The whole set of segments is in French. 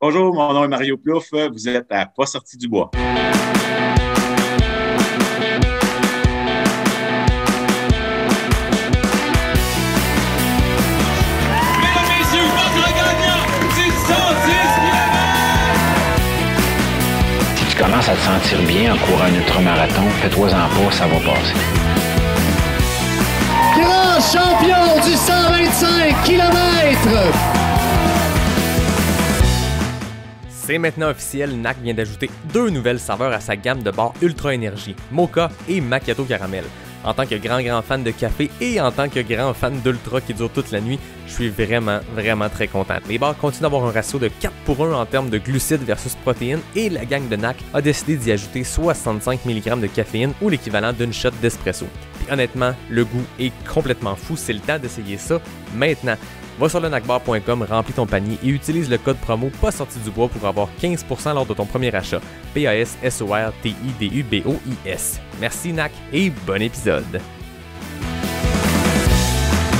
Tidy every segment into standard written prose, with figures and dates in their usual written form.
Bonjour, mon nom est Mario Plouffe. Vous êtes à Pas sorti du bois. Mesdames, messieurs, votre gagnant du 110 km! Si tu commences à te sentir bien en courant un ultramarathon, fais-toi-en pas, ça va passer. Grand champion du 125 km! C'est maintenant officiel, NAC vient d'ajouter 2 nouvelles saveurs à sa gamme de bars Ultra Énergie, Mocha et Macchiato Caramel. En tant que grand fan de café et en tant que grand fan d'Ultra qui dure toute la nuit, je suis vraiment très content. Les bars continuent d'avoir un ratio de 4 pour 1 en termes de glucides versus protéines et la gang de NAC a décidé d'y ajouter 65 mg de caféine ou l'équivalent d'une shot d'espresso. Puis honnêtement, le goût est complètement fou, c'est le temps d'essayer ça maintenant. Va sur le nacbar.com, remplis ton panier et utilise le code promo pas sorti du bois pour avoir 15% lors de ton premier achat. PASSORTIDUBOIS. Merci NAC et bon épisode.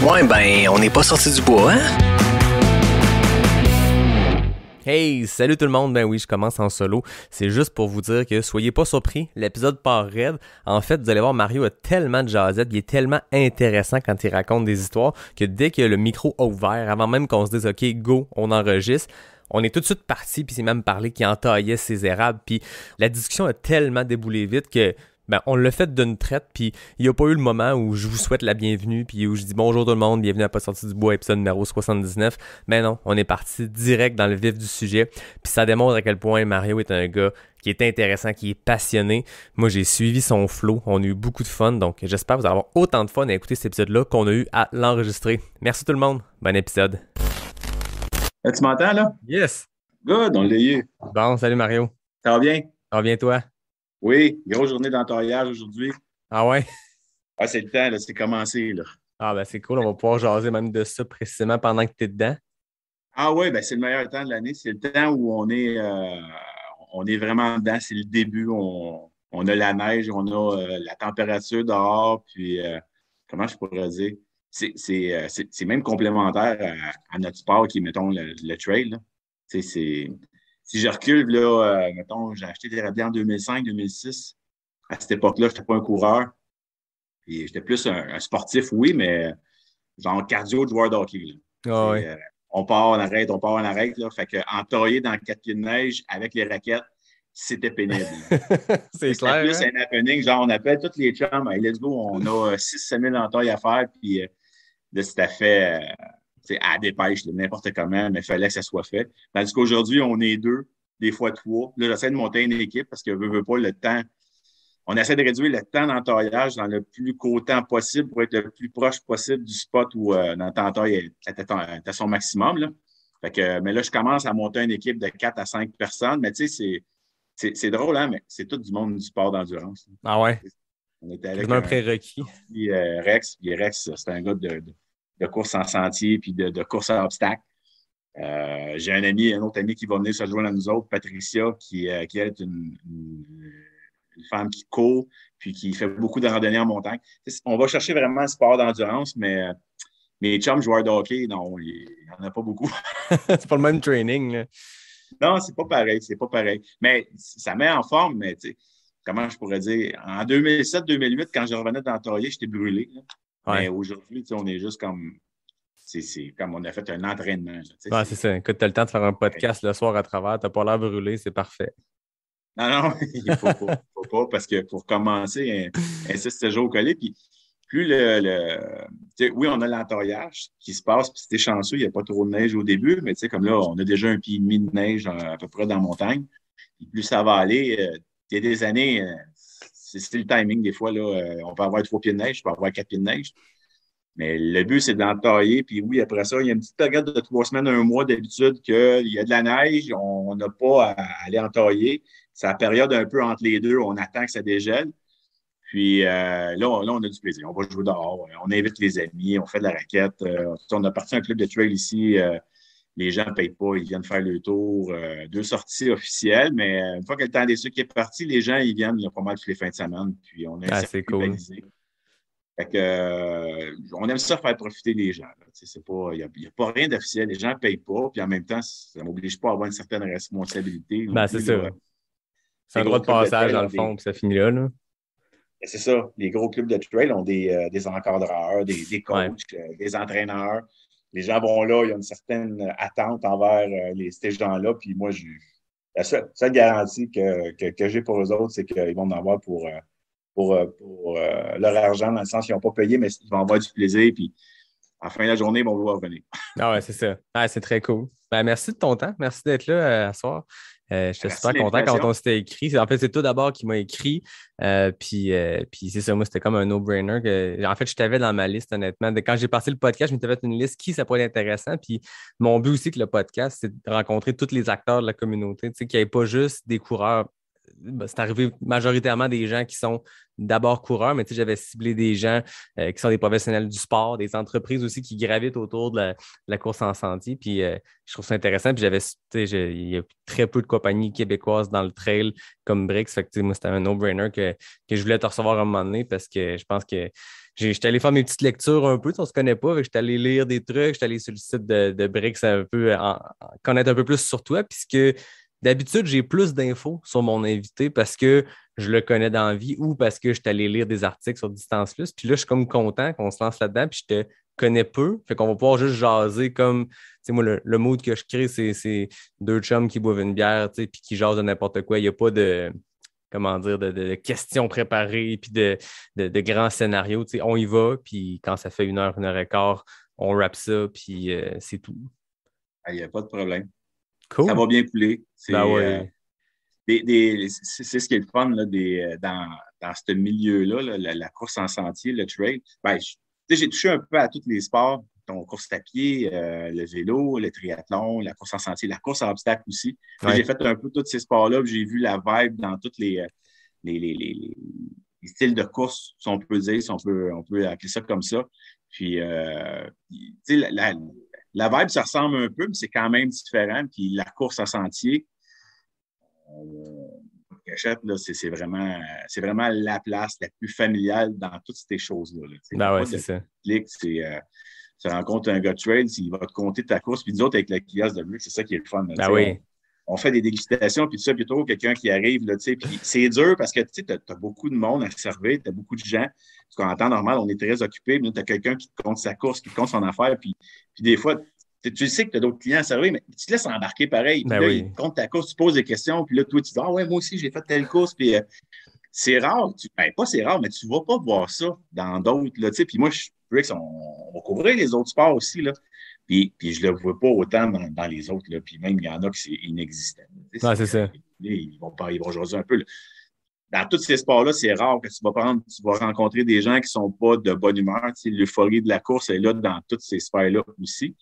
Ouais, ben, on n'est pas sorti du bois, hein? Hey, salut tout le monde, ben oui, je commence en solo. C'est juste pour vous dire que soyez pas surpris, l'épisode part raide. En fait, vous allez voir, Mario a tellement de jasettes, il est tellement intéressant quand il raconte des histoires que dès que le micro a ouvert, avant même qu'on se dise « OK, go, on enregistre », on est tout de suite parti, puis c'est même parlé qu'il entaillait ses érables, puis la discussion a tellement déboulé vite que on l'a fait d'une traite, puis il n'y a pas eu le moment où je vous souhaite la bienvenue, puis où je dis bonjour tout le monde, bienvenue à Pas sorti du bois, épisode numéro 79. Mais non, on est parti direct dans le vif du sujet, puis ça démontre à quel point Mario est un gars qui est intéressant, qui est passionné. Moi, j'ai suivi son flow, on a eu beaucoup de fun, donc j'espère que vous allez avoir autant de fun à écouter cet épisode-là qu'on a eu à l'enregistrer. Merci tout le monde, bon épisode. Tu m'entends, là? Yes! Good, on l'a eu. Bon, salut Mario. Ça va bien? Ça va bien toi? Oui, grosse journée d'entaillage aujourd'hui. Ah ouais? Ah, c'est le temps, là, c'est commencé, là. Ah ben c'est cool, on va pouvoir jaser même de ça précisément pendant que tu es dedans. Ah oui, ben c'est le meilleur temps de l'année. C'est le temps où on est vraiment dedans. C'est le début. On a la neige, on a la température dehors. Puis, comment je pourrais dire? C'est même complémentaire à notre sport qui est, mettons, le trail, là. Si je recule, là, mettons, j'ai acheté des radis en 2005-2006. À cette époque-là, je n'étais pas un coureur. Puis j'étais plus un sportif, oui, mais genre cardio de joueur de hockey, là. Ah ouais. On part, on arrête, on part, on arrête. Là. Fait que entailler dans 4 pieds de neige avec les raquettes, c'était pénible. C'est clair. Plus un happening, genre on appelle tous les chums, hey, let's go, on a 6-7 000 entailles à faire, puis là, c'était fait à la dépêche, là, n'importe comment, mais il fallait que ça soit fait. Tandis qu'aujourd'hui, on est 2, des fois 3. Là, j'essaie de monter une équipe parce que veut pas le temps. On essaie de réduire le temps d'entaillage dans le plus court temps possible pour être le plus proche possible du spot où notre entaille est à son maximum. Là. Fait que, mais là, je commence à monter une équipe de 4 à 5 personnes. Mais tu sais, c'est drôle, hein, mais c'est tout du monde du sport d'endurance. Ah ouais? On était avec un prérequis. Rex. Puis Rex, c'est un gars de course en sentier puis de course à obstacles. J'ai un autre ami qui va venir se joindre à nous autres, Patricia, qui est une femme qui court puis qui fait beaucoup de randonnées en montagne. On va chercher vraiment un sport d'endurance, mais mes chums joueurs de hockey, non, il n'y en a pas beaucoup. C'est pas le même training, là. Non, c'est pas pareil. Mais ça met en forme, mais tu sais, comment je pourrais dire, en 2007-2008, quand je revenais d'entailler, j'étais brûlé. Ouais. Mais aujourd'hui, on est juste comme... C'est comme on a fait un entraînement. Là, c'est ça. Écoute, tu as le temps de faire un podcast le soir à travers, tu n'as pas l'air brûlé, c'est parfait. Non, il ne faut pas, parce que pour commencer, un 6 jours collé, puis plus oui, on a l'entaillage qui se passe, puis c'était chanceux, il n'y a pas trop de neige au début, mais comme là, on a déjà 1,5 pied de neige à peu près dans la montagne. Puis plus ça va aller, il y a des années, c'est le timing des fois, là, on peut avoir 3 pieds de neige, on peut avoir 4 pieds de neige. Mais le but, c'est d'entailler. Puis oui, après ça, il y a une petite période de 3 semaines, 1 mois d'habitude qu'il y a de la neige, on n'a pas à aller entailler. C'est la période un peu entre les deux, on attend que ça dégèle. Puis là, on a du plaisir. On va jouer dehors, on invite les amis, on fait de la raquette. On a parti un club de trail ici. Les gens ne payent pas, ils viennent faire le tour. 2 sorties officielles, mais une fois que le temps des sucres est parti, les gens, ils viennent pas mal toutes les fins de semaine. Puis on a un c'est cool. balisé. Fait que, on aime ça faire profiter les gens. Il n'y a pas rien d'officiel. Les gens ne payent pas. Puis en même temps, ça ne m'oblige pas à avoir une certaine responsabilité. Ben, c'est ça. Là. C'est un droit de passage, dans le fond, puis ça finit là. C'est ça. Les gros clubs de trail ont des encadreurs, des coachs, des entraîneurs. Les gens vont là, il y a une certaine attente envers ces gens-là. Puis moi, la seule garantie que j'ai pour eux autres, c'est qu'ils vont en avoir pour leur argent, dans le sens qu'ils n'ont pas payé, mais ils vont avoir du plaisir. Puis à la fin de la journée, ils vont vouloir revenir. Ah ouais, c'est ça. Ah, c'est très cool. Ben, merci de ton temps. Merci d'être là ce soir. J'étais super content quand on s'était écrit. En fait, c'est toi d'abord qui m'as écrit. Puis c'est ça, moi, c'était comme un no-brainer. En fait, je t'avais dans ma liste, honnêtement. Quand j'ai passé le podcast, je m'étais fait une liste qui ça pourrait être intéressant. Puis mon but aussi que le podcast, c'est de rencontrer tous les acteurs de la communauté. Tu sais, qu'il n'y ait pas juste des coureurs. C'est arrivé majoritairement des gens qui sont d'abord coureurs, mais tu sais, j'avais ciblé des gens qui sont des professionnels du sport, des entreprises aussi qui gravitent autour de la course en sentier. Puis je trouve ça intéressant. Puis il y a très peu de compagnies québécoises dans le trail comme Brix. Fait que moi, c'était un no-brainer que je voulais te recevoir à un moment donné parce que je pense que j'étais allé faire mes petites lectures un peu, on ne se connaît pas, j'étais allé lire des trucs, j'étais allé sur le site de Brix un peu, connaître un peu plus sur toi, puisque d'habitude, j'ai plus d'infos sur mon invité parce que je le connais dans la vie ou parce que je suis allé lire des articles sur Distance Plus. Puis là, je suis comme content qu'on se lance là-dedans, puis je te connais peu. Fait qu'on va pouvoir juste jaser comme, tu sais, moi, le mood que je crée, c'est deux chums qui boivent une bière, tu sais, puis qui jasent de n'importe quoi. Il n'y a pas de, comment dire, de questions préparées, puis de grands scénarios. Tu sais, on y va, puis quand ça fait 1 heure et quart, on rappe ça, puis c'est tout. Il n'y a pas de problème. Cool. Ça va bien couler. C'est ouais. c'est ce qui est le fun là, dans ce milieu-là, la course en sentier, le trail. Ben, j'ai touché un peu à tous les sports, donc course à pied, le vélo, le triathlon, la course en sentier, la course à obstacles aussi. Ouais. J'ai fait un peu tous ces sports-là, j'ai vu la vibe dans tous les styles de course, si on peut dire, si on peut appeler ça comme ça. Puis, tu sais, la vibe, ça ressemble un peu, mais c'est quand même différent. Puis la course à sentier, Cachette, là, c'est vraiment la place la plus familiale dans toutes ces choses-là. Ben ouais, c'est ça. Tu rencontres un gars de trail, il va te compter ta course, puis nous autres, avec le kiosque de Brix, c'est ça qui est le fun. Ben oui. On fait des dégustations, puis tout ça, puis toujours quelqu'un qui arrive, là, puis c'est dur parce que tu as beaucoup de monde à servir, tu as beaucoup de gens. Parce qu'en temps normal, on est très occupé, mais tu as quelqu'un qui te compte sa course, qui te compte son affaire, puis des fois, tu sais que tu as d'autres clients à servir, mais tu te laisses embarquer pareil. Puis ben là, oui. il te compte ta course, tu poses des questions, puis là, toi, tu dis « Ah ouais, moi aussi, j'ai fait telle course. » Puis c'est rare, pas c'est rare, mais tu ne vas pas voir ça dans d'autres. Puis moi, Brix, on va couvrir les autres sports aussi, là. Puis je ne le vois pas autant dans les autres. Là. Puis même, il y en a qui c'est inexistant. Ouais, c'est ça. Ils vont jaser un peu. Là. Dans tous ces sports-là, c'est rare que tu vas rencontrer des gens qui ne sont pas de bonne humeur. L'euphorie de la course est là dans toutes ces sphères-là aussi.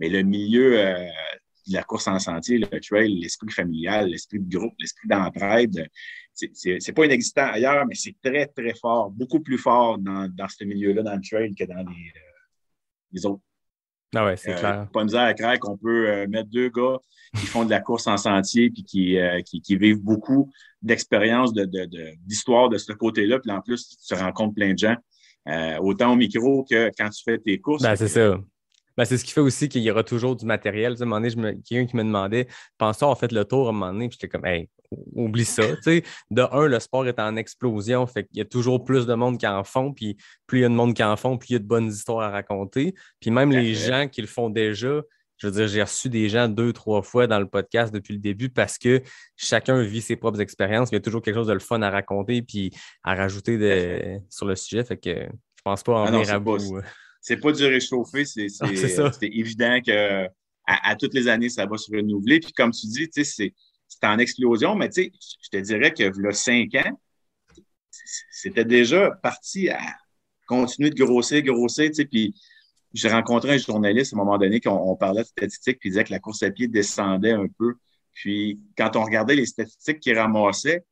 Mais le milieu de la course en sentier, le trail, l'esprit familial, l'esprit de groupe, l'esprit d'entraide, c'est pas inexistant ailleurs, mais c'est très, très fort, beaucoup plus fort dans ce milieu-là, dans le trail, que dans les autres. Ah ouais, c'est clair. Pas de misère à craindre qu'on peut mettre deux gars qui font de la course en sentier puis qui vivent beaucoup d'expérience, d'histoire de ce côté-là. Puis en plus, tu rencontres plein de gens, autant au micro que quand tu fais tes courses. Ben, c'est ça. Ben, c'est ce qui fait aussi qu'il y aura toujours du matériel. Tu sais, à un moment donné, quelqu'un qui me demandait, pense-toi, on fait le tour à un moment donné, puis j'étais comme, hey, oublie ça. Tu sais, de un, le sport est en explosion, fait qu'il y a toujours plus de monde qui en font, puis plus il y a de monde qui en font, plus il y a de bonnes histoires à raconter. Puis même les gens qui le font déjà, je veux dire, j'ai reçu des gens 2-3 fois dans le podcast depuis le début parce que chacun vit ses propres expériences. Il y a toujours quelque chose de le fun à raconter puis à rajouter sur le sujet. Fait que je pense pas en venir à bout. C'est pas du réchauffé, c'est évident que à toutes les années, ça va se renouveler. Puis comme tu dis, c'est en explosion, mais je te dirais que il y a 5 ans, c'était déjà parti à continuer de grossir, puis j'ai rencontré un journaliste à un moment donné qu'on parlait de statistiques, puis il disait que la course à pied descendait un peu. Puis quand on regardait les statistiques qu'il ramassait,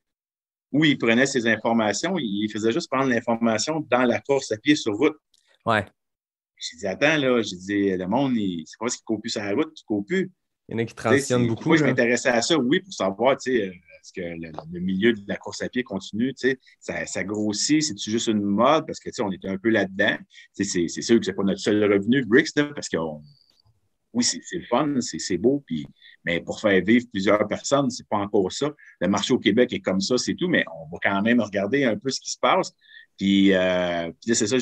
où il prenait ses informations, il faisait juste prendre l'information dans la course à pied sur route. Ouais. J'ai dit, attends, là, j'ai dit, le monde, c'est pas ce qui court plus sur la route, tu cours plus. Il y en a qui transitionnent beaucoup. Moi, je m'intéressais à ça, oui, pour savoir, Est-ce que le milieu de la course à pied continue? Ça grossit? C'est-tu juste une mode? Parce que on était un peu là-dedans. C'est sûr que c'est pas notre seul revenu, Brix, parce que oui, c'est le fun, c'est beau, mais pour faire vivre plusieurs personnes, c'est pas encore ça. Le marché au Québec est comme ça, c'est tout, mais on va quand même regarder un peu ce qui se passe. Puis là, c'est ça,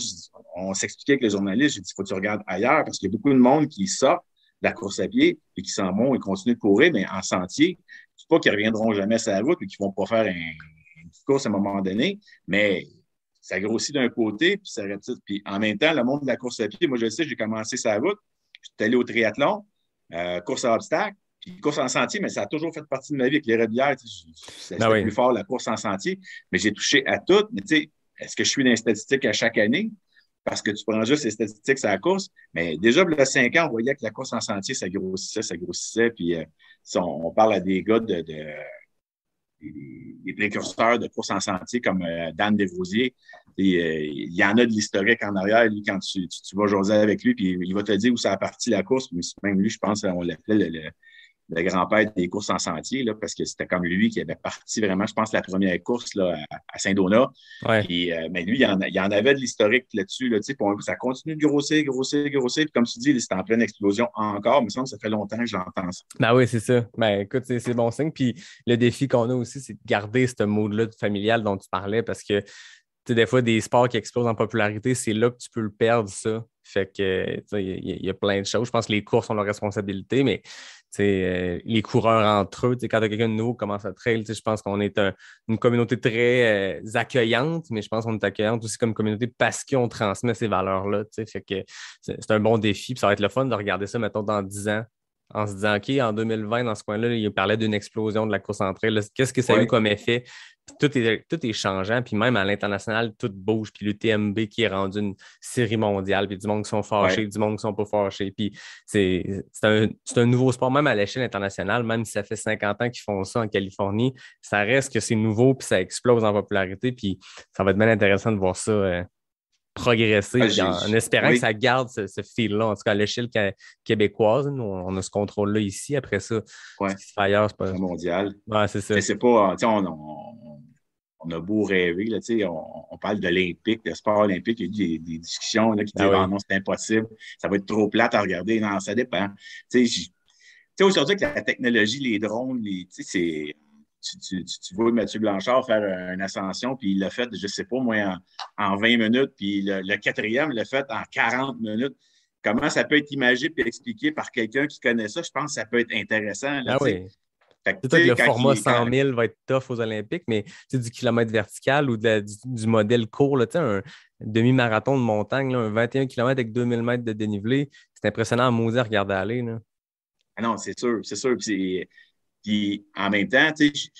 on s'expliquait avec les journalistes, j'ai dit, faut que tu regardes ailleurs, parce qu'il y a beaucoup de monde qui sort de la course à pied et qui s'en vont et continuent de courir, mais en sentier. C'est pas qu'ils reviendront jamais sur la route et qu'ils vont pas faire une petite course à un moment donné, mais ça grossit d'un côté, puis ça reptite. Puis en même temps, le monde de la course à pied, moi, je le sais, j'ai commencé sur la route. J'étais allé au triathlon, course à obstacles, puis course en sentier, mais ça a toujours fait partie de ma vie avec les Red-Bières. C'était plus fort la course en sentier, mais j'ai touché à tout. Mais tu sais, est-ce que je suis dans les statistiques à chaque année? Parce que tu prends juste les statistiques sur la course. Mais déjà, il y a 5 ans, on voyait que la course en sentier, ça grossissait. Puis si on parle à des gars des précurseurs de course en sentier comme Dan Desrosiers. Il y en a de l'historique en arrière, lui, quand tu vas jaser avec lui, puis il va te dire où ça a parti la course. Même lui, je pense, on l'appelait le grand-père des courses en sentier, là, parce que c'était comme lui qui avait parti vraiment, je pense, la première course là, à Saint-Donat. Ouais. Puis, mais lui, il y en avait de l'historique là-dessus. Là, ça continue de grossir. Puis, comme tu dis, c'est en pleine explosion encore. Mais ça fait longtemps que j'entends ça. Ben oui, c'est ça. Ben écoute, c'est bon signe. Puis le défi qu'on a aussi, c'est de garder ce mode-là familial dont tu parlais parce que des fois, des sports qui explosent en popularité, c'est là que tu peux le perdre, ça. Fait que, il y a plein de choses. Je pense que les courses ont leur responsabilité, mais les coureurs entre eux, quand quelqu'un de nouveau commence à trail, je pense qu'on est une communauté très accueillante, mais je pense qu'on est accueillante aussi comme communauté parce qu'on transmet ces valeurs-là. Fait que c'est un bon défi. Puis ça va être le fun de regarder ça, mettons, dans 10 ans. En se disant, OK, en 2020, dans ce coin-là, il parlait d'une explosion de la course en trail. Qu'est-ce que ça a eu comme effet? Tout est changeant, puis même à l'international, tout bouge. Puis l'UTMB qui est rendu une série mondiale, puis du monde qui sont fâchés, du monde qui sont pas fâchés. Puis c'est un nouveau sport, même à l'échelle internationale, même si ça fait 50 ans qu'ils font ça en Californie, ça reste que c'est nouveau, puis ça explose en popularité. Puis ça va être bien intéressant de voir ça progresser en espérant que ça garde ce fil-là. En tout cas, à l'échelle québécoise, nous, on a ce contrôle-là ici. Après ça, ce qui se fait ailleurs, c'est pas mondial. Ouais, c'est ça. C'est pas, on a beau rêver, là, on parle d'Olympique, de sport olympique. Il y a eu des discussions là, qui disent non, c'est impossible, ça va être trop plate à regarder. Non, ça dépend. Aujourd'hui, avec la technologie, les drones, tu vois Mathieu Blanchard faire une ascension, puis il l'a fait, je ne sais pas, moi, en 20 minutes, puis le quatrième l'a fait en 40 minutes. Comment ça peut être imagé et expliqué par quelqu'un qui connaît ça? Je pense que ça peut être intéressant. Là, oui. C'est que le format 100 000 va être tough aux Olympiques, mais du kilomètre vertical ou du modèle court, là, un demi-marathon de montagne, là, un 21 km avec 2000 mètres de dénivelé, c'est impressionnant à maudire à regarder aller. Là. Ah non, c'est sûr. Puis en même temps,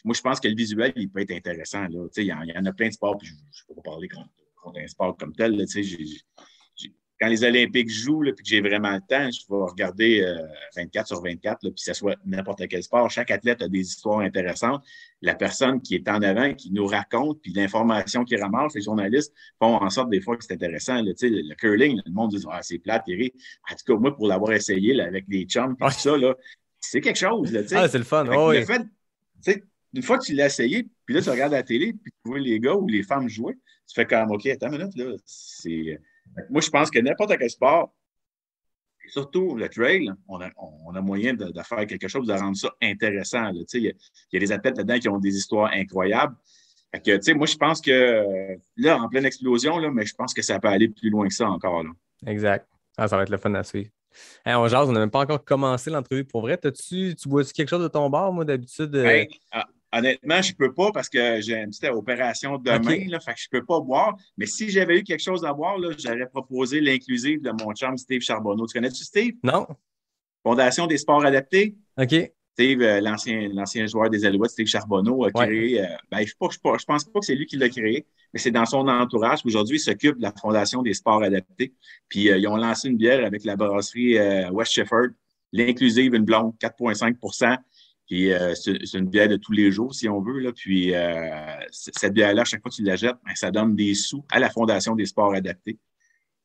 moi, je pense que le visuel, il peut être intéressant. Il y en a plein de sports, puis je ne peux pas parler contre un sport comme tel. Là, quand les Olympiques jouent, là, puis que j'ai vraiment le temps, je vais regarder 24 sur 24, là, puis que ce soit n'importe quel sport. Chaque athlète a des histoires intéressantes. La personne qui est en avant, qui nous raconte, puis l'information qu'il ramasse, les journalistes font en sorte des fois que c'est intéressant. Là, le curling, là, le monde dit c'est plate, Thierry. En tout cas, moi, pour l'avoir essayé là, avec les chums, puis tout ça, là, c'est quelque chose. Là, c'est le fun. Une fois que tu l'as essayé, puis là, tu regardes la télé, puis tu vois les gars ou les femmes jouer, tu fais comme, OK, attends une minute, là, moi, je pense que n'importe quel sport, surtout le trail, on a moyen de faire quelque chose, de rendre ça intéressant. Il y a des athlètes là-dedans qui ont des histoires incroyables. Fait que, moi, je pense que là, en pleine explosion, là, mais je pense que ça peut aller plus loin que ça encore. Là. Exact. Ça va être le fun à suivre. Hey, on jase, on n'a même pas encore commencé l'entrevue pour vrai. Tu vois-tu quelque chose de ton bord, moi, d'habitude? Honnêtement, je ne peux pas parce que j'ai une petite opération demain, là, fait que je ne peux pas boire. Mais si j'avais eu quelque chose à boire, là, j'aurais proposé l'inclusive de mon chum Steve Charbonneau. Tu connais-tu Steve? Non. Fondation des sports adaptés. OK. Steve, l'ancien joueur des Alouettes, Steve Charbonneau, a créé. Je ne pense pas que c'est lui qui l'a créé, mais c'est dans son entourage. Aujourd'hui, il s'occupe de la Fondation des sports adaptés. Puis, ils ont lancé une bière avec la brasserie West Shefford, l'inclusive, une blonde, 4,5 %. Puis, c'est une bière de tous les jours, si on veut. Là. Puis, cette bière-là, chaque fois que tu la jettes, ça donne des sous à la Fondation des sports adaptés.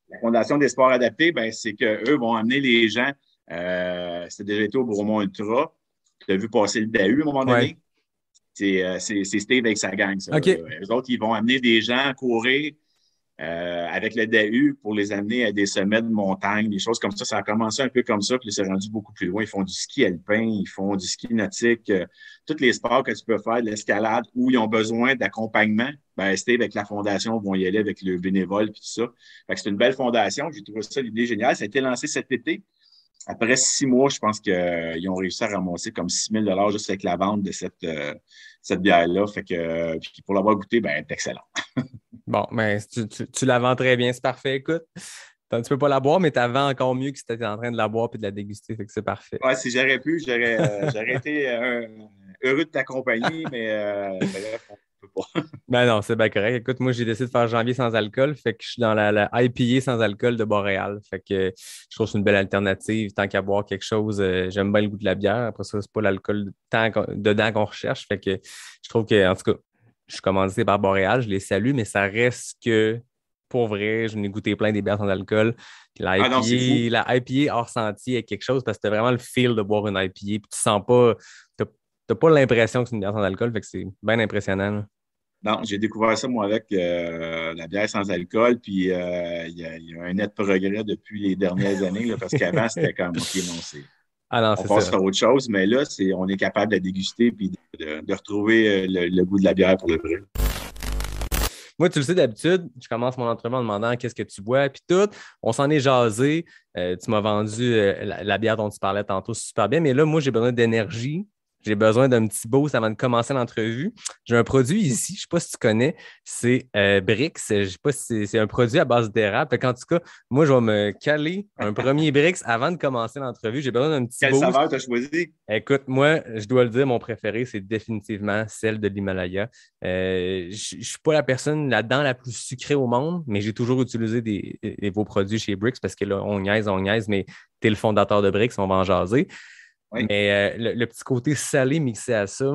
La Fondation des sports adaptés, c'est qu'eux vont amener les gens. C'était déjà été au Bromont Ultra. Tu as vu passer le DAU à un moment donné. C'est Steve avec sa gang, ça. OK. Eux autres, ils vont amener des gens à courir avec le DAU pour les amener à des sommets de montagne, des choses comme ça. Ça a commencé un peu comme ça, puis c'est rendu beaucoup plus loin. Ils font du ski alpin, ils font du ski nautique, tous les sports que tu peux faire, de l'escalade, où ils ont besoin d'accompagnement. Ben, Steve, avec la fondation, vont y aller avec le bénévole, puis tout ça. Fait que c'est une belle fondation. J'ai trouvé ça l'idée géniale. Ça a été lancé cet été. Après 6 mois, je pense qu'ils ont réussi à ramasser comme 6 000 juste avec la vente de cette bière-là. Fait que, puis pour l'avoir goûté, ben, c'est excellent. Bon, mais tu la vends très bien, c'est parfait. Écoute, tu peux pas la boire, mais tu la vends encore mieux que si tu étais en train de la boire et de la déguster. Fait que c'est parfait. Ouais, si j'aurais pu, j'aurais été heureux de t'accompagner, mais bref, on peut pas. Ben non, c'est bien correct. Écoute, moi, j'ai décidé de faire janvier sans alcool. Fait que je suis dans la IPA sans alcool de Boréal. Fait que je trouve que c'est une belle alternative. Tant qu'à boire quelque chose, j'aime bien le goût de la bière. Après ça, c'est pas l'alcool dedans qu'on recherche. Fait que je trouve que, en tout cas, je suis commandité par Boréal, je les salue, mais ça reste que, pour vrai, je n'ai goûté plein des bières sans alcool. La IPA hors sentier est quelque chose parce que tu as vraiment le feel de boire une IPA. Puis tu sens pas, t'as pas l'impression que c'est une bière sans alcool. Fait que c'est bien impressionnant. Là. Non, j'ai découvert ça, moi, avec la bière sans alcool, puis il y a un net progrès depuis les dernières années, là, parce qu'avant, c'était comme, OK, non, non, on passe à autre chose, mais là, on est capable de déguster puis de retrouver le goût de la bière pour le vrai. Moi, tu le sais, d'habitude, je commence mon entraînement en demandant qu'est-ce que tu bois, puis tout. On s'en est jasé. Tu m'as vendu la bière dont tu parlais tantôt super bien, mais là, moi, j'ai besoin d'énergie. J'ai besoin d'un petit boost avant de commencer l'entrevue. J'ai un produit ici, je ne sais pas si tu connais, c'est Brix. Je ne sais pas si c'est un produit à base d'érable. En tout cas, moi, je vais me caler un premier Brix avant de commencer l'entrevue. J'ai besoin d'un petit boost. Quelle saveur tu as choisi? Écoute, moi, je dois le dire, mon préféré, c'est définitivement celle de l'Himalaya. Je ne suis pas la personne là-dedans la plus sucrée au monde, mais j'ai toujours utilisé vos produits chez Brix parce que là, on niaise, mais tu es le fondateur de Brix, on va en jaser. Oui. Mais le petit côté salé mixé à ça,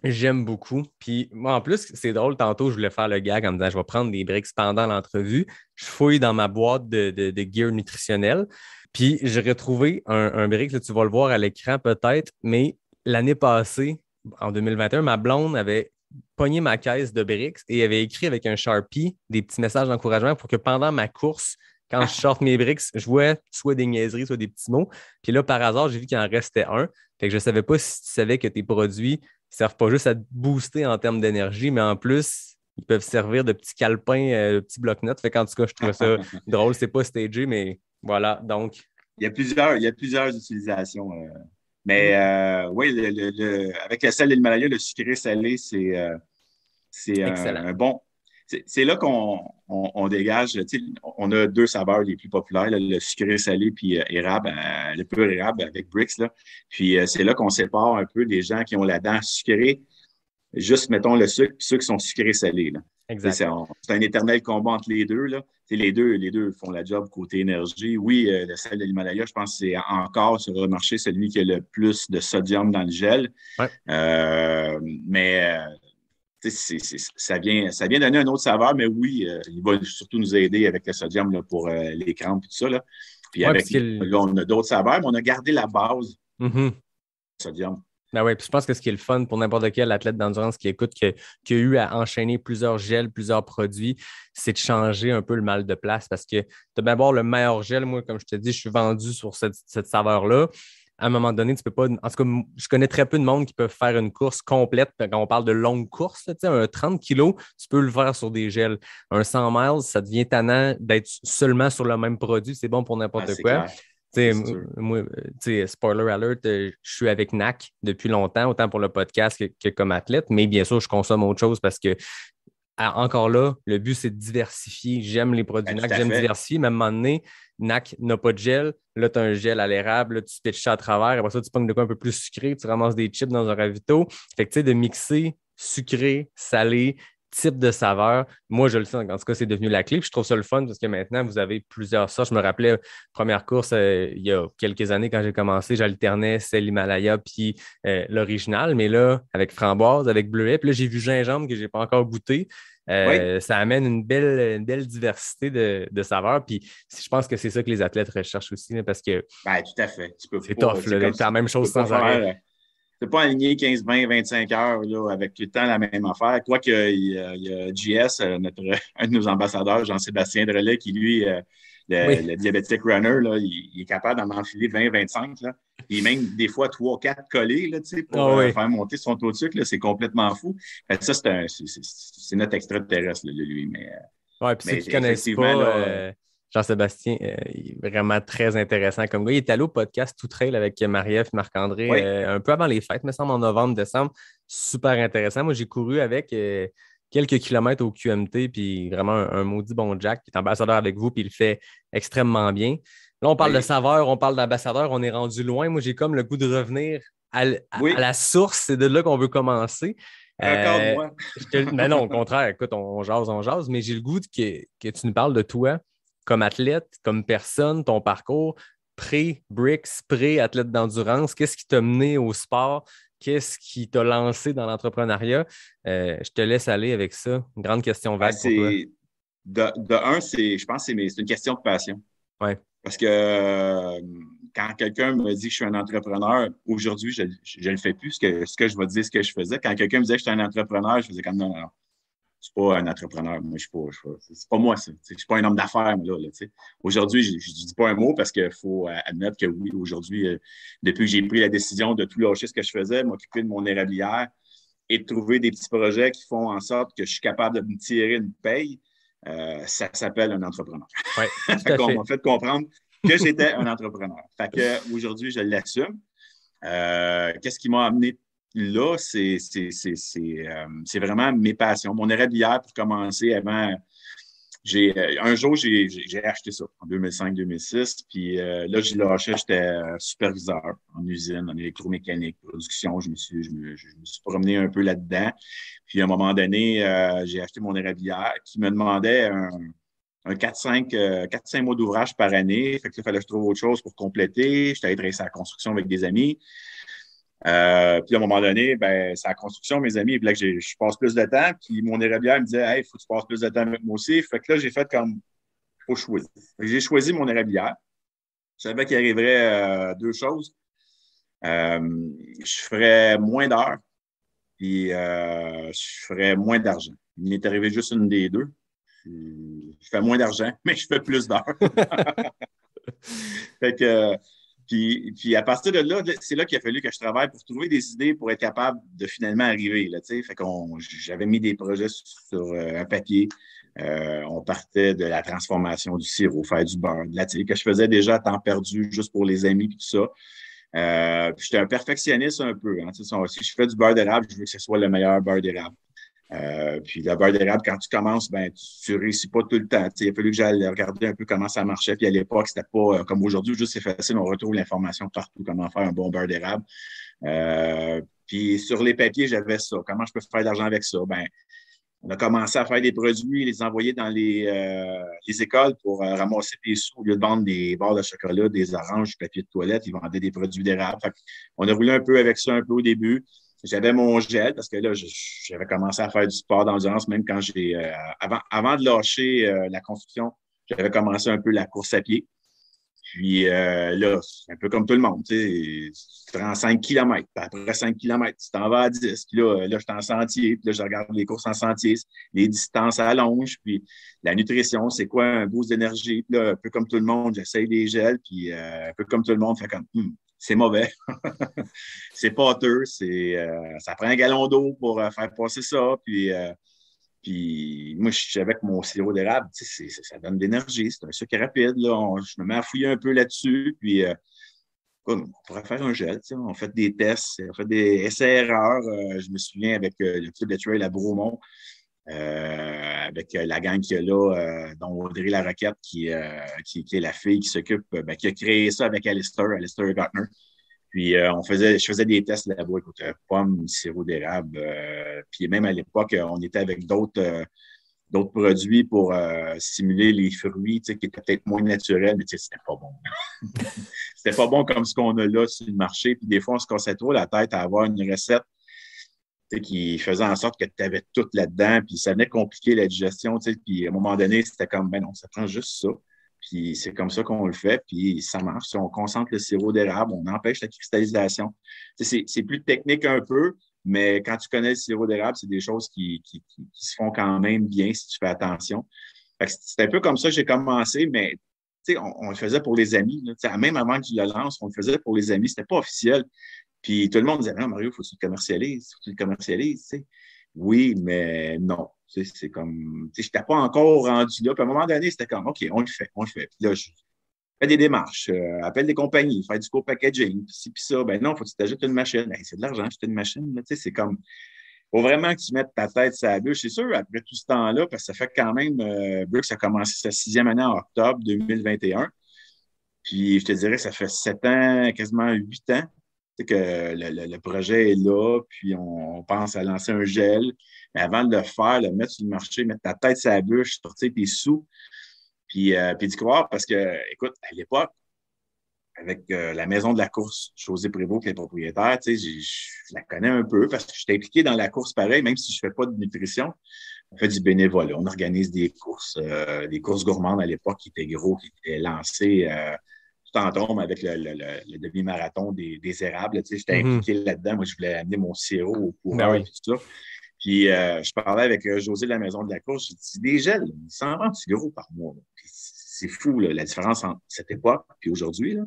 j'aime beaucoup. Puis moi, en plus, c'est drôle, tantôt, je voulais faire le gag en me disant je vais prendre des Brix pendant l'entrevue. Je fouille dans ma boîte de gear nutritionnel. Puis j'ai retrouvé un Brix, là, tu vas le voir à l'écran peut-être, mais l'année passée, en 2021, ma blonde avait pogné ma caisse de Brix et avait écrit avec un Sharpie des petits messages d'encouragement pour que pendant ma course, quand je sorte mes Brix, je vois soit des niaiseries, soit des petits mots. Puis là, par hasard, j'ai vu qu'il en restait un. Fait que je ne savais pas si tu savais que tes produits ne servent pas juste à te booster en termes d'énergie, mais en plus, ils peuvent servir de petits calepins, de petits bloc-notes. Fait qu'en tout cas, je trouve ça drôle. C'est pas stagé, mais voilà. Donc. Il y a plusieurs utilisations. Mais oui, avec le sel et le Himalaya, le sucré salé, c'est un bon. C'est là qu'on dégage. On a 2 saveurs les plus populaires, là, le sucré salé puis érable, le pur érable avec Brix. Là. Puis c'est là qu'on sépare un peu des gens qui ont la dent sucrée, juste mettons le sucre, puis ceux qui sont sucrés salés. Là. Exact. C'est un éternel combat entre les deux. Là. Les deux font la job côté énergie. Oui, le sel de l'Himalaya, je pense que c'est encore sur le marché celui qui a le plus de sodium dans le gel. Ouais. Mais ça vient donner une autre saveur, mais oui, il va surtout nous aider avec le sodium là, pour les crampes et tout ça. Là. Puis avec là, on a d'autres saveurs, mais on a gardé la base du sodium. Ben oui, puis je pense que ce qui est le fun pour n'importe quel athlète d'endurance qui écoute, qui a eu à enchaîner plusieurs gels, plusieurs produits, c'est de changer un peu le mal de place parce que tu as bien beau le meilleur gel. Moi, comme je te dis, je suis vendu sur cette saveur-là. À un moment donné, tu peux pas. En tout cas, je connais très peu de monde qui peuvent faire une course complète. Quand on parle de longue course, un 30 kilos, tu peux le faire sur des gels. Un 100 miles, ça devient tannant d'être seulement sur le même produit. C'est bon pour n'importe quoi. Moi, spoiler alert, je suis avec NAC depuis longtemps, autant pour le podcast que comme athlète, mais bien sûr, je consomme autre chose parce que encore là, le but, c'est de diversifier. J'aime les produits NAC, j'aime diversifier, mais à un moment donné, NAC n'a pas de gel. Là, tu as un gel à l'érable, là, tu pitches ça à travers. Après ça, tu pognes de quoi un peu plus sucré, tu ramasses des chips dans un ravito. Fait que tu sais, de mixer sucré, salé, type de saveur, moi, je le sais. En tout cas, c'est devenu la clé. Puis je trouve ça le fun parce que maintenant, vous avez plusieurs sortes. Je me rappelais, première course, il y a quelques années, quand j'ai commencé, j'alternais celle Himalaya puis l'original. Mais là, avec framboise, avec bleuet. Puis là, j'ai vu gingembre que je n'ai pas encore goûté. Oui. Ça amène une belle diversité de saveurs. Puis je pense que c'est ça que les athlètes recherchent aussi. Là, parce que tout à fait. c'est tough. C'est la même chose sans arrêt. peux pas aligner 15, 20, 25 heures là, avec tout le temps la même affaire. Quoique, il y a JS, un de nos ambassadeurs, Jean-Sébastien Drolet, qui, lui, Oui. le diabétique runner, là, il est capable d'en enfiler 20, 25. Là. Et même des fois 3, 4 collés là, pour Ah oui. faire monter son taux de sucre. Là, c'est complètement fou. Fait que ça, c'est notre extraterrestre, là, lui. Ouais, puis ceux Mais qui ne connaissent effectivement, pas, là, Jean-Sébastien, il est vraiment très intéressant comme gars. Il est allé au podcast Tout Trail avec Marie-Ève et Marc-André oui, un peu avant les fêtes, me semble, en novembre, décembre. Super intéressant. Moi, j'ai couru avec quelques kilomètres au QMT, puis vraiment un maudit bon Jack qui est ambassadeur avec vous, puis il le fait extrêmement bien. Là, on parle de oui, saveur, on parle d'ambassadeur, on est rendu loin. Moi, j'ai comme le goût de revenir à oui, la source. C'est de là qu'on veut commencer. Euh, raccorde-moi. mais non, au contraire, écoute, on jase, mais j'ai le goût que tu nous parles de toi comme athlète, comme personne, ton parcours, pré-Bricks, pré-athlète d'endurance. Qu'est-ce qui t'a mené au sport? Qu'est-ce qui t'a lancé dans l'entrepreneuriat? Je te laisse aller avec ça. Une grande question Ben, vague pour toi. de un, je pense que c'est une question de passion. Ouais. Parce que quand quelqu'un me dit que je suis un entrepreneur, aujourd'hui, je ne le fais plus, ce que je vais dire, ce que je faisais. Quand quelqu'un me disait que j'étais un entrepreneur, je faisais comme non, non, je suis pas un entrepreneur. Moi, c'est pas moi, ça. Je suis pas un homme d'affaires, là, tu sais. Aujourd'hui, je ne dis pas un mot parce qu'il faut admettre que oui, aujourd'hui, depuis que j'ai pris la décision de tout lâcher ce que je faisais, m'occuper de mon érablière et de trouver des petits projets qui font en sorte que je suis capable de me tirer une paye, ça s'appelle un entrepreneur. Oui, tout à On fait. m'a fait comprendre que j'étais un entrepreneur. Fait que aujourd'hui, je l'assume. Qu'est-ce qui m'a amené là? C'est vraiment mes passions. Mon érablière, pour commencer, avant, un jour, j'ai acheté ça en 2005-2006. Puis là, je lâchais, j'étais superviseur en usine, en électromécanique, production. Je me suis promené un peu là-dedans. Puis à un moment donné, j'ai acheté mon érablière qui me demandait un 4-5 mois d'ouvrage par année. Fait que là, il fallait que je trouve autre chose pour compléter. J'étais allé tracer la construction avec des amis. Puis à un moment donné, ben, c'est la construction, mes amis, ils voulaient que je passe plus de temps. Puis mon érablière me disait, hey, il faut que tu passes plus de temps avec moi aussi. Fait que là, j'ai fait comme, faut choisir. Fait que j'ai choisi mon érablière. Je savais qu'il arriverait deux choses. Je ferais moins d'heures, puis je ferais moins d'argent. Il m'est arrivé juste une des deux. Je fais moins d'argent, mais je fais plus d'heures. Fait que, puis à partir de là, c'est là qu'il a fallu que je travaille pour trouver des idées pour être capable de finalement arriver. Là, fait j'avais mis des projets sur un papier. On partait de la transformation du sirop, faire du beurre, de la que je faisais déjà à temps perdu juste pour les amis et tout ça. Puis j'étais un perfectionniste un peu. Hein, si je fais du beurre d'érable, je veux que ce soit le meilleur beurre d'érable. Puis le beurre d'érable, quand tu commences, ben, tu réussis pas tout le temps. Il a fallu que j'aille regarder un peu comment ça marchait. Puis à l'époque, c'était pas comme aujourd'hui, juste c'est facile, on retrouve l'information partout, comment faire un bon beurre d'érable. Puis sur les papiers, j'avais ça. Comment je peux faire de l'argent avec ça? Ben, on a commencé à faire des produits, les envoyer dans les écoles pour ramasser des sous. Au lieu de vendre des barres de chocolat, des oranges, du papier de toilette, ils vendaient des produits d'érable. On a roulé un peu avec ça un peu au début. J'avais mon gel parce que là, j'avais commencé à faire du sport d'endurance, même quand avant de lâcher la construction, j'avais commencé un peu la course à pied. Puis là, c'est un peu comme tout le monde, tu prends 5 km, puis après 5 km, tu t'en vas à 10. Puis là, je suis en sentier, puis là, je regarde les courses en sentier, les distances allongent, puis la nutrition, c'est quoi un boost d'énergie? Puis là, un peu comme tout le monde, j'essaye des gels, puis un peu comme tout le monde, fait comme, c'est mauvais. C'est pâteux, ça prend un gallon d'eau pour faire passer ça, puis moi, je savais que mon sirop d'érable, ça donne de l'énergie, c'est un sucre rapide. Là, je me mets à fouiller un peu là-dessus. Puis, on pourrait faire un gel. On fait des tests, on fait des essais-erreurs. Je me souviens avec le club de trail à Bromont, avec la gang qu'il y a là, dont Audrey Laroquette, qui est la fille qui s'occupe, qui a créé ça avec Alistair Gardner. Puis je faisais des tests là-bas, écoute, pommes, sirop d'érable. Puis même à l'époque, on était avec d'autres produits pour simuler les fruits, qui étaient peut-être moins naturels, mais c'était pas bon. C'était pas bon comme ce qu'on a là sur le marché. Puis des fois, on se cassait trop la tête à avoir une recette qui faisait en sorte que tu avais tout là-dedans. Puis ça venait compliquer la digestion. Puis à un moment donné, c'était comme, ben non, ça prend juste ça. Puis c'est comme ça qu'on le fait, puis ça marche. Si on concentre le sirop d'érable, on empêche la cristallisation. C'est plus technique un peu, mais quand tu connais le sirop d'érable, c'est des choses qui se font quand même bien si tu fais attention. Fait que c'est un peu comme ça que j'ai commencé, mais on le faisait pour les amis. Là. Même avant que je le lance, on le faisait pour les amis. C'était pas officiel. Puis tout le monde disait, non, Mario, il faut que tu le commercialises. Faut que tu le commercialises. T'sais. Oui, mais non. C'est comme, je n'étais pas encore rendu là. Puis à un moment donné, c'était comme, OK, on le fait. Puis là, je fais des démarches, appelle des compagnies, faire du co-packaging, puis ci, puis ça. Ben non, il faut que tu t'ajoutes une machine. Ben, c'est de l'argent, acheter une machine. Là, c'est comme, faut vraiment que tu mettes ta tête sur la bûche. C'est sûr, après tout ce temps-là, parce que ça fait quand même, Brooks a commencé sa 6e année en octobre 2021. Puis je te dirais que ça fait 7 ans, quasiment 8 ans que le projet est là, puis on pense à lancer un gel. Mais avant de le faire, le mettre sur le marché, mettre ta tête sur la bûche, sortir tes sous, puis d'y croire, parce que, écoute, à l'époque, avec la maison de la course, José Prévost, qui est propriétaire, je la connais un peu parce que je suis impliqué dans la course pareil, même si je ne fais pas de nutrition. On fait du bénévolat. On organise des courses gourmandes à l'époque qui étaient gros, qui étaient lancées tout en tombe avec le demi-marathon des érables. J'étais impliqué là-dedans. Moi, je voulais amener mon sirop au coureur et tout ça. Puis, je parlais avec José de la maison de la course. Je dis, des gels, ils s'en vendent-tu gros par mois? Puis, c'est fou, là, la différence entre cette époque et aujourd'hui. Là.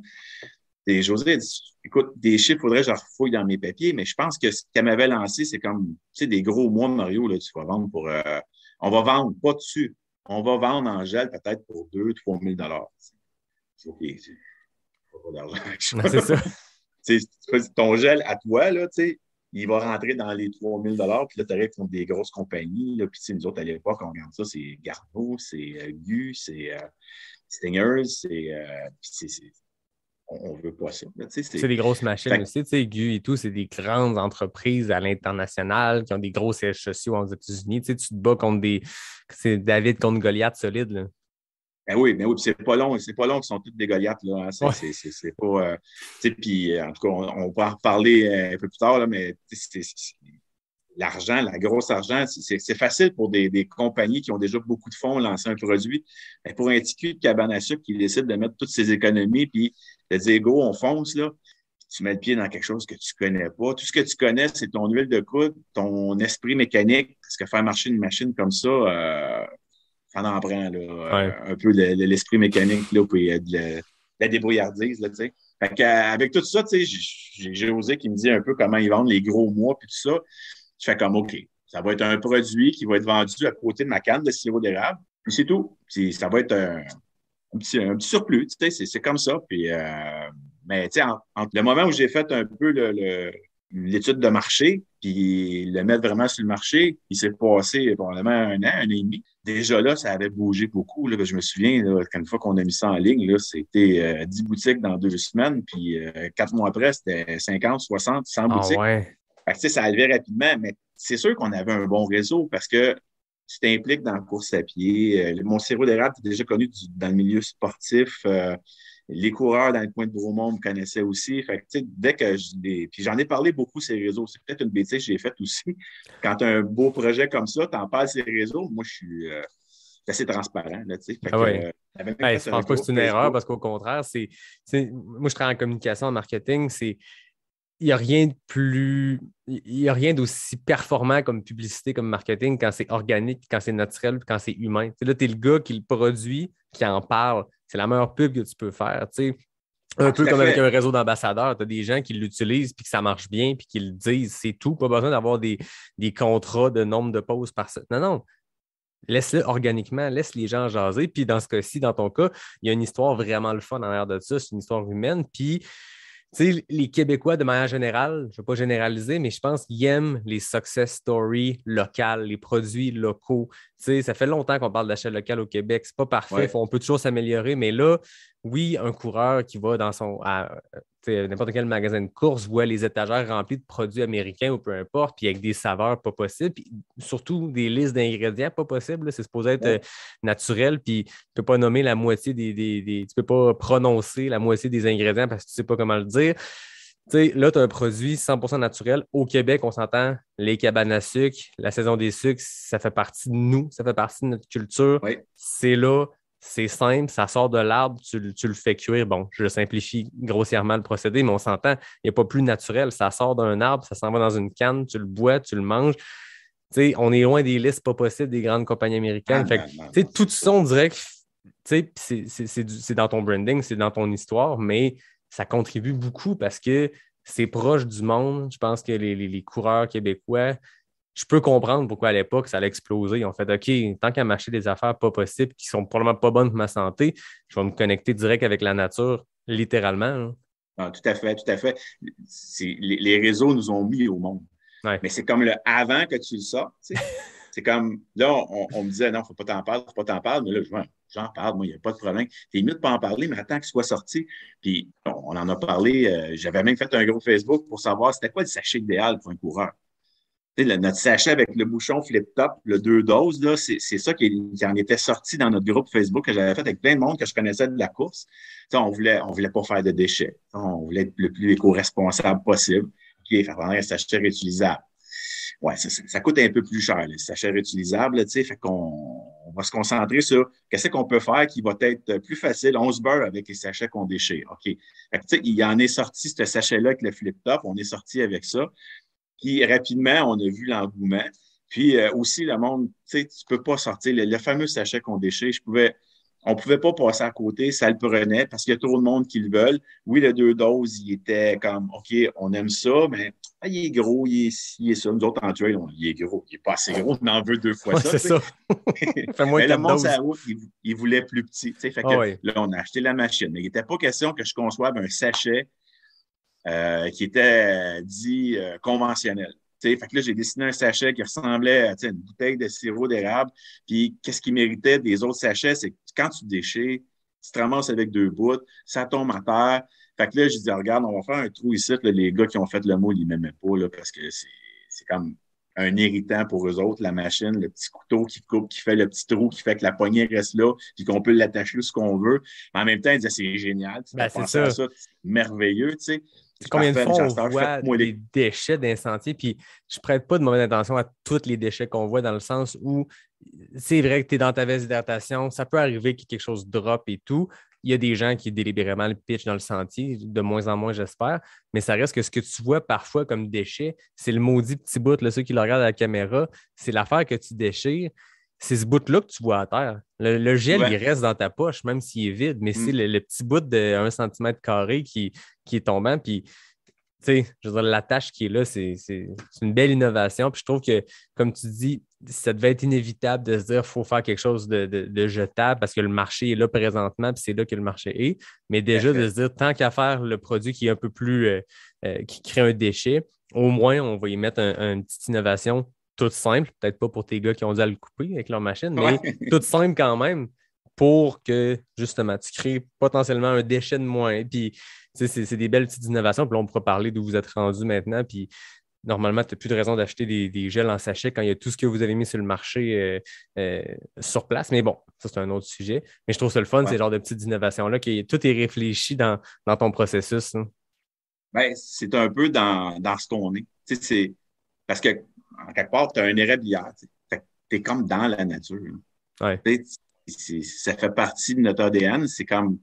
Et José a dit, écoute, des chiffres, il faudrait que je refouille dans mes papiers, mais je pense que ce qu'elle m'avait lancé, c'est comme, tu sais, des gros mois, Mario, là, tu vas vendre pour... on va vendre, pas dessus. On va vendre en gel peut-être pour 2 000 $, 3 000 C'est OK, c'est pas d'argent. C'est ça. Tu fais ton gel à toi, là, tu sais, il va rentrer dans les 3 000 $, puis là, tu arrives contre des grosses compagnies, là, puis nous autres, à l'époque, on regarde ça, c'est Garneau, c'est Gu, c'est Stingers, on veut pas ça. Là, c'est des grosses machines aussi, tu sais, Gu et tout, c'est des grandes entreprises à l'international qui ont des gros sièges sociaux aux États-Unis. Tu sais, tu te bats contre c'est David contre Goliath solide, là. Ben oui, puis c'est pas long qu'ils sont tous des Goliaths, là. Hein. C'est pas. Puis, en tout cas, on va en reparler un peu plus tard, là, mais l'argent, la grosse argent, c'est facile pour des compagnies qui ont déjà beaucoup de fonds lancer un produit. Mais pour un petit cul de cabane à sucre qui décide de mettre toutes ses économies puis de dire go, on fonce, là, tu mets le pied dans quelque chose que tu connais pas. Tout ce que tu connais, c'est ton huile de coude, ton esprit mécanique, parce que faire marcher une machine comme ça, ça en prend là, un peu l'esprit mécanique là, puis de la débrouillardise, là, tu sais. Fait qu'avec tout ça, tu sais, j'ai José qui me dit un peu comment ils vendent les gros mois puis tout ça. Je fais comme OK, ça va être un produit qui va être vendu à côté de ma canne de sirop d'érable. Puis c'est tout. Puis ça va être un petit surplus, tu sais, c'est comme ça. Puis, mais tu sais, entre le moment où j'ai fait un peu l'étude de marché, puis le mettre vraiment sur le marché, il s'est passé probablement un an et demi. Déjà là, ça avait bougé beaucoup. Là. Je me souviens, là, une fois qu'on a mis ça en ligne, là, c'était 10 boutiques dans 2 semaines, puis 4 mois après, c'était 50, 60, 100 boutiques. Ouais. Fait que, ça allait rapidement, mais c'est sûr qu'on avait un bon réseau parce que tu t'impliques dans la course à pied. Mon sirop d'érable, tu es déjà connu dans le milieu sportif. Les coureurs dans le coin de Bromont me connaissaient aussi. Fait que, dès que puis j'en ai parlé beaucoup ces réseaux. C'est peut-être une bêtise que j'ai faite aussi. Quand tu as un beau projet comme ça, tu en parles ces réseaux. Moi, je suis assez transparent. Là, fait que, je pense pas que c'est une erreur parce qu'au contraire, moi, je travaille en communication, en marketing. Il n'y a rien de plus. Il n'y a rien d'aussi performant comme publicité, comme marketing, quand c'est organique, quand c'est naturel, quand c'est humain. Là, tu es le gars qui le produit, qui en parle. C'est la meilleure pub que tu peux faire. Un peu comme avec un réseau d'ambassadeurs. Tu as des gens qui l'utilisent puis que ça marche bien puis qui le disent. C'est tout. Pas besoin d'avoir des contrats de nombre de pauses par semaine. Non. Laisse-le organiquement, laisse les gens jaser. Puis dans ce cas-ci, dans ton cas, il y a une histoire vraiment le fun en arrière de ça. C'est une histoire humaine. Puis les Québécois, de manière générale, je ne vais pas généraliser, mais je pense qu'ils aiment les success stories locales, les produits locaux. Ça fait longtemps qu'on parle d'achat local au Québec. C'est pas parfait, on peut toujours s'améliorer, mais là, oui, un coureur qui va dans n'importe quel magasin de course voit les étagères remplies de produits américains ou peu importe, puis avec des saveurs pas possibles, puis surtout des listes d'ingrédients pas possibles. Là, c'est supposé être naturel, puis tu ne peux pas nommer la moitié tu peux pas prononcer la moitié des ingrédients parce que tu ne sais pas comment le dire. Là, tu as un produit 100% naturel. Au Québec, on s'entend, les cabanes à sucre, la saison des sucres, ça fait partie de nous, ça fait partie de notre culture. Oui. C'est là. c'est simple, ça sort de l'arbre, tu le fais cuire. Bon, je simplifie grossièrement le procédé, mais on s'entend, il n'y a pas plus naturel. Ça sort d'un arbre, ça s'en va dans une canne, tu le bois, tu le manges. Tu sais, on est loin des listes pas possibles des grandes compagnies américaines. Fait que, tout ça, on dirait que c'est dans ton branding, c'est dans ton histoire, mais ça contribue beaucoup parce que c'est proche du monde. Je pense que les coureurs québécois, je peux comprendre pourquoi à l'époque, ça allait exploser. Ils ont fait OK, tant qu'à m'acheter des affaires pas possibles qui sont probablement pas bonnes pour ma santé, je vais me connecter direct avec la nature, littéralement. Hein. Ah, tout à fait, tout à fait. Les réseaux nous ont mis au monde. Ouais. Mais c'est comme le avant que tu le sortes. C'est comme, là, on me disait, non, faut pas t'en parler, mais là, j'en parle, moi, il n'y a pas de problème. C'est mieux de pas en parler, mais attends qu'il soit sorti. Puis, on en a parlé, j'avais même fait un gros Facebook pour savoir c'était quoi le sachet idéal pour un coureur. Notre sachet avec le bouchon flip-top, le 2 doses, là, c'est ça qui en était sorti dans notre groupe Facebook que j'avais fait avec plein de monde que je connaissais de la course. On voulait pas faire de déchets. On voulait être le plus éco-responsable possible. OK, faire prendre un sachet réutilisable. Ouais, ça coûte un peu plus cher, les sachets réutilisables, tu sais, fait qu'on va se concentrer sur qu'est-ce qu'on peut faire qui va être plus facile. On se beurre avec les sachets qu'on déchire. OK. Fait que, tu sais, il y en est sorti, ce sachet-là avec le flip-top, on est sorti avec ça. Puis, rapidement, on a vu l'engouement. Puis, aussi, le monde, tu sais, tu peux pas sortir le fameux sachet qu'on déchire. On pouvait pas passer à côté, ça le prenait parce qu'il y a trop de monde qui le veulent. Oui, le 2 doses, il était comme, OK, on aime ça, mais il est gros, il est ça. Nous autres, en trail, il est gros. Il n'est pas assez gros, on en veut 2 fois ça. C'est ça. Mais le monde, ça route, il voulait plus petit. Fait que, là, on a acheté la machine. Mais il n'était pas question que je conçoive un sachet qui était dit conventionnel. Fait que là, j'ai dessiné un sachet qui ressemblait à une bouteille de sirop d'érable. Puis, qu'est-ce qui méritait des autres sachets? C'est que quand tu déchires, tu te ramasses avec 2 bouts, ça tombe à terre. Fait que là, je dis, regarde, on va faire un trou ici. Là, les gars qui ont fait le moule, ils ne m'aimaient pas là, parce que c'est comme un irritant pour eux autres, la machine, le petit couteau qui coupe, qui fait le petit trou, qui fait que la poignée reste là, puis qu'on peut l'attacher où ce qu'on veut. Mais en même temps, ils disaient, c'est génial. Ben, c'est ça. C'est merveilleux, tu sais. Combien de fois on voit des déchets d'un sentier, puis je ne prête pas de mauvaise intention à tous les déchets qu'on voit dans le sens où c'est vrai que tu es dans ta veste d'hydratation, ça peut arriver que quelque chose drop et tout. Il y a des gens qui délibérément le pitchent dans le sentier, de moins en moins, j'espère, mais ça reste que ce que tu vois parfois comme déchet, c'est le maudit petit bout, là, ceux qui le regardent à la caméra, c'est l'affaire que tu déchires. C'est ce bout-là que tu vois à terre. Le gel, il reste dans ta poche, même s'il est vide, mais c'est le petit bout de 1 cm² qui est tombant. Puis, tu sais, je veux dire, la tâche qui est là, c'est une belle innovation. Puis je trouve que, comme tu dis, ça devait être inévitable de se dire qu'il faut faire quelque chose de jetable parce que le marché est là présentement, puis c'est là que le marché est. Mais déjà, de se dire, tant qu'à faire le produit qui est un peu plus, qui crée un déchet, au moins, on va y mettre une petite innovation toute simple, peut-être pas pour tes gars qui ont dû le couper avec leur machine, mais toute simple quand même pour que, justement, tu crées potentiellement un déchet de moins. Puis, c'est des belles petites innovations. Puis là, on pourra parler d'où vous êtes rendu maintenant. Puis, normalement, tu n'as plus de raison d'acheter des gels en sachet quand il y a tout ce que vous avez mis sur le marché sur place. Mais bon, ça, c'est un autre sujet. Mais je trouve ça le fun, ces genres de petites innovations-là, que tout est réfléchi dans ton processus. Hein. Bien, c'est un peu dans ce qu'on est. Tu sais, c'est parce que en quelque part, tu as un érablière. Tu es comme dans la nature. Ouais. Ça fait partie de notre ADN. C'est comme,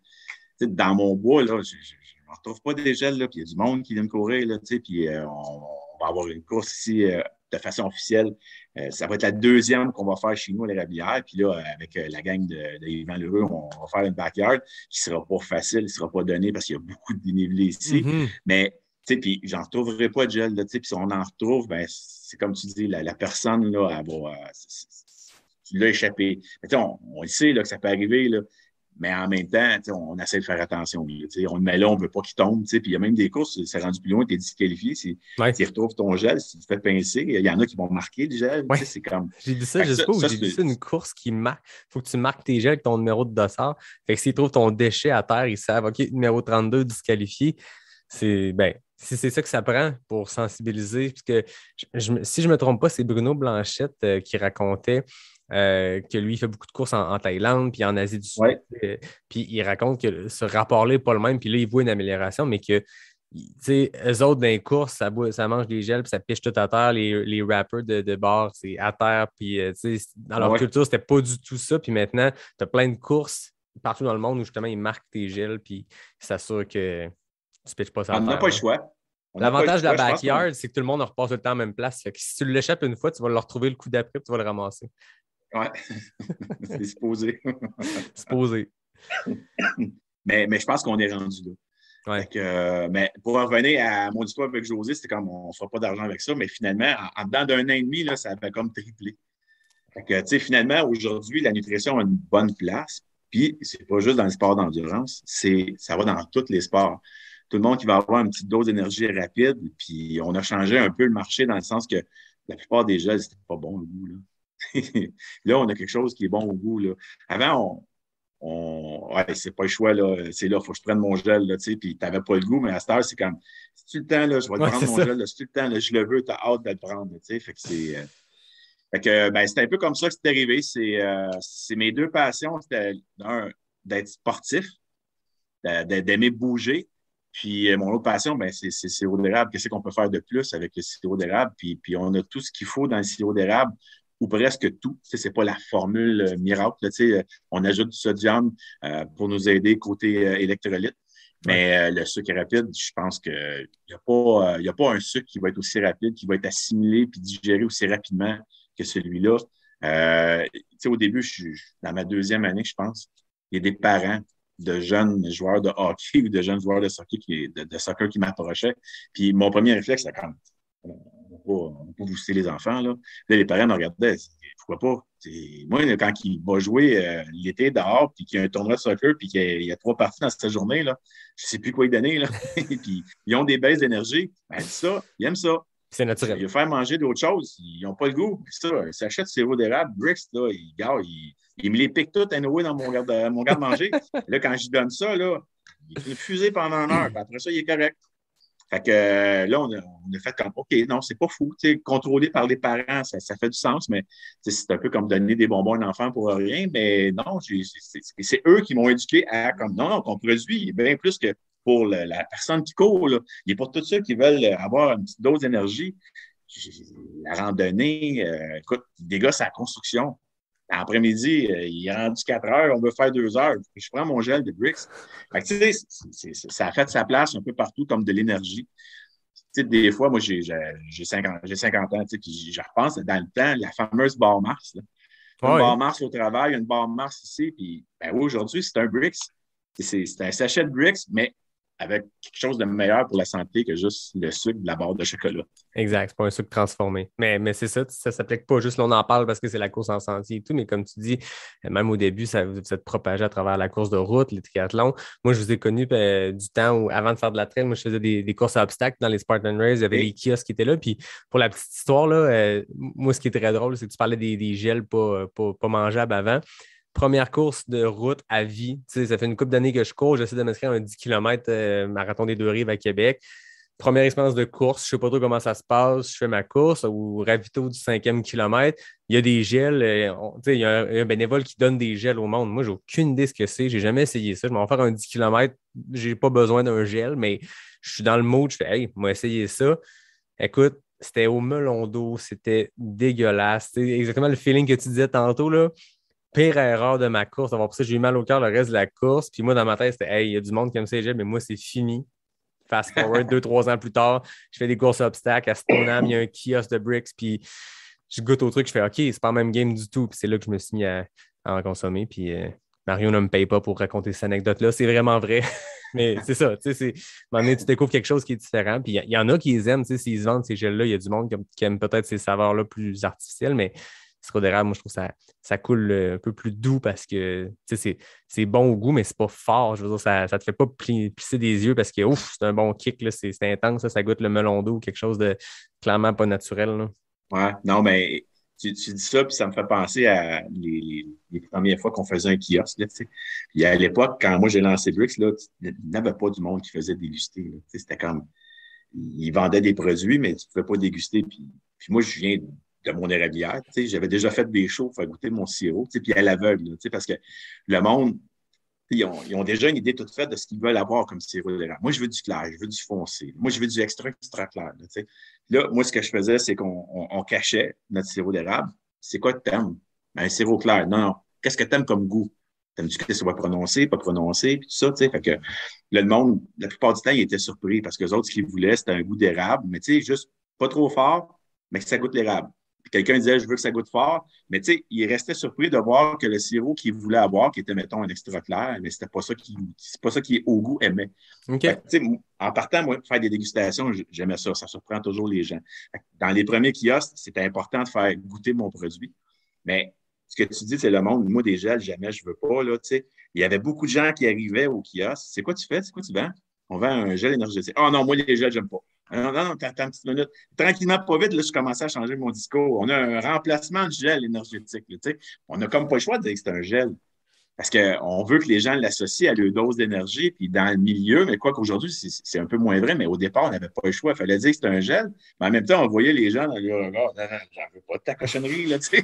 dans mon bois, là, je ne retrouve pas des gels, là, puis il y a du monde qui vient me courir, là, puis on va avoir une course ici de façon officielle. Ça va être la 2e qu'on va faire chez nous à l'érablière. Puis là, avec la gang de Yvan Lheureux, on va faire une backyard qui ne sera pas facile, qui ne sera pas donné parce qu'il y a beaucoup de dénivelé ici. Mm-hmm. Mais puis j'en retrouverai pas de gel, là, puis si on en retrouve, ben c'est comme tu dis, la personne, là, tu l'as échappé. Mais on le sait, là, que ça peut arriver, là, mais en même temps, on essaie de faire attention. Là, on le met là, on ne veut pas qu'il tombe, puis il y a même des courses, c'est rendu plus loin, tu es disqualifié. Si tu retrouves ton gel, si tu te fais pincer, il y en a qui vont marquer le gel. Ouais. C'est comme... J'ai dit ça, je sais pas où j'ai vu ça, une course qui marque. Il faut que tu marques tes gels avec ton numéro de dossard. Fait que s'ils trouvent ton déchet à terre, ils savent, OK, numéro 32, disqualifié. Si c'est ça que ça prend pour sensibiliser, parce que si je ne me trompe pas, c'est Bruno Blanchette qui racontait que lui, il fait beaucoup de courses en Thaïlande puis en Asie du Sud. Puis il raconte que ce rapport-là n'est pas le même, puis là, il voit une amélioration, mais que eux autres, dans les courses, ça mange des gels, puis ça piche tout à terre. Les rappers de bar, c'est à terre. Puis dans leur culture, c'était pas du tout ça. Puis maintenant, tu as plein de courses partout dans le monde où justement ils marquent tes gels puis ils s'assurent que tu ne pitches pas ça. On n'a pas le choix. L'avantage de la backyard, c'est que tout le monde repasse tout le temps à la même place. Fait que si tu l'échappes une fois, tu vas le retrouver le coup d'après et tu vas le ramasser. Ouais, c'est supposé. Supposé. Mais je pense qu'on est rendu là. Ouais. Mais pour en revenir à mon histoire avec José, c'était comme on ne fera pas d'argent avec ça, mais finalement, en dedans d'un an et demi, là, ça avait comme triplé. Fait que, finalement, aujourd'hui, la nutrition a une bonne place. Puis, c'est pas juste dans le sport d'endurance, ça va dans tous les sports. Tout le monde qui va avoir une petite dose d'énergie rapide, puis on a changé un peu le marché dans le sens que la plupart des gels, c'était pas bon au goût, là. Là, on a quelque chose qui est bon au goût, là. Avant, ouais, c'est pas le choix, là. C'est là, il faut que je prenne mon gel, là, tu sais, puis t'avais pas le goût, mais à cette heure, c'est comme, si tu le temps, là, je vais te prendre mon gel, là, si tu le temps, là, je le veux, t'as hâte de le prendre, tu sais, fait que c'est un peu comme ça que c'est arrivé. C'est mes deux passions, c'était d'être sportif, d'aimer bouger. Puis mon autre passion, c'est le sirop d'érable. Qu'est-ce qu'on peut faire de plus avec le sirop d'érable? Puis on a tout ce qu'il faut dans le sirop d'érable, ou presque tout. C'est pas la formule miracle. Là, on ajoute du sodium pour nous aider côté électrolyte. Mais le sucre rapide, je pense qu'il n'y a pas un sucre qui va être aussi rapide, qui va être assimilé puis digéré aussi rapidement que celui-là. Au début, dans ma deuxième année, je pense, il y a des parents de jeunes joueurs de hockey ou de jeunes joueurs de soccer qui m'approchaient. Puis mon premier réflexe, c'était comme, on va pas booster les enfants. Là, les parents me regardaient, pourquoi pas? Moi, quand il va jouer l'été dehors, puis qu'il y a un tournoi de soccer, puis qu'il y a 3 parties dans cette journée, là, je ne sais plus quoi y donner. Là. Puis ils ont des baisses d'énergie. Ben, ça, ils aiment ça. C'est naturel. Ils veulent faire manger d'autres choses. Ils n'ont pas le goût. Ça, ils s'achètent du sirop d'érable, Brix, là, ils me les piquent toutes anyway dans mon garde-manger. Là, quand je donne ça, là, il est fusé pendant 1 heure. Puis après ça, il est correct. Fait que là, on a fait comme, OK, non, c'est pas fou. Contrôlé par les parents, ça fait du sens, mais c'est un peu comme donner des bonbons à un enfant pour rien. Mais non, c'est eux qui m'ont éduqué à comme, non, ton produit est bien plus que pour la personne qui court. Là. Il est pour tous ceux qui veulent avoir une petite dose d'énergie. La randonnée, écoute, des gars, c'est la construction. L'après-midi, il est rendu 4 heures, on veut faire 2 heures. Je prends mon gel de Brix. Fait que, tu sais, ça a fait sa place un peu partout comme de l'énergie. Tu sais, des fois, moi, j'ai 50 ans, tu sais, puis je repense dans le temps, la fameuse barre Mars. Là. Une barre Mars au travail, une barre Mars ici, puis aujourd'hui, c'est un Brix. C'est un sachet de Brix, mais avec quelque chose de meilleur pour la santé que juste le sucre de la barre de chocolat. Exact, c'est pas un sucre transformé. Mais c'est ça s'applique pas juste, là, on en parle parce que c'est la course en sentier et tout, mais comme tu dis, même au début, vous êtes propagé à travers la course de route, les triathlons. Moi, je vous ai connu du temps où, avant de faire de la trail, moi, je faisais des courses à obstacles dans les Spartan Race, il y avait les kiosques qui étaient là, puis pour la petite histoire, là, moi, ce qui est très drôle, c'est que tu parlais des gels pas mangeables avant. Première course de route à vie. Tu sais, ça fait une couple d'années que je cours. J'essaie de m'inscrire à un 10 km marathon des Deux-Rives à Québec. Première expérience de course. Je ne sais pas trop comment ça se passe. Je fais ma course au ravito du 5e kilomètre. Il y a des gels. Il y a un bénévole qui donne des gels au monde. Moi, je n'ai aucune idée de ce que c'est. Je n'ai jamais essayé ça. Je m'en vais faire un 10 km. Je n'ai pas besoin d'un gel, mais je suis dans le mood. Je fais, hey, moi, essayer ça. Écoute, c'était au melon d'eau. C'était dégueulasse. C'est exactement le feeling que tu disais tantôt, là. Pire erreur de ma course. Pour ça, j'ai eu mal au cœur le reste de la course. Puis moi, dans ma tête, c'était hey, il y a du monde qui aime ces gels, mais moi, c'est fini. Fast forward, 2-3 ans plus tard, je fais des courses obstacles. À Stoneham, il y a un kiosque de Brix, puis je goûte au truc. Je fais OK, c'est pas le même game du tout. Puis c'est là que je me suis mis à en consommer. Puis Mario ne me paye pas pour raconter cette anecdote-là. C'est vraiment vrai. Mais c'est ça. À un moment donné, tu découvres quelque chose qui est différent. Puis il y en a qui les aiment. S'ils se vendent ces gels-là, il y a du monde qui aime peut-être ces saveurs-là plus artificielles, mais sirop d'érable, moi, je trouve que ça coule un peu plus doux parce que c'est bon au goût, mais c'est pas fort. Je veux dire, ça te fait pas plisser des yeux parce que ouf, c'est un bon kick, là, c'est intense, ça goûte le melon d'eau, quelque chose de clairement pas naturel. Là. Ouais, non, mais tu dis ça, puis ça me fait penser à les premières fois qu'on faisait un kiosque. Là, puis à l'époque, quand moi j'ai lancé Brix, là, il n'y avait pas du monde qui faisait déguster. Là, c'était comme ils vendaient des produits, mais tu ne pouvais pas déguster. Puis moi, je viens de mon érablière. J'avais déjà fait des shows pour faire goûter mon sirop, puis à l'aveugle, parce que le monde, ils ont déjà une idée toute faite de ce qu'ils veulent avoir comme sirop d'érable. Moi, je veux du clair, je veux du foncé. Moi, je veux du extra clair. Là, moi, ce que je faisais, c'est qu'on cachait notre sirop d'érable. C'est quoi que t'aimes? Un sirop clair. Non. Qu'est-ce que t'aimes comme goût? T'aimes-tu que ça va prononcer, pas prononcer, puis tout ça, tu sais. Fait que là, le monde, la plupart du temps, ils étaient surpris parce que les autres, ce qu'ils voulaient, c'était un goût d'érable, mais tu sais, juste pas trop fort, mais que ça goûte l'érable. Puis quelqu'un disait, je veux que ça goûte fort, mais tu sais, il restait surpris de voir que le sirop qu'il voulait avoir, qui était, mettons, un extra clair, mais c'était pas ça c'est pas ça qu'il, au goût, aimait. OK. Fait que, tu sais, en partant, moi, faire des dégustations, j'aimais ça. Ça surprend toujours les gens. Fait que dans les premiers kiosques, c'était important de faire goûter mon produit. Mais ce que tu dis, c'est le monde. Moi, des gels, jamais je veux pas, là, tu sais. Il y avait beaucoup de gens qui arrivaient au kiosque. C'est quoi tu fais? C'est quoi tu vends? On vend un gel énergétique. Ah non, moi, les gels, j'aime pas. Non, non, non, attends une petite minute. Tranquillement, pas vite, là, je commençais à changer mon discours. On a un remplacement de gel énergétique, là, tu sais. On n'a comme pas le choix de dire que c'est un gel. Parce qu'on veut que les gens l'associent à leur dose d'énergie, puis dans le milieu, mais quoi qu'aujourd'hui, c'est un peu moins vrai, mais au départ, on n'avait pas le choix. Il fallait dire que c'était un gel, mais en même temps, on voyait les gens dans leur regard, non, non, j'en veux pas de ta cochonnerie, là, tu sais.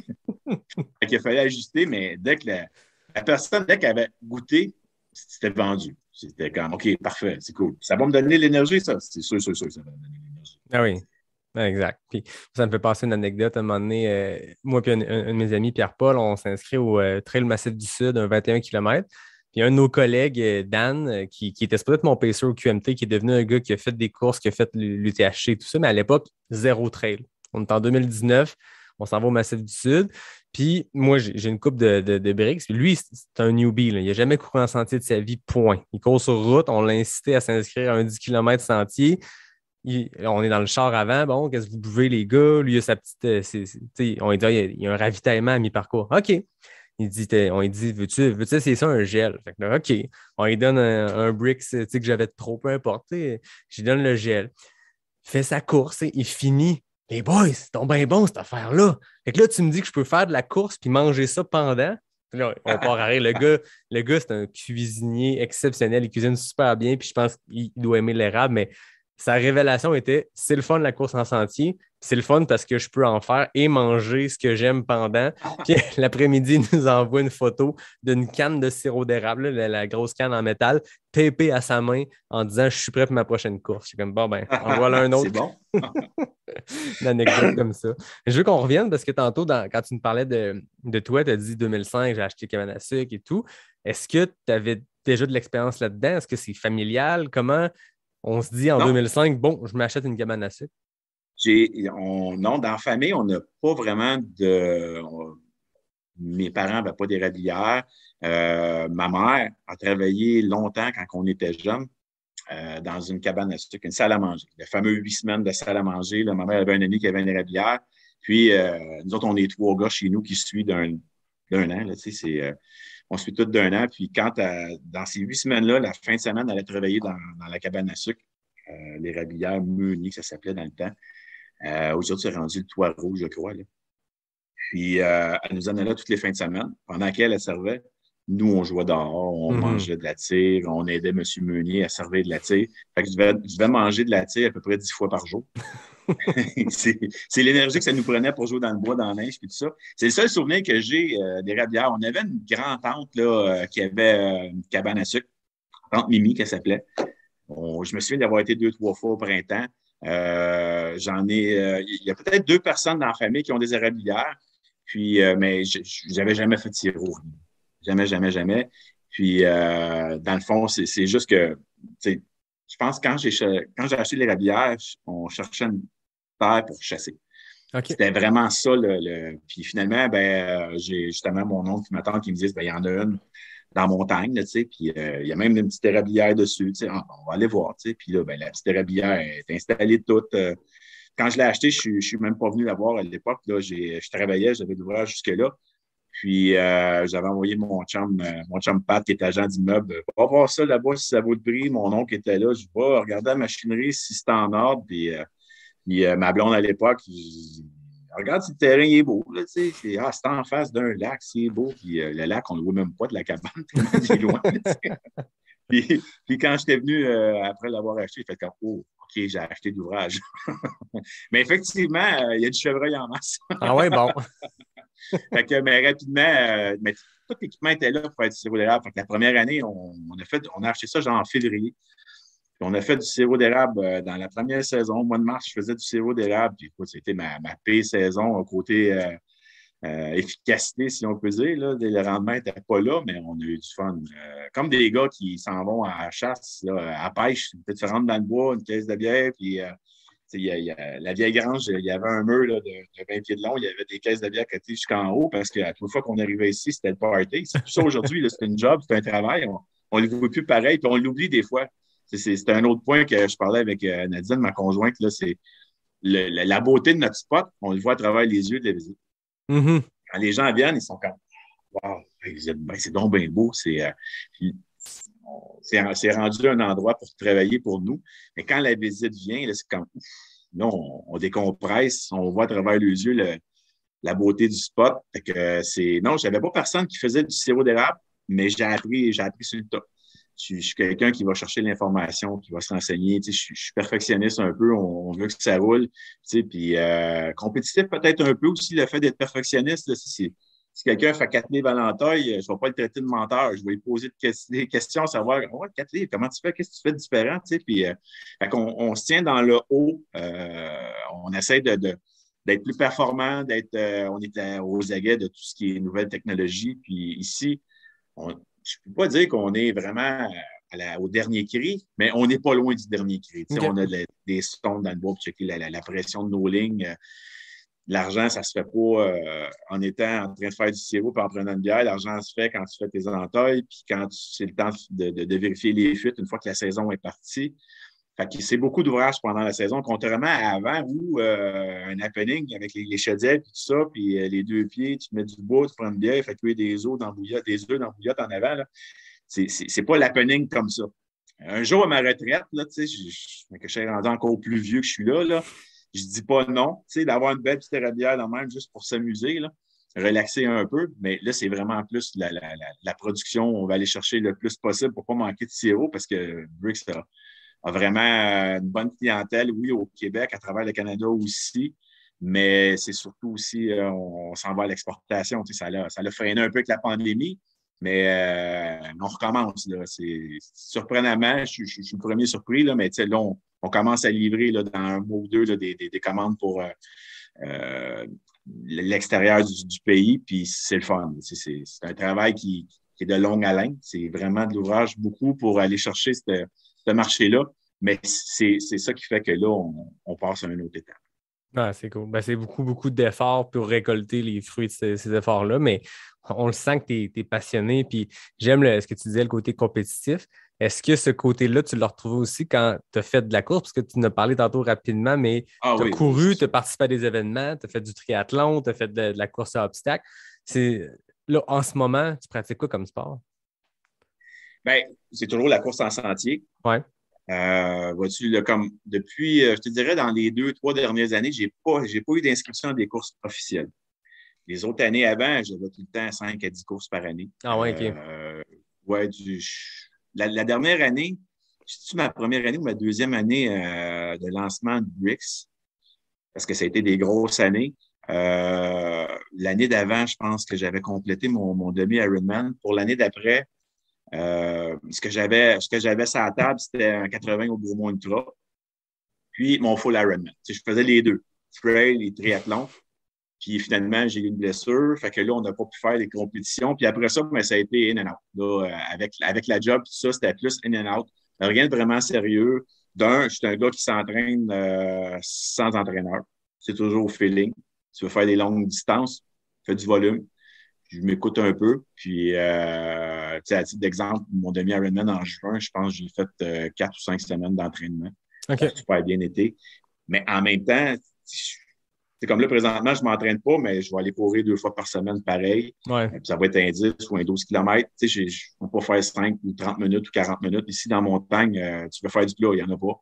Fait qu'il fallait ajuster, mais dès que la personne, dès qu'elle avait goûté, c'était vendu. C'était comme, OK, parfait, c'est cool. Ça va me donner l'énergie, ça? C'est sûr, ça va me donner l'énergie. Ah oui. Exact. Puis ça me fait passer une anecdote. À un moment donné, moi et un de mes amis, Pierre-Paul, on s'inscrit au Trail Massif du Sud, un 21 km. Puis un de nos collègues, Dan, qui était peut-être mon pacer au QMT, qui est devenu un gars qui a fait des courses, qui a fait l'UTHC et tout ça, mais à l'époque, zéro trail. On est en 2019, on s'en va au Massif du Sud. Puis moi, j'ai une coupe de briques. Puis lui, c'est un newbie, là. Il n'a jamais couru en sentier de sa vie, point. Il court sur route. On l'a incité à s'inscrire à un 10 km sentier. On est dans le char avant. Bon, qu'est-ce que vous buvez, les gars? Lui, il a sa petite. On lui dit, il y a un ravitaillement à mi-parcours. OK. On lui dit, veux-tu essayer ça, un gel? Fait que là, OK. On lui donne un brick que j'avais trop, peu importe. Je lui donne le gel. Il fait sa course, il finit. Les boys, c'est donc bien bon, cette affaire-là. Fait que là, tu me dis que je peux faire de la course puis manger ça pendant. Là, on part à rire. Le gars, c'est un cuisinier exceptionnel. Il cuisine super bien. Puis je pense qu'il doit aimer l'érable, mais sa révélation était, c'est le fun la course en sentier, c'est le fun parce que je peux en faire et manger ce que j'aime pendant. Puis l'après-midi, il nous envoie une photo d'une canne de sirop d'érable, la grosse canne en métal, tapée à sa main en disant, je suis prêt pour ma prochaine course. Je suis comme, bon, ben, en voilà un autre. C'est bon. Une anecdote comme ça. Je veux qu'on revienne parce que tantôt, quand tu nous parlais de toi, tu as dit 2005, j'ai acheté cabane à sucre et tout. Est-ce que tu avais déjà de l'expérience là-dedans? Est-ce que c'est familial? Comment on se dit en 2005, bon, je m'achète une cabane à sucre? Non, dans la famille, on n'a pas vraiment de. Mes parents n'avaient pas d'érablière. Ma mère a travaillé longtemps quand on était jeune dans une cabane à sucre, une salle à manger. Le fameux 8 semaines de salle à manger. Là, ma mère avait un ami qui avait une érablière. Puis, nous autres, on est 3 gars chez nous qui suivent d'un an. Là, on suit tous d'un an. Puis, dans ces 8 semaines-là, la fin de semaine, elle allait travailler dans la cabane à sucre, l'érablière Meunier, que ça s'appelait dans le temps. Aujourd'hui, c'est rendu le Toit Rouge, je crois. Là. Puis, elle nous amenait là toutes les fins de semaine. Pendant qu'elle servait, nous, on jouait dehors, on mangeait de la tire, on aidait M. Meunier à servir de la tire. Fait que je devais manger de la tire à peu près 10 fois par jour. c'est l'énergie que ça nous prenait pour jouer dans le bois, dans la neige, et tout ça. C'est le seul souvenir que j'ai des rabières. On avait une grand-tante là, qui avait une cabane à sucre, tante Mimi, qu'elle s'appelait. Je me souviens d'avoir été 2-3 fois au printemps. Il y a peut-être 2 personnes dans la famille qui ont des érablières, puis, mais j'avais jamais fait de sirop. Jamais. Puis, dans le fond, c'est juste que, je pense que quand j'ai acheté l'érablière, on cherchait une terre pour chasser. Okay. C'était vraiment ça. Puis finalement, j'ai justement mon oncle et ma tante qui me disent, il y en a une dans la montagne, là, puis il y a même une petite érablière dessus. On va aller voir. Puis là, la petite érablière est installée toute. Quand je l'ai achetée, je ne suis même pas venu la voir à l'époque. Là, je travaillais, j'avais l'ouvrage jusque-là. Puis j'avais envoyé mon chum Pat, qui est agent d'immeuble. Va voir ça là-bas si ça vaut le prix. Mon oncle était là. Je vais regarder la machinerie si c'est en ordre. Puis ma blonde à l'époque, regarde si le terrain est beau. Là, c'est en face d'un lac, c'est beau. Puis le lac, on ne le voit même pas de la cabane. Il est loin. Puis quand j'étais venu après l'avoir acheté, j'ai fait comme, oh, OK, j'ai acheté l'ouvrage. Mais effectivement, il y a du chevreuil en masse. Ah ouais, bon. Fait que, mais rapidement, tout l'équipement était là pour faire du sirop d'érable. Fait que la première année, on a acheté ça genre en février. Puis on a fait du sirop d'érable dans la première saison. Au mois de mars, je faisais du sirop d'érable. Puis écoute, c'était ma pire saison côté efficacité, si on peut dire. Là. Le rendement n'était pas là, mais on a eu du fun. Comme des gars qui s'en vont à la chasse, là, à pêche, tu rentres dans le bois, une caisse de bière, puis la vieille grange, il y avait un mur là, de 20 pieds de long, il y avait des caisses de bière côté jusqu'en haut, parce qu'à toute fois qu'on arrivait ici, c'était le party. C'est tout ça aujourd'hui, là, c'est une job, c'est un travail. On ne le voit plus pareil, puis on l'oublie des fois. C'est un autre point que je parlais avec Nadine, ma conjointe, là, c'est la beauté de notre spot, on le voit à travers les yeux de la visite. Mm-hmm. Quand les gens viennent, ils sont comme wow, c'est donc bien beau. C'est rendu un endroit pour travailler pour nous. Mais quand la visite vient, là, c'est comme là, on décompresse, on voit à travers les yeux la beauté du spot. Fait que non, je n'avais pas personne qui faisait du sirop d'érable, mais j'ai appris sur le tas. Je suis quelqu'un qui va chercher l'information, qui va se renseigner. Je suis perfectionniste un peu, on veut que ça roule. Puis compétitif peut-être un peu aussi, le fait d'être perfectionniste. Là, si quelqu'un fait 4 livres à l'entaille, je ne vais pas le traiter de menteur. Je vais lui poser des questions, savoir 4 livres, comment tu fais, qu'est-ce que tu fais de différent? Puis on se tient dans le haut. On essaie d'être plus performant, on est aux aguets de tout ce qui est nouvelles technologies. Puis ici, je ne peux pas dire qu'on est vraiment au dernier cri, mais on n'est pas loin du dernier cri. Okay. On a des sondes dans le bois pour checker la pression de nos lignes. L'argent, ça ne se fait pas en étant en train de faire du sirop et en prenant une bière. L'argent se fait quand tu fais tes entailles puis quand c'est le temps de vérifier les fuites une fois que la saison est partie. Fait que c'est beaucoup d'ouvrages pendant la saison, contrairement à avant où un happening avec les chaudières et tout ça, puis les 2 pieds, tu mets du bois, tu prends une bière, fait cuire des œufs dans la bouillotte en avant. Là. C'est pas l'happening comme ça. Un jour à ma retraite, là, que je suis rendu encore plus vieux que je suis là, je dis pas non, d'avoir une belle petite bière dans même juste pour s'amuser, là, relaxer un peu, mais là, c'est vraiment plus la production. On va aller chercher le plus possible pour pas manquer de sirop parce que Brix a vraiment une bonne clientèle, oui, au Québec, à travers le Canada aussi, mais c'est surtout aussi, on s'en va à l'exportation. Ça l'a freiné un peu avec la pandémie, mais on recommence. Là. C'est surprenamment, je suis le premier surpris, là, mais là, on commence à livrer là, dans un mois ou deux là, des commandes pour l'extérieur du pays, puis c'est le fun. C'est un travail qui est de longue haleine. C'est vraiment de l'ouvrage beaucoup pour aller chercher ce marché-là, mais c'est ça qui fait que là, on passe à une autre étape. Ah, c'est cool. C'est beaucoup, beaucoup d'efforts pour récolter les fruits de ces efforts-là, mais on le sent que tu es passionné, puis j'aime ce que tu disais, le côté compétitif. Est-ce que ce côté-là, tu l'as retrouvé aussi quand tu as fait de la course? Parce que tu en as parlé tantôt rapidement, mais tu as couru, tu as participé à des événements, tu as fait du triathlon, tu as fait de la course à obstacles. Là, en ce moment, tu pratiques quoi comme sport? C'est toujours la course en sentier. Ouais. Vois-tu, là, comme depuis, je te dirais, dans les 2-3 dernières années, j'ai pas eu d'inscription à des courses officielles. Les autres années avant, j'avais tout le temps 5 à 10 courses par année. Ah ouais, OK. La dernière année, c'est-tu ma première année ou ma deuxième année de lancement de Brix? Parce que ça a été des grosses années. L'année d'avant, je pense que j'avais complété mon demi-Ironman. Pour l'année d'après, ce que j'avais sur la table, c'était un 80 au Bourmont Ultra. Puis mon full Ironman. Je faisais les deux, trail et triathlon. Puis finalement, j'ai eu une blessure. Fait que là, on n'a pas pu faire les compétitions. Puis après ça, ça a été in and out. Là, avec la job, tout ça, c'était plus in and out. Rien de vraiment sérieux. Je suis un gars qui s'entraîne sans entraîneur. C'est toujours au feeling. Tu veux faire des longues distances, fais du volume. Je m'écoute un peu. Puis, à titre d'exemple, mon demi-Ironman en juin, je pense que j'ai fait 4 ou 5 semaines d'entraînement. Okay. Ça a super bien été. Mais en même temps, c'est comme là, présentement, je ne m'entraîne pas, mais je vais aller courir 2 fois par semaine pareil. Ouais. Puis ça va être un 10 ou un 12 km. Je ne peux pas faire 5 ou 30 minutes ou 40 minutes. Ici, dans la montagne, tu peux faire du plat, il n'y en a pas.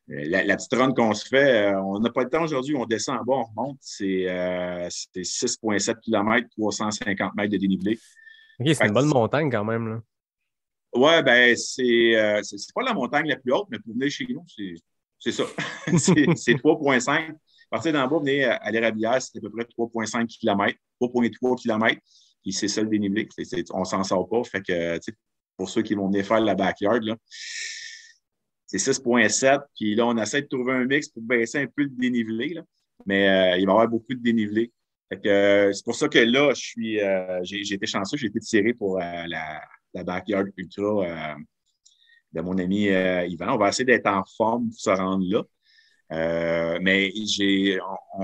La petite run qu'on se fait, on n'a pas le temps aujourd'hui, on descend en bas, on remonte. C'est 6,7 km, 350 mètres de dénivelé. OK, c'est une bonne montagne quand même, là. Ouais, c'est pas la montagne la plus haute, mais pour venir chez nous, c'est ça. c'est 3,5. À partir d'en bas, venir à l'Érablière, c'est à peu près 3,5 km, 3,3 km. Puis c'est ça le dénivelé. On s'en sort pas. Fait que, pour ceux qui vont venir faire la backyard, là, c'est 6,7. Puis là, on essaie de trouver un mix pour baisser un peu le dénivelé. Là. Mais il va y avoir beaucoup de dénivelé. Fait que, c'est pour ça que là, j'ai été chanceux, j'ai été tiré pour la Backyard Ultra de mon ami Yvan. On va essayer d'être en forme pour se rendre là. Mais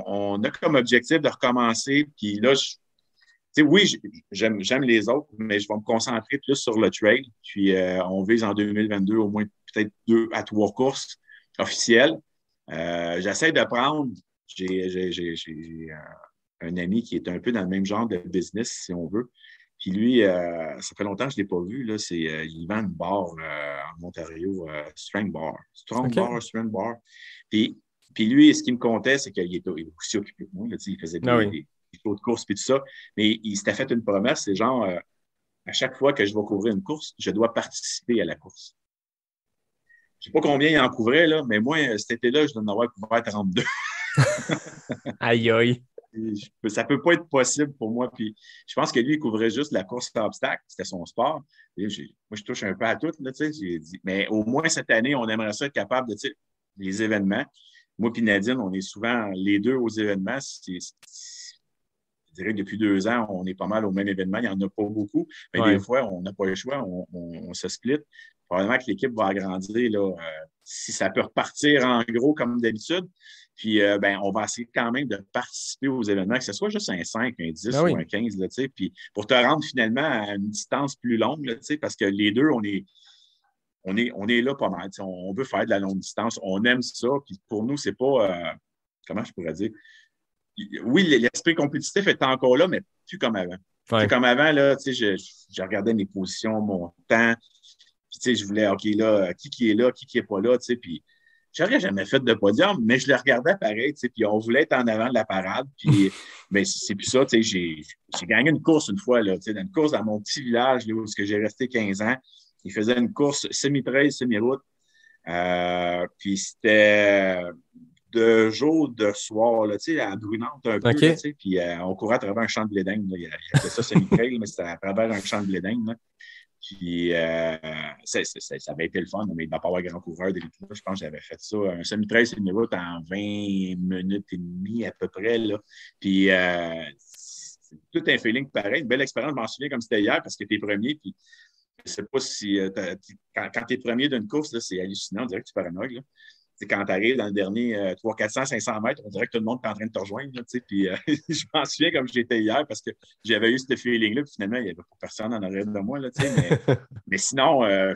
on a comme objectif de recommencer. Puis là, oui, j'aime les autres, mais je vais me concentrer plus sur le trail. Puis on vise en 2022 au moins peut-être 2 à 3 courses officielles. J'essaie de prendre. J'ai un ami qui est un peu dans le même genre de business, si on veut. Puis lui, ça fait longtemps que je ne l'ai pas vu. Là, il vend une barre en Ontario, Strength Bar. Strength Bar. Puis lui, ce qu'il me comptait, c'est qu'il est aussi occupé que moi. Là, il faisait des shows de course et tout ça. Mais il s'était fait une promesse, c'est genre, à chaque fois que je vais couvrir une course, je dois participer à la course. Je ne sais pas combien il en couvrait, là, mais moi, cet été-là, je dois en avoir couvert 32. Aïe, aïe. Ça ne peut pas être possible pour moi. Puis, je pense que lui, il couvrait juste la course à obstacles. C'était son sport. Moi, je touche un peu à tout. Là, j'ai dit. Mais au moins, cette année, on aimerait ça être capable de les événements. Moi et Nadine, on est souvent les deux aux événements. Je dirais que depuis 2 ans, on est pas mal au même événement. Il n'y en a pas beaucoup. Mais des fois, on n'a pas le choix. On se split. Probablement que l'équipe va agrandir là, si ça peut repartir en gros comme d'habitude. Puis, on va essayer quand même de participer aux événements, que ce soit juste un 5, un 10 ou un 15, là, puis pour te rendre finalement à une distance plus longue, là, parce que les deux, on est là pas mal. On veut faire de la longue distance, on aime ça, puis pour nous, c'est pas, comment je pourrais dire, oui, l'esprit compétitif est encore là, mais plus comme avant. Ouais. Comme avant, là, je regardais mes positions, mon temps, puis je voulais, OK, là, qui est là, qui est pas là, puis j'aurais jamais fait de podium, mais je le regardais pareil, puis on voulait être en avant de la parade, puis ben, c'est plus ça, j'ai gagné une course une fois, là, dans une course dans mon petit village, là, où j'ai resté 15 ans. Il faisait une course semi-trail, semi-route, puis c'était de jour, de soir, là, à brunante un peu, là, puis on courait à travers un champ de blé d'Inde, il y avait ça semi-trail, mais c'était à travers un champ de blé d'Inde, là. Puis, ça avait été le fun, mais il ne va pas avoir grand coureur d'élite. Je pense que j'avais fait ça, un semi-trail, c'est une route en 20 minutes et demie à peu près. Là. Puis, c'est tout un feeling pareil. Une belle expérience, je m'en souviens comme c'était hier parce que tu es premier. Puis, je ne sais pas si, quand tu es premier d'une course, là, c'est hallucinant, on dirait que tu paranoïes. Quand tu arrives dans le dernier 300, 400, 500 mètres, on dirait que tout le monde est en train de te rejoindre. Là, puis, je m'en souviens comme j'étais hier parce que j'avais eu ce feeling-là. Puis finalement, il n'y avait pas personne en arrière de moi. Là, mais sinon, je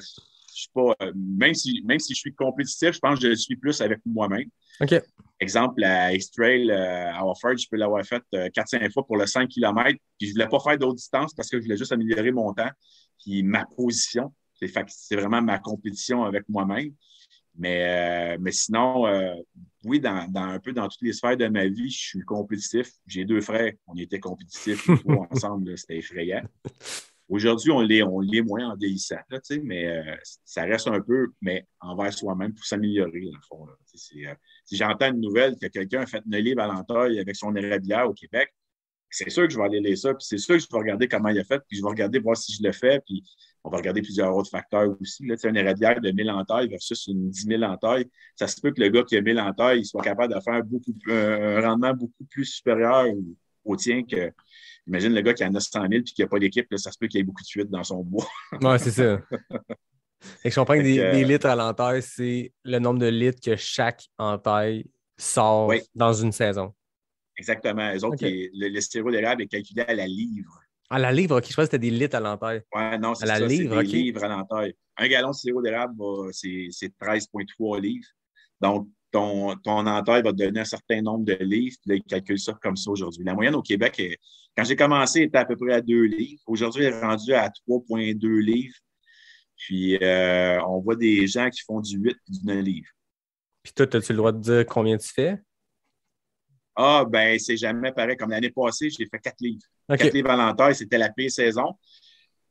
suis pas. Même si je suis compétitif, je pense que je le suis plus avec moi-même. Okay. Exemple, la X-Trail à Offord, je peux l'avoir faite 4-5 fois pour le 5 km. Puis je ne voulais pas faire d'autres distances parce que je voulais juste améliorer mon temps puis ma position. C'est vraiment ma compétition avec moi-même. Mais sinon, oui, un peu dans toutes les sphères de ma vie, je suis compétitif. J'ai 2 frères, on était compétitifs les 3 ensemble, là, c'était effrayant. Aujourd'hui, on l'est moins en vieillissant, là, mais ça reste un peu, mais envers soi-même pour s'améliorer, dans le fond. Là, si j'entends une nouvelle que quelqu'un a fait une livre à l'entaille avec son érablière au Québec, c'est sûr que je vais aller lire ça, puis c'est sûr que je vais regarder comment il a fait, puis je vais regarder voir si je le fais, puis on va regarder plusieurs autres facteurs aussi. Là, un érablière de 1000 entailles versus une 10 000 entailles, ça se peut que le gars qui a 1000 entailles, il soit capable de faire un rendement beaucoup plus supérieur au tien que, imagine le gars qui a 900 000 puis qui n'a pas d'équipe, là, ça se peut qu'il y ait beaucoup de fuite dans son bois. Ouais, c'est ça. Et je comprends que des litres à l'entaille, c'est le nombre de litres que chaque entaille sort dans une saison. Exactement. Les autres, le sirop d'érable est calculé à la livre. À la livre, OK. Je pense que c'était des litres à l'entaille. Oui, non, c'est ça. C'est des livres à l'entaille. Un gallon de sirop d'érable, c'est 13,3 livres. Donc, ton entaille va te donner un certain nombre de livres. Puis là, il calcule ça comme ça aujourd'hui. La moyenne au Québec, quand j'ai commencé, était à peu près à 2 livres. Aujourd'hui, elle est rendue à 3,2 livres. Puis, on voit des gens qui font du 8 et du 9 livres. Puis toi, as-tu le droit de dire combien tu fais? Ah, ben, c'est jamais pareil. Comme l'année passée, j'ai fait 4 livres. Okay. 4 livres à l'entaille, c'était la pire saison.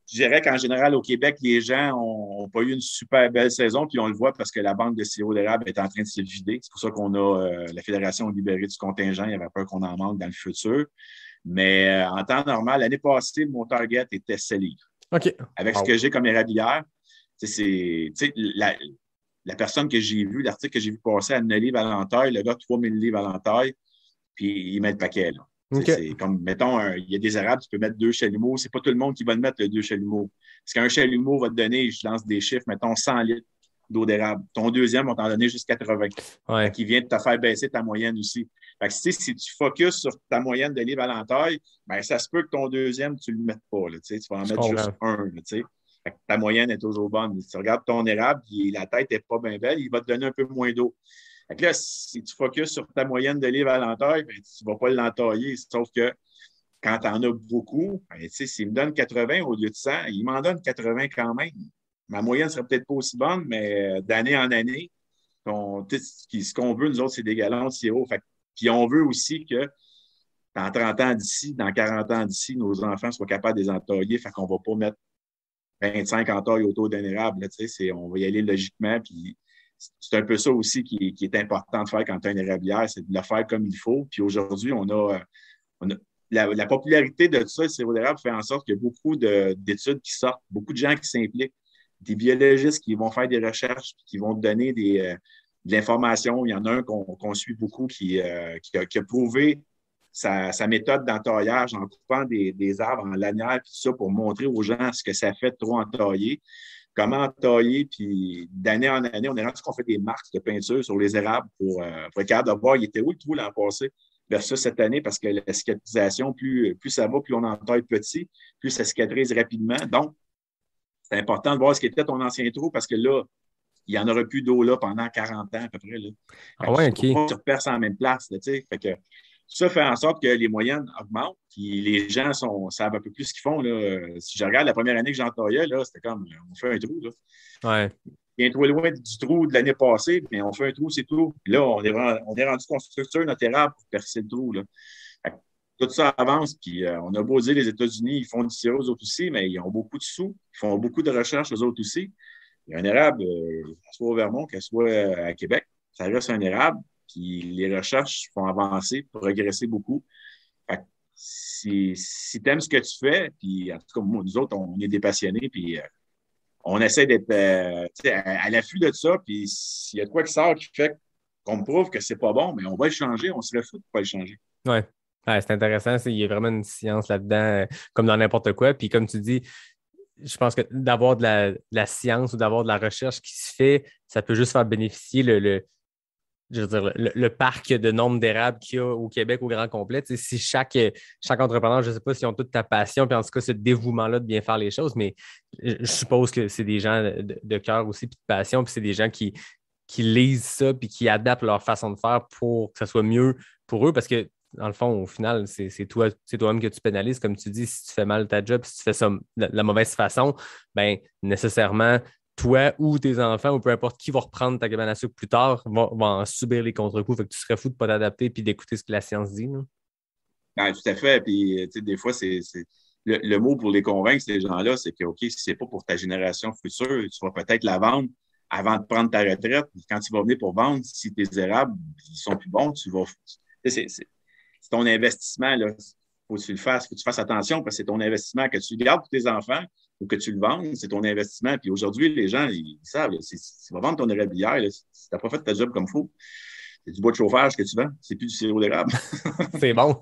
Je dirais qu'en général, au Québec, les gens n'ont pas eu une super belle saison, puis on le voit parce que la banque de sirop d'érable est en train de se vider. C'est pour ça qu'on a la Fédération libérée du contingent. Il y avait peur qu'on en manque dans le futur. Mais en temps normal, l'année passée, mon target était 7 livres. Okay. Avec ce que j'ai comme érablière, la personne que j'ai vue, l'article que j'ai vu passer à 9 livres à l'entaille, le gars 3000 livres à l'entaille, puis il met le paquet, là. OK. C'est comme, mettons, il y a des érables, tu peux mettre 2 chalumeaux. C'est pas tout le monde qui va le mettre, le 2 chalumeaux. Parce qu'un chalumeau va te donner, je lance des chiffres, mettons 100 litres d'eau d'érable. Ton deuxième va t'en donner juste 80. Ouais. Fait qu'il vient de te faire baisser ta moyenne aussi. Fait que si tu focuses sur ta moyenne de livres à l'entaille, ben, ça se peut que ton deuxième, tu ne le mettes pas. Là, tu vas en mettre juste un. Là, fait que ta moyenne est toujours bonne. Si tu regardes ton érable, puis la tête n'est pas bien belle, il va te donner un peu moins d'eau. Fait que là, si tu focuses sur ta moyenne de livres à l'entaille, ben, tu ne vas pas l'entailler. Sauf que quand tu en as beaucoup, ben, s'il me donne 80 au lieu de 100, il m'en donne 80 quand même. Ma moyenne ne serait peut-être pas aussi bonne, mais d'année en année, ce qu'on veut, nous autres, c'est des gallons de sirop. Fait, puis on veut aussi que dans 30 ans d'ici, dans 40 ans d'ici, nos enfants soient capables de les entailler. Fait qu'on ne va pas mettre 25 entailles autour d'un érable. Là, on va y aller logiquement. Puis c'est un peu ça aussi qui est important de faire quand tu as une érablière, c'est de le faire comme il faut. Puis aujourd'hui, on a la popularité de tout ça, le sirop d'érable fait en sorte qu'il y a beaucoup d'études qui sortent, beaucoup de gens qui s'impliquent, des biologistes qui vont faire des recherches, qui vont te donner de l'information. Il y en a un qu'on suit beaucoup qui a prouvé sa méthode d'entaillage en coupant des arbres en lanière, puis ça pour montrer aux gens ce que ça fait de trop entailler, comment entailler, puis d'année en année, on est rendu qu'on fait des marques de peinture sur les érables pour être capable de voir il était où le trou l'an passé versus cette année, parce que la cicatrisation, plus ça va, plus on entaille petit, plus ça cicatrise rapidement. Donc, c'est important de voir ce qu'était ton ancien trou, parce que là, il n'y en aura plus d'eau là pendant 40 ans à peu près. Là. Ah ouais, OK. Tu reperces en la même place. Là, fait que ça fait en sorte que les moyennes augmentent, puis les gens savent un peu plus ce qu'ils font. Là. Si je regarde la première année que j'entaillais, là, c'était comme, on fait un trou. Là. Ouais. Bien trop loin du trou de l'année passée, mais on fait un trou, c'est tout. Là, on est rendu qu'on structure notre érable pour percer le trou. Là. Tout ça avance, puis on a beau dire les États-Unis, ils font du sirop, eux autres aussi, mais ils ont beaucoup de sous, ils font beaucoup de recherches, eux autres aussi. Il y a un érable, qu'elle soit au Vermont, qu'elle soit à Québec, ça reste un érable, puis les recherches font avancer, progresser beaucoup. Fait que si tu aimes ce que tu fais, puis en tout cas, moi, nous autres, on est des passionnés, puis on essaie d'être à l'affût de ça, puis s'il y a de quoi qui sort qui fait qu'on me prouve que c'est pas bon, mais on va le changer, on serait fou de pas le changer. Ouais. Ouais, c'est intéressant. Il y a vraiment une science là-dedans, comme dans n'importe quoi. Puis comme tu dis, je pense que d'avoir de la science ou d'avoir de la recherche qui se fait, ça peut juste faire bénéficier le parc de nombre d'érables qu'il y a au Québec au grand complet. Tu sais, si chaque entrepreneur, je ne sais pas s'ils ont toute ta passion, puis en tout cas ce dévouement-là de bien faire les choses, mais je suppose que c'est des gens de cœur aussi, puis de passion, puis c'est des gens qui lisent ça, puis qui adaptent leur façon de faire pour que ça soit mieux pour eux, parce que dans le fond, au final, c'est toi-même que tu pénalises. Comme tu dis, si tu fais mal ta job, si tu fais ça de la mauvaise façon, bien, nécessairement, toi ou tes enfants ou peu importe qui va reprendre ta cabane à sucre plus tard va en subir les contre-coups. Fait que tu serais fou de ne pas t'adapter et d'écouter ce que la science dit. Ah, tout à fait. Puis, des fois, c'est le mot pour les convaincre, ces gens-là, c'est que, OK, si ce n'est pas pour ta génération future, tu vas peut-être la vendre avant de prendre ta retraite. Quand tu vas venir pour vendre, si tes érables ils sont plus bons, tu vas. C'est ton investissement, là. Faut que tu le fasses, faut que tu fasses attention parce que c'est ton investissement que tu gardes pour tes enfants ou que tu le vendes, c'est ton investissement. Puis aujourd'hui, les gens, ils savent, là, si tu vas vendre ton érablière, là, si tu n'as pas fait ta job comme il faut, c'est du bois de chauffage que tu vends, c'est plus du sirop d'érable. C'est bon.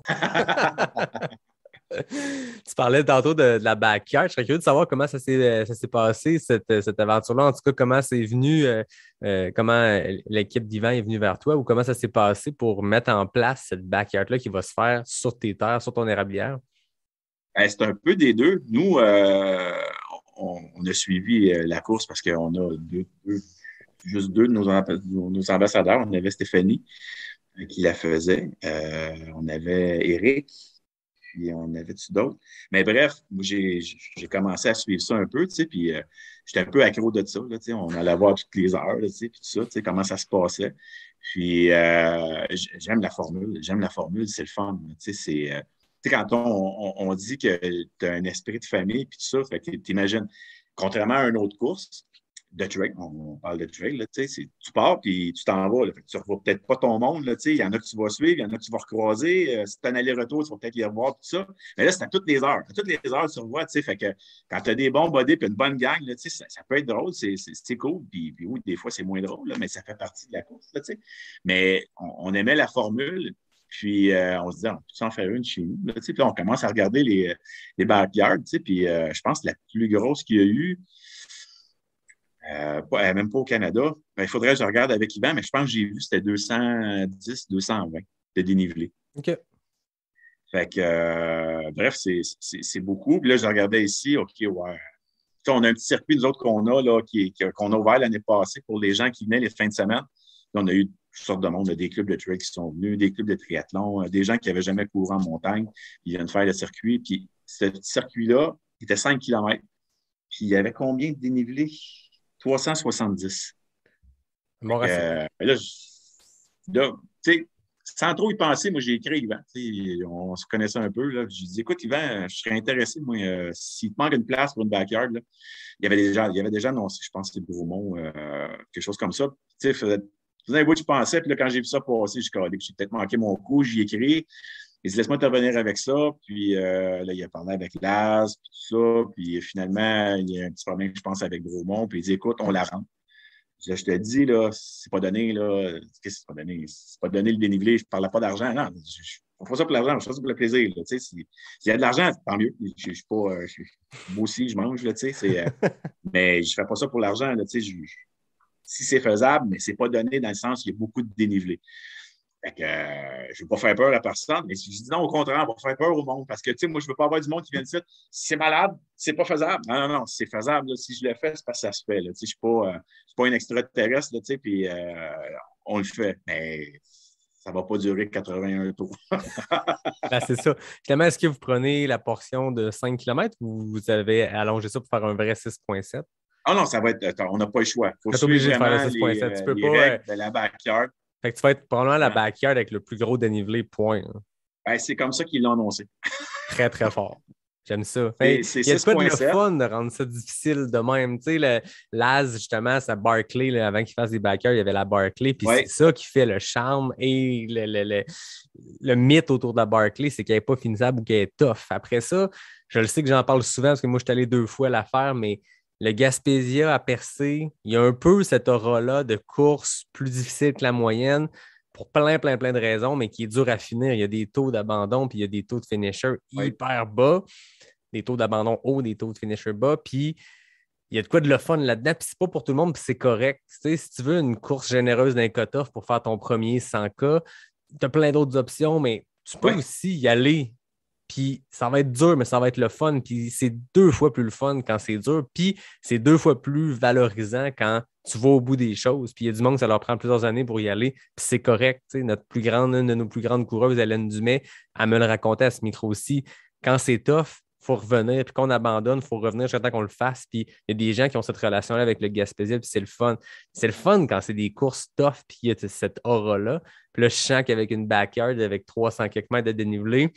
Tu parlais tantôt de la backyard. Je serais curieux de savoir comment ça s'est passé, cette aventure-là. En tout cas, comment c'est venu, comment l'équipe d'Yvan est venue vers toi ou comment ça s'est passé pour mettre en place cette backyard-là qui va se faire sur tes terres, sur ton érablière? C'est un peu des deux. Nous, on a suivi la course parce qu'on a juste deux de nos ambassadeurs. On avait Stéphanie qui la faisait. On avait Éric. Puis on avait-tu d'autres? Mais bref, moi, j'ai commencé à suivre ça un peu, tu sais, puis j'étais un peu accro de ça, là, tu sais, on allait voir toutes les heures, là, tu sais, puis tout ça, tu sais, comment ça se passait. Puis j'aime la formule, c'est le fun, tu sais, quand on dit que tu as un esprit de famille, puis tout ça, fait que t'imagines, contrairement à une autre course, de trail, on parle de trail, là, tu pars puis tu t'en vas. Là, fait que tu ne revois peut-être pas ton monde. Il y en a que tu vas suivre, il y en a que tu vas recroiser. Si tu as un aller-retour, tu vas peut-être les revoir, tout ça. Mais là, c'est à toutes les heures. À toutes les heures, tu revois. Fait que quand tu as des bons body et une bonne gang, là, ça peut être drôle, c'est cool. Puis oui, des fois, c'est moins drôle, là, mais ça fait partie de la course. Là, mais on aimait la formule. Puis on se dit, on peut en faire une chez nous? Là, puis on commence à regarder les backyards, puis je pense que la plus grosse qu'il y a eu, même pas au Canada, il faudrait que je regarde avec Yvan, mais je pense que j'ai vu c'était 210, 220 de dénivelé. OK. Fait que, bref, c'est beaucoup. Puis là, je regardais ici, OK, ouais. Puis on a un petit circuit, nous autres, qu'on a, là, qu'on a ouvert l'année passée pour les gens qui venaient les fins de semaine. Là, on a eu toutes sortes de monde, des clubs de trail qui sont venus, des clubs de triathlon, des gens qui n'avaient jamais couru en montagne, ils viennent faire le circuit. Puis ce petit circuit-là, il était 5 km. Puis il y avait combien de dénivelé? 370. Bon ratio. Là, tu sais, sans trop y penser, moi, j'ai écrit Yvan. On se connaissait un peu. Là. J'ai dit, écoute, Yvan, je serais intéressé, moi, s'il te manque une place pour une backyard, là, il y avait déjà annoncé, je pense que c'était Bromont, quelque chose comme ça. Tu sais, faisait un bout, je pensais, puis là, quand j'ai vu ça passer, j'ai peut-être manqué mon coup, j'y ai écrit. Il dit, laisse-moi te revenir avec ça. Puis là, il a parlé avec Laz, puis tout ça. Puis finalement, il y a un petit problème, je pense, avec Bromont. Puis il dit, écoute, on la rentre. Je te dis, là, c'est pas donné, là. Qu'est-ce que c'est pas donné? C'est pas donné le dénivelé, je ne parlais pas d'argent. Non, je ne fais pas ça pour l'argent, je fais ça pour le plaisir. Là, s'il y a de l'argent, tant mieux. Je suis pas. Moi aussi, je mange, là, mais je ne fais pas ça pour l'argent. Là, si c'est faisable, mais ce n'est pas donné dans le sens qu'il y a beaucoup de dénivelé. Fait que je ne veux pas faire peur à personne, mais je dis non, au contraire, on va faire peur au monde. Parce que, moi, je ne veux pas avoir du monde qui vient de dire si c'est malade, c'est pas faisable. Non, c'est faisable. Là. Si je le fais, c'est parce que ça se fait. Je ne suis pas un extraterrestre, puis on le fait. Mais ça ne va pas durer 81 tours. Ben, c'est ça. Finalement, est-ce que vous prenez la portion de 5 km ou vous avez allongé ça pour faire un vrai 6,7? Ah non, ça va être. On n'a pas le choix. Il faut être obligé de faire vraiment le 6,7. Tu peux les pas. règles de la backyard. Fait que tu vas être probablement la backyard avec le plus gros dénivelé, point. Ben, c'est comme ça qu'ils l'ont annoncé. Très, très fort. J'aime ça. Il y a de quoi de le fun de rendre ça difficile de même. Tu sais, Laz, justement, c'est à Barclay, là, avant qu'il fasse des backyards, il y avait la Barclay. Puis c'est ça qui fait le charme et le mythe autour de la Barclay, c'est qu'elle n'est pas finissable ou qu'elle est tough. Après ça, je le sais que j'en parle souvent parce que moi, je suis allé 2 fois la faire, mais le Gaspésia à percer, il y a un peu cette aura-là de course plus difficile que la moyenne pour plein de raisons, mais qui est dur à finir. Il y a des taux d'abandon, puis il y a des taux de finisher hyper bas, des taux d'abandon hauts, des taux de finisher bas, puis il y a de quoi de le fun là-dedans, puis c'est pas pour tout le monde, puis c'est correct. Tu sais, si tu veux une course généreuse d'un cut-off pour faire ton premier 100K, tu as plein d'autres options, mais tu peux aussi y aller. Puis ça va être dur, mais ça va être le fun. Puis c'est 2 fois plus le fun quand c'est dur. Puis c'est 2 fois plus valorisant quand tu vas au bout des choses. Puis il y a du monde, ça leur prend plusieurs années pour y aller. Puis c'est correct. Une de nos plus grandes coureuses, Hélène Dumais, elle me le racontait à ce micro aussi. Quand c'est tough, il faut revenir. Puis qu'on abandonne, il faut revenir jusqu'à temps qu'on le fasse. Puis il y a des gens qui ont cette relation-là avec le Gaspésia. Puis c'est le fun. C'est le fun quand c'est des courses tough. Puis il y a cette aura-là. Puis là, je sens qu'avec une backyard, avec 300 quelques mètres de dénivelé,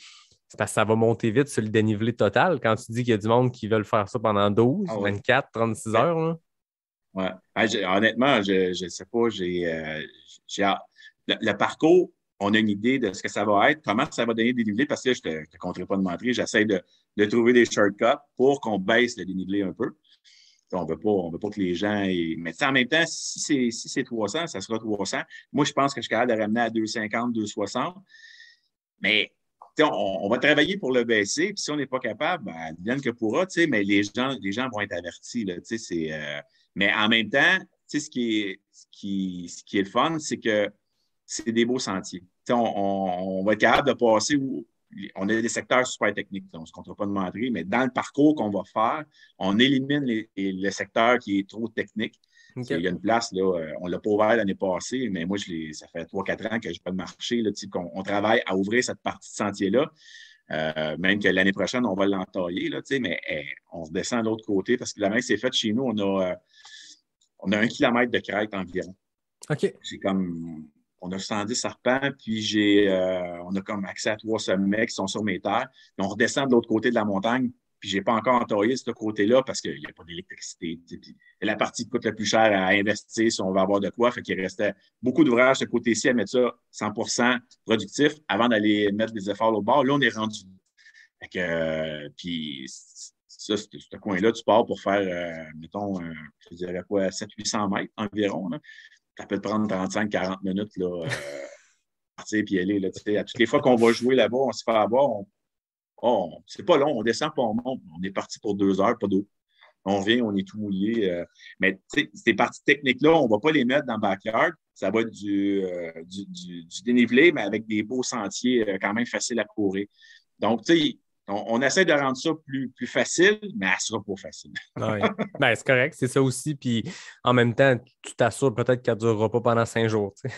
c'est parce que ça va monter vite sur le dénivelé total quand tu dis qu'il y a du monde qui veut faire ça pendant 12, 24, 36 heures. Là. Ouais. Honnêtement, je ne sais pas. Le parcours, on a une idée de ce que ça va être, comment ça va donner des dénivelés, parce que je ne te compterai pas de mentir, j'essaie de trouver des shortcuts pour qu'on baisse le dénivelé un peu. On ne veut pas que les gens... Mais en même temps, si c'est 300, ça sera 300. Moi, je pense que je suis capable de ramener à 250, 260. Mais on va travailler pour le baisser, puis si on n'est pas capable, ben, bien que pourra, mais les gens vont être avertis. Là, mais en même temps, ce qui est le fun, c'est que c'est des beaux sentiers. On va être capable de passer où on a des secteurs super techniques, on ne se comptera pas de mentir, mais dans le parcours qu'on va faire, on élimine le secteur qui est trop technique. Okay. Il y a une place, là, on ne l'a pas ouvert l'année passée, mais moi, ça fait 3-4 ans que je fais le marché. Là, on travaille à ouvrir cette partie de sentier-là. Même que l'année prochaine, on va l'entailler, là, mais on se descend de l'autre côté parce que la main c'est faite chez nous, on a 1 kilomètre de crête environ. OK. On a 110 serpents, puis on a comme accès à 3 sommets qui sont sur mes terres. Puis on redescend de l'autre côté de la montagne, puis je n'ai pas encore entaillé ce côté-là parce qu'il n'y a pas d'électricité. C'est la partie qui coûte le plus cher à investir si on veut avoir de quoi. Fait qu'il restait beaucoup d'ouvrages de ce côté-ci à mettre ça 100% productif avant d'aller mettre des efforts au bord. Là, on est rendu. Fait que, puis ça, ce coin-là, tu pars pour faire, mettons, je dirais quoi, 700-800 mètres environ. Là. Ça peut te prendre 35-40 minutes là, partir puis aller. Là, à toutes les fois qu'on va jouer là-bas, on se fait avoir. C'est pas long, on descend pas, on monte. On est parti pour 2 heures, pas d'eau. On revient, on est tout mouillé. Mais ces parties techniques-là, on ne va pas les mettre dans le backyard. Ça va être du dénivelé, mais avec des beaux sentiers quand même faciles à courir. Donc, tu sais, on essaie de rendre ça plus facile, mais elle sera pas facile. Oui. Ben, c'est correct, c'est ça aussi. Puis en même temps, tu t'assures peut-être qu'elle ne durera pas pendant 5 jours. Tu sais.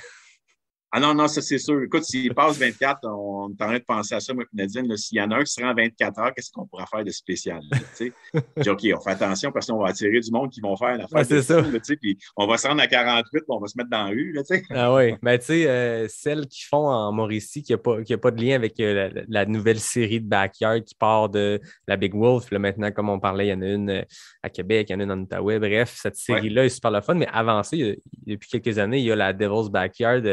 Ah non, ça c'est sûr. Écoute, s'il passe 24, on est en train de penser à ça, moi et Nadine. S'il y en a un qui se rend 24 heures, qu'est-ce qu'on pourra faire de spécial? Là, je dis, OK, on fait attention parce qu'on va attirer du monde qui vont faire l'affaire de ça. Fou, là, puis on va se rendre à 48, puis on va se mettre dans la rue. Là, ah oui, ben tu sais, celles qui font en Mauricie, qui n'a pas de lien avec la nouvelle série de Backyard qui part de la Big Wolf. Là, maintenant, comme on parlait, il y en a une à Québec, il y en a une en Outaouais. Bref, cette série-là est super le fun, mais avancée, depuis quelques années, il y a la Devil's Backyard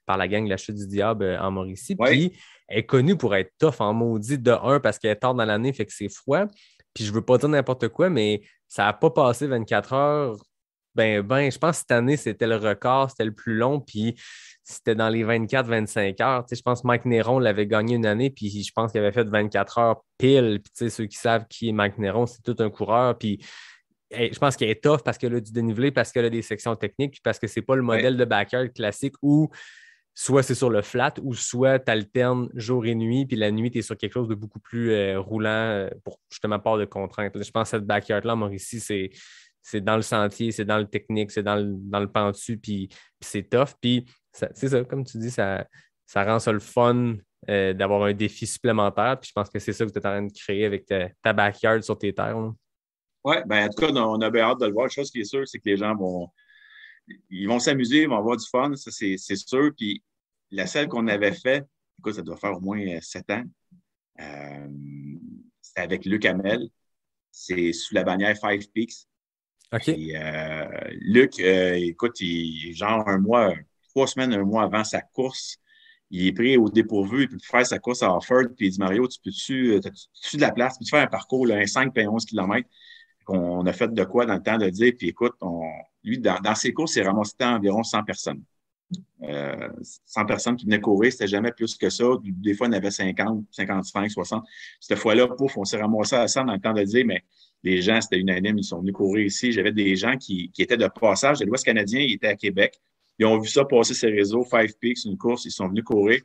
par la gang La Chute du Diable en Mauricie. Puis elle est connue pour être tough en maudit de 1 parce qu'elle est tard dans l'année, fait que c'est froid. Puis je veux pas dire n'importe quoi, mais ça n'a pas passé 24 heures. Ben, je pense que cette année, c'était le record, c'était le plus long, puis c'était dans les 24-25 heures. Tu sais, je pense que Mike Néron l'avait gagné une année, puis je pense qu'il avait fait 24 heures pile. Puis tu sais, ceux qui savent qui est Mike Néron, c'est tout un coureur. Puis je pense qu'elle est tough parce qu'elle a du dénivelé, parce qu'elle a des sections techniques, puis parce que c'est pas le modèle de backyard classique où soit c'est sur le flat ou soit tu alternes jour et nuit, puis la nuit, tu es sur quelque chose de beaucoup plus roulant pour justement pas de contraintes. Là, je pense que cette backyard-là, en Mauricie, c'est dans le sentier, c'est dans le technique, c'est dans le pentu, puis c'est tough. Puis c'est ça, comme tu dis, ça rend ça le fun d'avoir un défi supplémentaire. Puis je pense que c'est ça que tu es en train de créer avec ta backyard sur tes terres. Oui, en tout cas, on a bien hâte de le voir. La chose qui est sûre, c'est que les gens vont s'amuser, ils vont avoir du fun, ça c'est sûr. Puis la celle qu'on avait fait, écoute, ça doit faire au moins 7 ans. C'était avec Luc Hamel. C'est sous la bannière Five Peaks. OK. Et, Luc, écoute, genre 3 semaines, 1 mois avant sa course, il est pris au dépourvu, il peut faire sa course à Offord, puis il dit Mario, t'as-tu de la place, peux-tu faire un parcours, là, un 5 puis 11 km? On a fait de quoi dans le temps de dire, puis écoute, lui, dans ses courses, il ramassait environ 100 personnes. 100 personnes qui venaient courir, c'était jamais plus que ça. Des fois, il y en avait 50, 55, 60. Cette fois-là, pouf, on s'est ramassé à 100 dans le temps de dire, mais les gens, c'était unanime, ils sont venus courir ici. J'avais des gens qui étaient de passage de l'Ouest canadien, ils étaient à Québec. Ils ont vu ça passer ces réseaux, Five Peaks, une course, ils sont venus courir.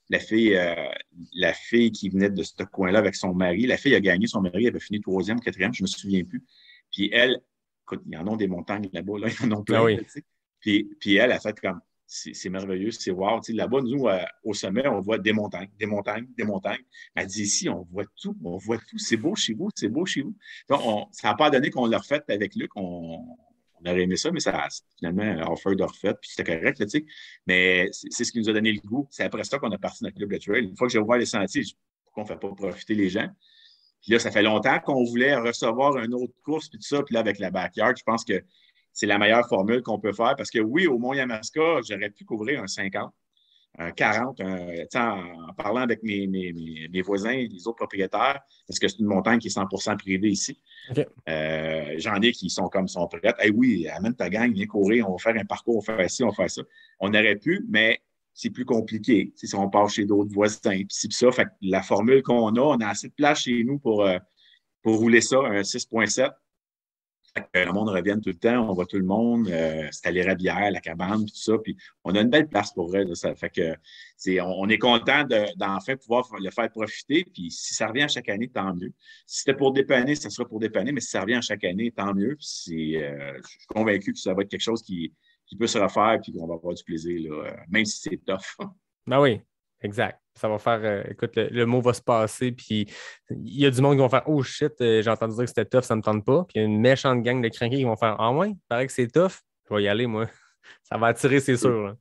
La fille qui venait de ce coin-là avec son mari, la fille a gagné, son mari avait fini 3e, 4e, je ne me souviens plus. Puis elle, écoute, il y en a des montagnes là-bas, là, ils en ont plein. Ah oui. Puis elle a fait comme, c'est merveilleux, c'est wow. Tu sais, là-bas, nous, au sommet, on voit des montagnes, des montagnes, des montagnes. Elle dit ici, on voit tout. C'est beau chez vous, c'est beau chez vous. Donc, ça n'a pas donné qu'on l'a refait avec Luc. On aurait aimé ça, mais ça finalement, Offord de refait, puis c'était correct, là, tu sais. Mais c'est ce qui nous a donné le goût. C'est après ça qu'on a parti notre club de trail. Une fois que j'ai ouvert les sentiers, pourquoi on ne fait pas profiter les gens? Puis là, ça fait longtemps qu'on voulait recevoir une autre course, puis tout ça. Puis là, avec la backyard, je pense que c'est la meilleure formule qu'on peut faire parce que oui, au Mont-Yamaska, j'aurais pu couvrir un 50, un 40, en parlant avec mes voisins, les autres propriétaires, parce que c'est une montagne qui est 100% privée ici. Okay. J'en ai qui sont prêts. Hey, oui, amène ta gang, viens courir, on va faire un parcours, on va faire ci, on va faire ça. On aurait pu, mais c'est plus compliqué. Si on part chez d'autres voisins, puis ça. Fait que la formule qu'on a, on a assez de place chez nous pour rouler ça, un 6.7. Le monde revienne tout le temps, on voit tout le monde, c'est à l'Érablière, la cabane, puis tout ça. Puis on a une belle place pour vrai. Là, ça fait que on est content d'enfin pouvoir le faire profiter. Puis si ça revient à chaque année, tant mieux. Si c'était pour dépanner, ça sera pour dépanner, mais si ça revient à chaque année, tant mieux. Puis je suis convaincu que ça va être quelque chose qui peut se refaire puis qu'on va avoir du plaisir, là, même si c'est tough. Ben oui, exact. Ça va faire, écoute, le mot va se passer, puis il y a du monde qui vont faire « Oh shit, j'ai entendu dire que c'était tough, ça ne me tente pas. » Puis il y a une méchante gang de crinqués qui vont faire « Ah ouais, il paraît que c'est tough. Je vais y aller, moi. » Ça va attirer, c'est sûr. Là.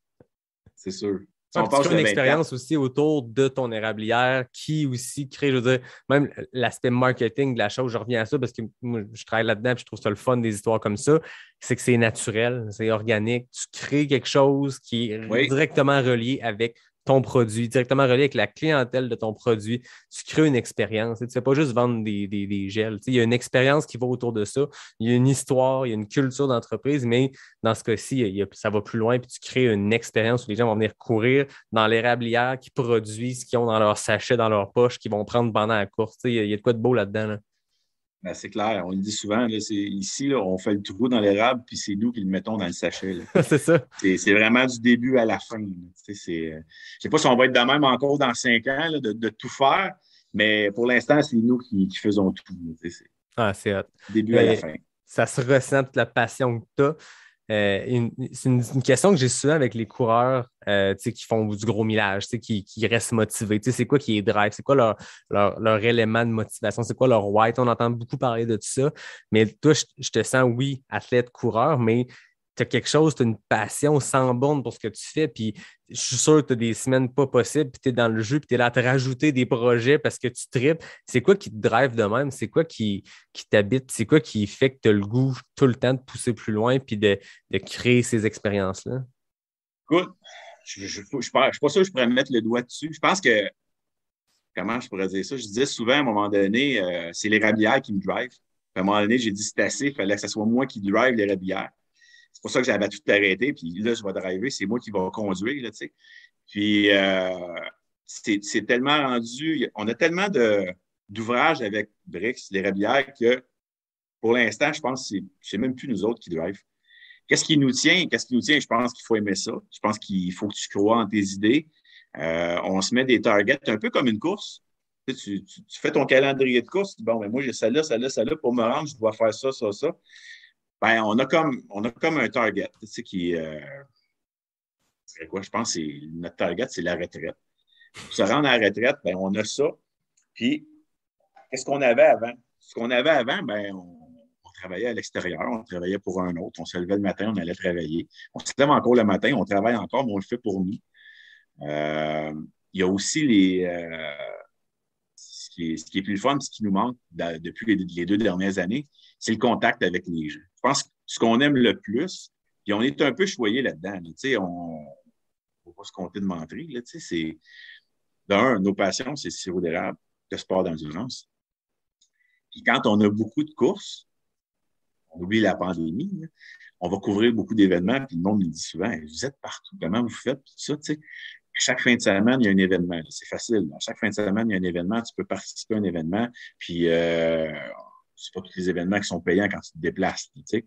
C'est sûr. Tu as une expérience aussi autour de ton érablière qui aussi crée, je veux dire, même l'aspect marketing de la chose, je reviens à ça parce que moi, je travaille là-dedans et je trouve ça le fun des histoires comme ça, c'est que c'est naturel, c'est organique. Tu crées quelque chose qui est directement relié avec ton produit, directement relié avec la clientèle de ton produit. Tu crées une expérience. Tu ne fais pas juste vendre des gels. Il y a une expérience qui va autour de ça. Il y a une histoire, il y a une culture d'entreprise, mais dans ce cas-ci, ça va plus loin, puis tu crées une expérience où les gens vont venir courir dans l'érablière qui produisent ce qu'ils ont dans leur sachet, dans leur poche, qu'ils vont prendre pendant la course. Il y a de quoi de beau là-dedans. Là. Ben, c'est clair, on le dit souvent, là, ici, là, on fait le trou dans l'érable, puis c'est nous qui le mettons dans le sachet. Là. C'est ça. C'est vraiment du début à la fin. Je ne sais pas si on va être de même encore dans 5 ans, là, de tout faire, mais pour l'instant, c'est nous qui faisons tout. C'est hot. Du début à la fin. Ça se ressent toute la passion que tu as. C'est une question que j'ai souvent avec les coureurs qui font du gros millage, qui restent motivés. C'est quoi qui les drive? C'est quoi leur élément de motivation? C'est quoi leur why? On entend beaucoup parler de tout ça. Mais toi, je te sens, oui, athlète, coureur, mais tu as quelque chose, tu as une passion sans borne pour ce que tu fais. Puis je suis sûr que tu as des semaines pas possibles, puis tu es dans le jeu, puis tu es là à te rajouter des projets parce que tu tripes. C'est quoi qui te drive de même? C'est quoi qui t'habite? C'est quoi qui fait que tu as le goût tout le temps de pousser plus loin puis de créer ces expériences-là? Écoute, je ne suis pas sûr que je pourrais mettre le doigt dessus. Je pense que, comment je pourrais dire ça? Je disais souvent à un moment donné, c'est l'érablière qui me drive. À un moment donné, j'ai dit c'est assez, il fallait que ce soit moi qui drive l'érablière. C'est pour ça que j'avais tout arrêté. Puis là, je vais driver, c'est moi qui vais conduire, là, tu sais. Puis c'est tellement rendu. On a tellement d'ouvrages avec Brix, l'érablière, que pour l'instant, je pense que c'est même plus nous autres qui drive. Qu'est-ce qui nous tient? Je pense qu'il faut aimer ça. Je pense qu'il faut que tu crois en tes idées. On se met des targets, un peu comme une course. Tu fais ton calendrier de course. Bon, ben moi, j'ai celle-là. Pour me rendre, je dois faire ça. Ben, on a comme un target, tu sais, qui c'est quoi? Je pense que notre target, c'est la retraite. Pour se rendre à la retraite, ben, on a ça. Puis, qu'est-ce qu'on avait avant? Ce qu'on avait avant, ben, on travaillait à l'extérieur, on travaillait pour un autre. On se levait le matin, on allait travailler. On se lève encore le matin, on travaille encore, mais on le fait pour nous. Il y a aussi ce qui est plus le fun, ce qui nous manque depuis les 2 dernières années, c'est le contact avec les gens. Je pense que ce qu'on aime le plus, puis on est un peu choyé là-dedans. Là, on ne va pas se compter de mentir. Là, c'est, nos passions, c'est le sirop d'érable, le sport d'endurance. Puis quand on a beaucoup de courses, on oublie la pandémie, là, on va couvrir beaucoup d'événements, puis le monde nous dit souvent, vous êtes partout, comment vous faites? Puis ça, tu sais. Chaque fin de semaine, il y a un événement. C'est facile. À chaque fin de semaine, il y a un événement. Tu peux participer à un événement. Puis, c'est pas tous les événements qui sont payants quand tu te déplaces. Tu sais.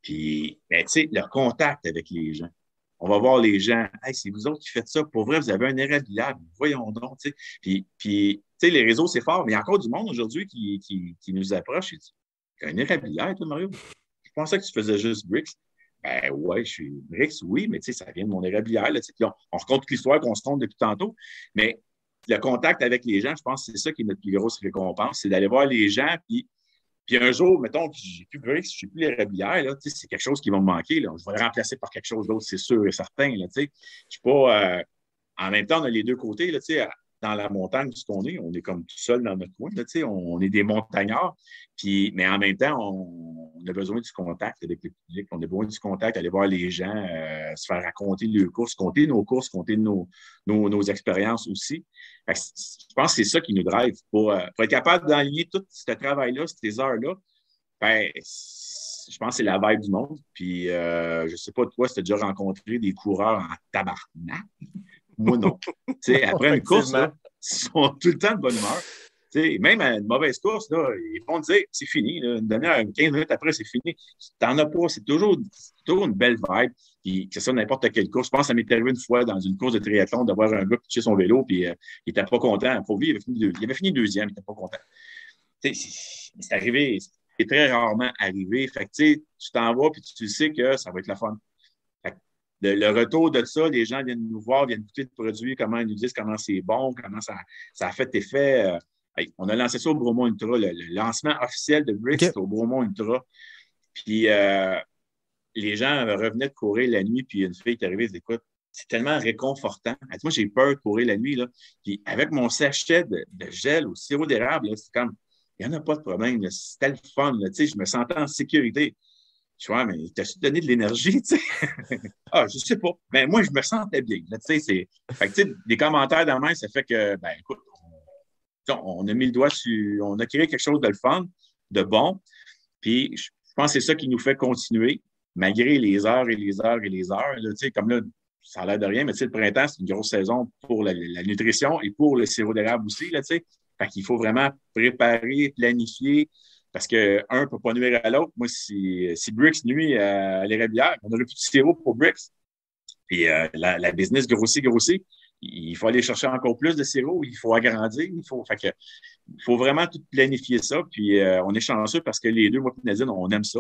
Puis, ben, tu sais, le contact avec les gens. On va voir les gens. Hey, c'est vous autres qui faites ça. Pour vrai, vous avez un érablière. Voyons donc. Tu sais. Puis, tu sais, les réseaux, c'est fort. Mais il y a encore du monde aujourd'hui qui nous approche et dit, t'as un érablière, toi, Mario? Je pensais que tu faisais juste Brix. Ben ouais, je suis Brix, oui, mais tu sais, ça vient de mon érablière. Là, on raconte toute l'histoire qu'on se compte depuis tantôt. Mais le contact avec les gens, je pense que c'est ça qui est notre plus grosse récompense, c'est d'aller voir les gens. Puis un jour, mettons que j'ai plus Brix, je n'ai plus l'érablière, là, tu sais, c'est quelque chose qui va me manquer. Là. Je vais le remplacer par quelque chose d'autre, c'est sûr et certain. Là, tu sais. Je suis pas. En même temps, on a les deux côtés, là, tu sais. Dans la montagne où on est comme tout seul dans notre coin. Là, on est des montagnards, mais en même temps, on a besoin du contact avec le public. On a besoin du contact, aller voir les gens, se faire raconter leurs courses, compter nos courses, compter nos expériences aussi. Je pense que c'est ça qui nous drive. Pour être capable d'enligner tout ce travail-là, ces heures-là, ben, je pense que c'est la vibe du monde. Puis, je ne sais pas toi, si tu as déjà rencontré des coureurs en tabarnak. Moi, non. Après une course, là, ils sont tout le temps de bonne humeur. Même à une mauvaise course, là, ils vont dire c'est fini. Là, une demi-heure, 15 minutes après, c'est fini. T'en as pas. C'est toujours une belle vibe. Puis, c'est ça, n'importe quelle course. Je pense que ça m'est arrivé une fois dans une course de triathlon d'avoir un gars qui touchait son vélo, puis il n'était pas content. Pour lui, il avait fini deuxième, il n'était pas content. C'est arrivé. C'est très rarement arrivé. Fait que, tu t'en vas, puis tu sais que ça va être la fun. Le retour de ça, les gens viennent nous voir, viennent goûter le produit, comment ils nous disent comment c'est bon, comment ça a fait effet. On a lancé ça au Bromont Ultra. Le lancement officiel de Brix, c'était au Bromont Ultra. Puis les gens revenaient de courir la nuit, puis une fille qui est arrivée, elle dit écoute, c'est tellement réconfortant. Moi, j'ai peur de courir la nuit. Là. Puis avec mon sachet de gel au sirop d'érable, c'est comme, il n'y en a pas de problème. C'était le fun. Là. Je me sentais en sécurité. Je dis, ouais, mais t'as-tu donné de l'énergie, tu sais? Ah, je sais pas. Mais moi, je me sentais bien. Là, tu sais, fait que, tu sais, des commentaires dans main, ça fait que, ben, écoute, on a mis le doigt sur, on a créé quelque chose de le fun, de bon. Puis, je pense que c'est ça qui nous fait continuer, malgré les heures et les heures et les heures. Là, tu sais, comme là, ça a l'air de rien, mais tu sais, le printemps, c'est une grosse saison pour la nutrition et pour le sirop d'érable aussi, là, tu sais. Fait qu'il faut vraiment préparer, planifier, parce que un ne peut pas nuire à l'autre. Moi, si Brix nuit à l'érablière, on n'aurait plus de sirop pour Brix. Puis la business grossit. Il faut aller chercher encore plus de sirop, il faut agrandir, il faut vraiment tout planifier ça. Puis on est chanceux parce que les deux, moi et Nadine, on aime ça.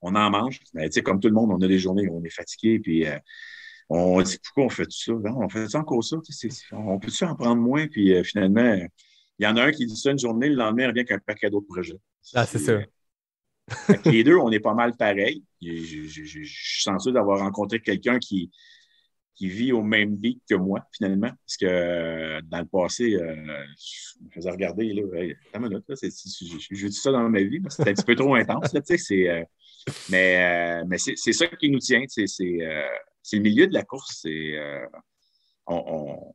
On en mange. Mais tu sais, comme tout le monde, on a des journées où on est fatigué. Puis on dit pourquoi on fait tout ça? Non, on fait ça encore ça? On peut-tu en prendre moins? Puis finalement, il y en a un qui dit ça une journée, le lendemain, il revient avec un paquet d'autres projets. Ah, c'est ça. Les deux, on est pas mal pareil. Je suis chanceux d'avoir rencontré quelqu'un qui vit au même beat que moi, finalement. Parce que dans le passé, je me faisais regarder, là, hey, attends une minute, là, je dis ça dans ma vie, c'est un petit peu trop intense, là, tu sais, mais c'est ça qui nous tient, c'est le milieu de la course. On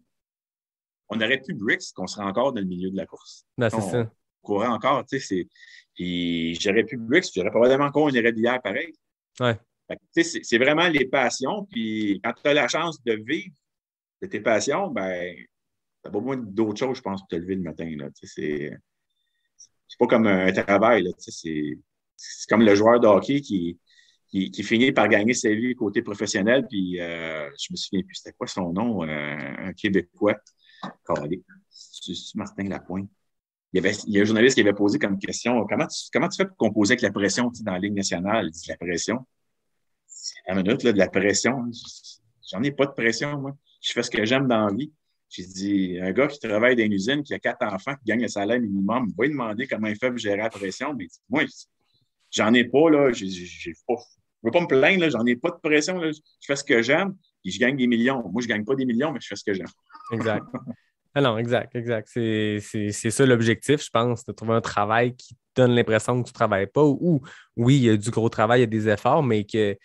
aurait pu Brix qu'on serait encore dans le milieu de la course. Ben, c'est ça. On courait encore, tu sais, puis j'aurais pu Brix, puis j'aurais probablement encore une érablière pareil. Ouais. C'est vraiment les passions. Puis quand tu as la chance de vivre de tes passions, ben, tu n'as pas besoin d'autres choses, je pense, pour te lever le matin. Là. C'est pas comme un travail. Là. C'est comme le joueur de hockey qui finit par gagner sa vie côté professionnel. Puis je me souviens plus, c'était quoi son nom, un Québécois. C'est Martin Lapointe. Il y a un journaliste qui avait posé comme question comment tu fais pour composer avec la pression dans la Ligue nationale? Il dit la pression. À une minute, là, de la pression. J'en ai pas de pression, moi. Je fais ce que j'aime dans la vie. J'ai dit, un gars qui travaille dans une usine, qui a 4 enfants, qui gagne le salaire minimum, il va lui demander comment il fait pour gérer la pression. Mais moi, j'en ai pas, là. Je ne veux pas me plaindre, là. J'en ai pas de pression, là. Je fais ce que j'aime, puis je gagne des millions. Moi, je gagne pas des millions, mais je fais ce que j'aime. Exact. Ah non, exact. C'est ça l'objectif, je pense, de trouver un travail qui te donne l'impression que tu ne travailles pas. Ou oui, il y a du gros travail, il y a des efforts, mais que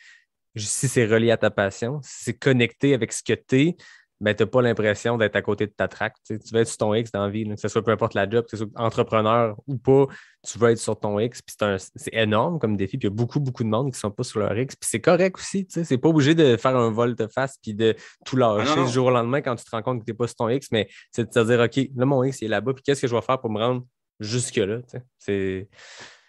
si c'est relié à ta passion, si c'est connecté avec ce que tu es, ben, tu n'as pas l'impression d'être à côté de ta track. Tu vas être sur ton X dans la vie, là, que ce soit peu importe la job, que ce soit entrepreneur ou pas, tu vas être sur ton X. Puis c'est énorme comme défi. Puis il y a beaucoup, beaucoup de monde qui ne sont pas sur leur X. Puis c'est correct aussi. C'est pas obligé de faire un volte-face puis de tout lâcher du jour au lendemain quand tu te rends compte que tu n'es pas sur ton X. Mais c'est de te dire, OK, là, mon X il est là-bas. Puis qu'est-ce que je vais faire pour me rendre jusque-là?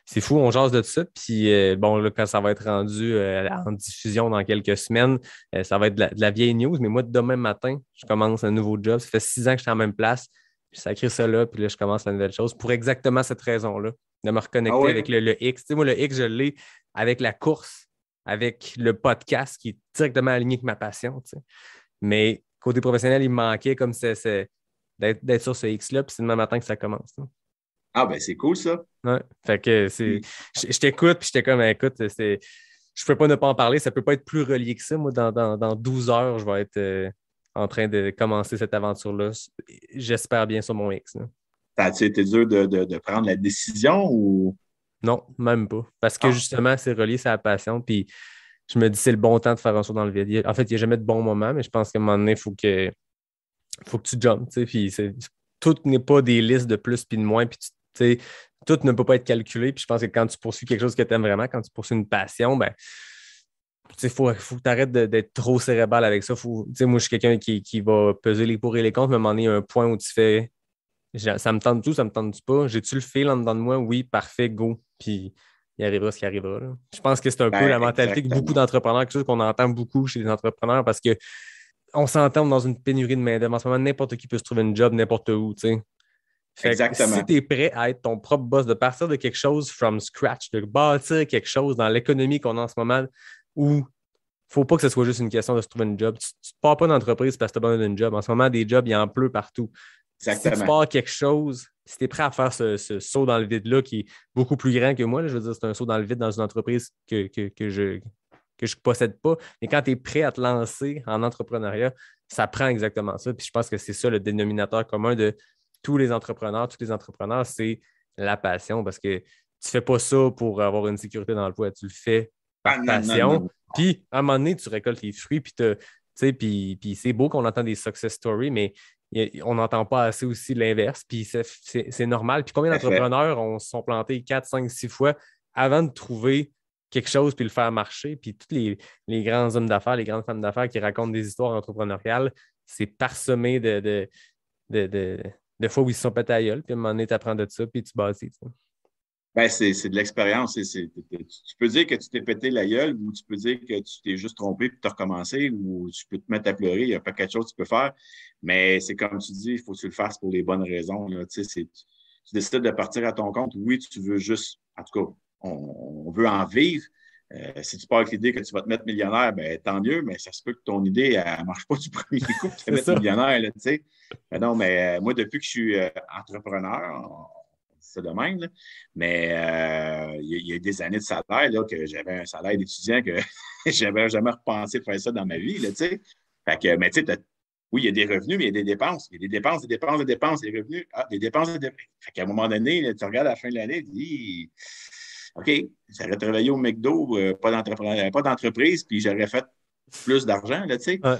C'est fou, on jase de ça. Puis bon, là, quand ça va être rendu en diffusion dans quelques semaines, ça va être de la vieille news. Mais moi, demain matin, je commence un nouveau job. Ça fait 6 ans que je suis en même place. Puis ça crée ça là, puis là, je commence la nouvelle chose pour exactement cette raison-là, de me reconnecter avec le X. Tu sais, moi, le X, je l'ai avec la course, avec le podcast qui est directement aligné avec ma passion. Tu sais. Mais côté professionnel, il me manquait comme d'être sur ce X-là, puis c'est demain matin que ça commence. Hein. Ah, ben c'est cool, ça. Ouais. Fait que je t'écoute, puis j'étais comme, écoute, je ne peux pas ne pas en parler, ça ne peut pas être plus relié que ça. Moi, dans 12 heures, je vais être en train de commencer cette aventure-là. J'espère bien sur mon X. Ça été dur de prendre la décision ou? Non, même pas. Parce que justement, c'est relié à la passion, puis je me dis c'est le bon temps de faire un saut dans le vide. En fait, il n'y a jamais de bon moment, mais je pense qu'à un moment donné, il faut que tu jumpes. Puis tout n'est pas des listes de plus puis de moins, puis tout ne peut pas être calculé. Puis je pense que quand tu poursuis quelque chose que tu aimes vraiment, quand tu poursuis une passion, ben il faut que tu arrêtes d'être trop cérébral avec ça. Moi, je suis quelqu'un qui va peser les pour et les contre, mais à un moment donné, il y a un point où tu fais ça me tente tout, ça me tente pas. J'ai-tu le fil en dedans de moi? Oui, parfait, go. Puis il arrivera ce qui arrivera. Là. Je pense que c'est un peu la mentalité que beaucoup d'entrepreneurs, quelque chose qu'on entend beaucoup chez les entrepreneurs parce qu'on s'entend dans une pénurie de main-d'œuvre. En ce moment, n'importe qui peut se trouver une job n'importe où. Exactement. Si tu es prêt à être ton propre boss, de partir de quelque chose from scratch, de bâtir quelque chose dans l'économie qu'on a en ce moment où il ne faut pas que ce soit juste une question de se trouver une job. Tu ne pars pas d'entreprise parce que tu as besoin d'une job. En ce moment, des jobs, il y en pleut partout. Exactement. Si tu pars quelque chose, si tu es prêt à faire ce saut dans le vide-là qui est beaucoup plus grand que moi, là, je veux dire, c'est un saut dans le vide dans une entreprise que je ne possède pas. Mais quand tu es prêt à te lancer en entrepreneuriat, ça prend exactement ça. Puis je pense que c'est ça le dénominateur commun de tous les entrepreneurs, c'est la passion parce que tu ne fais pas ça pour avoir une sécurité dans le poids. Tu le fais par non, passion. non. Puis, à un moment donné, tu récoltes les fruits, puis c'est beau qu'on entend des success stories, mais on n'entend pas assez aussi l'inverse, puis c'est normal. Puis combien d'entrepreneurs se sont plantés 4, 5, 6 fois avant de trouver quelque chose puis le faire marcher? Puis tous les grands hommes d'affaires, les grandes femmes d'affaires qui racontent des histoires entrepreneuriales, c'est parsemé de fois où ils se sont pétés à la gueule, puis à un moment donné, tu apprends de ça, puis tu bâtis. Ben, c'est de l'expérience. Tu peux dire que tu t'es pété la gueule ou tu peux dire que tu t'es juste trompé puis tu as recommencé ou tu peux te mettre à pleurer. Il n'y a pas quelque chose que tu peux faire. Mais c'est comme tu dis, il faut que tu le fasses pour les bonnes raisons. Là. Tu décides de partir à ton compte. Oui, tu veux juste, en tout cas, on veut en vivre. Si tu pars avec l'idée que tu vas te mettre millionnaire, ben tant mieux, mais ça se peut que ton idée ne marche pas du premier coup pour te mettre millionnaire. Là, mais non, mais moi, depuis que je suis entrepreneur, c'est de même, là. Mais il y a des années de salaire là, que j'avais un salaire d'étudiant que je n'avais jamais repensé faire ça dans ma vie. Là, fait que, mais tu sais, oui, il y a des revenus, mais il y a des dépenses. Il y a des dépenses, des revenus. Ah, des dépenses, des dépenses. Fait qu'à un moment donné, là, tu regardes à la fin de l'année, tu dis OK, j'aurais travaillé au McDo, pas d'entreprise, puis j'aurais fait plus d'argent, là, tu sais. Ouais.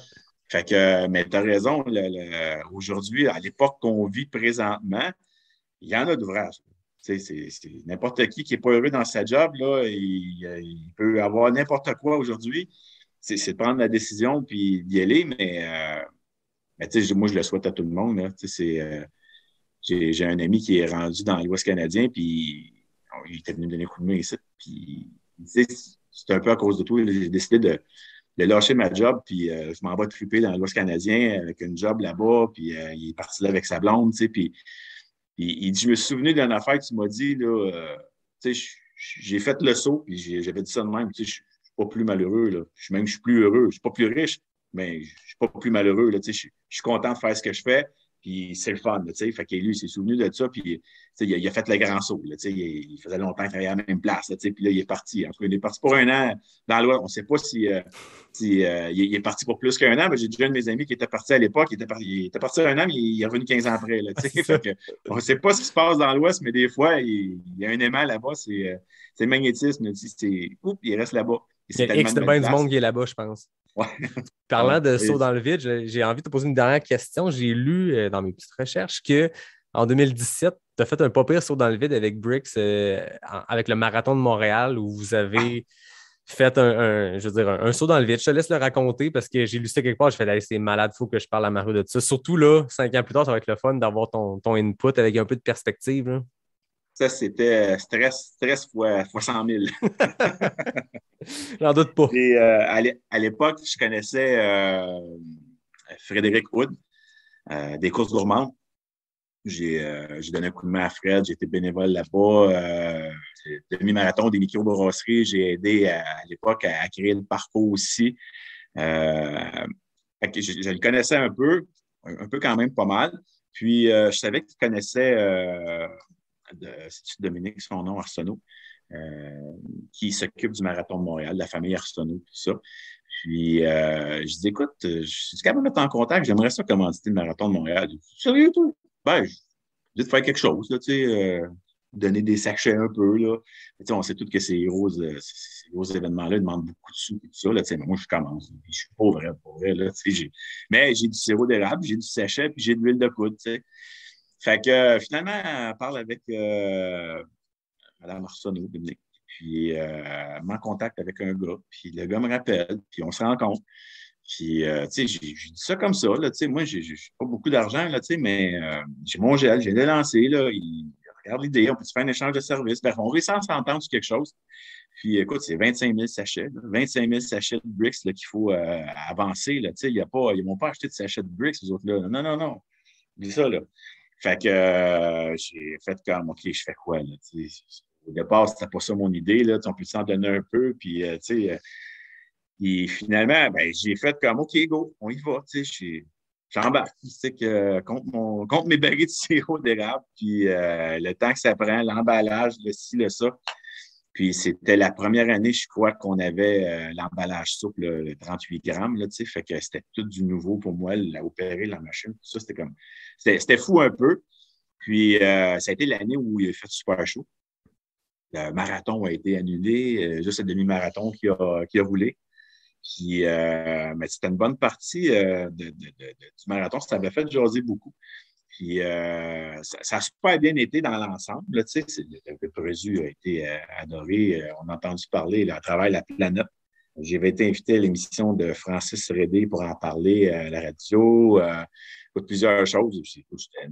Fait que, mais tu as raison, aujourd'hui, à l'époque qu'on vit présentement, il y en a d'ouvrages. C'est n'importe qui n'est pas heureux dans sa job, là, il peut avoir n'importe quoi aujourd'hui. C'est de prendre la décision puis d'y aller, mais moi, je le souhaite à tout le monde. Là. J'ai un ami qui est rendu dans l'Ouest canadien, puis il était venu me donner un coup de main ici. Puis, c'est un peu à cause de tout. J'ai décidé de lâcher ma job, puis je m'en vais triper dans l'Ouest canadien avec une job là-bas, puis il est parti là avec sa blonde, tu sais, puis il dit, je me suis souvenu d'une affaire que tu m'as dit, là, j'ai fait le saut, puis j'avais dit ça de même, je suis pas plus malheureux, là. Je suis plus heureux. Je suis pas plus riche, mais je suis pas plus malheureux, là, je suis content de faire ce que je fais, puis c'est le fun, là, fait que lui, il s'est souvenu de ça, puis il a fait le grand saut, là, il faisait longtemps qu'il travaillait à la même place, là, puis là, il est parti. En tout cas, il est parti pour un an dans l'Ouest. On ne sait pas si il est parti pour plus qu'un an, mais j'ai déjà un de mes amis qui était parti à l'époque, il était parti un an, mais il est revenu 15 ans après, là, fait que, on ne sait pas ce qui se passe dans l'Ouest, mais des fois, il y a un aimant là-bas, c'est le magnétisme, il reste là-bas. Il y a X de bien du monde qui est là-bas, je pense. Ouais. Parlant de saut dans le vide, j'ai envie de te poser une dernière question. J'ai lu dans mes petites recherches qu'en 2017, tu as fait un pas pire saut dans le vide avec Brix, avec le marathon de Montréal, où vous avez fait un saut dans le vide. Je te laisse le raconter parce que j'ai lu ça quelque part. J'ai fait, c'est malade, il faut que je parle à Mario de ça. Surtout là, 5 ans plus tard, ça va être le fun d'avoir ton input avec un peu de perspective. Là. Ça, c'était stress fois 100 000. J'en doute pas. Et, à l'époque, je connaissais Frédéric Hood, des courses gourmandes. J'ai donné un coup de main à Fred, j'ai été bénévole là-bas. Demi-marathon, des microbrasseries. J'ai aidé à l'époque à créer le parcours aussi. Je le connaissais un peu quand même pas mal. Puis, je savais qu'il connaissait c'est Dominique, son nom, Arsenault, qui s'occupe du marathon de Montréal, de la famille Arsenault, tout ça. Puis, je dis, écoute, je suis quand même mettre en contact, j'aimerais ça commanditer le marathon de Montréal. Je dis, sérieux, toi? Ben, je dis de faire quelque chose, là, tu sais, donner des sachets un peu, là. On sait tous que ces gros événements-là demandent beaucoup de sous et tout ça, là, mais moi, je commence. Je suis pas vrai, là, mais j'ai du sirop d'érable, j'ai du sachet, puis j'ai de l'huile de coude, tu sais. Fait que finalement, on parle avec Mme Arsenault, Dominique. Puis, elle met en contact avec un gars. Puis, le gars me rappelle. Puis, on se rencontre. Puis, tu sais, j'ai dit ça comme ça. Là, tu sais, moi, j'ai pas beaucoup d'argent, là, tu sais, mais j'ai mon gel, j'ai lancé. Là, il regarde l'idée. On peut se faire un échange de services. Bref, on réussit à s'entendre sur quelque chose. Puis, écoute, c'est 25 000 sachets. Là, 25 000 sachets de Brix qu'il faut avancer. Là, tu sais, ils m'ont pas acheté de sachets de Brix, les autres. Là. Non. Dis ça, là. Fait que j'ai fait comme, OK, je fais quoi, là? Au départ, c'était pas ça mon idée, là. On peut s'en donner un peu, puis, tu sais, et finalement, ben, j'ai fait comme, OK, go, on y va, tu sais, j'embarque, tu sais, contre mes barils de sirop d'érable, puis le temps que ça prend, l'emballage, le ci, le ça. Puis, c'était la première année, je crois, qu'on avait l'emballage souple, le 38 grammes, là, tu sais, fait que c'était tout du nouveau pour moi, opérer la machine, tout ça, c'était comme, c'était fou un peu. Puis, ça a été l'année où il a fait super chaud. Le marathon a été annulé, juste le demi-marathon qui a roulé. Puis, mais c'était une bonne partie du marathon. Ça avait fait jaser beaucoup. Puis, ça a super bien été dans l'ensemble. Là, tu sais, le produit a été adoré. On a entendu parler là, à travers la planète. J'avais été invité à l'émission de Francis Redé pour en parler à la radio. Plusieurs choses. Puis, j'étais,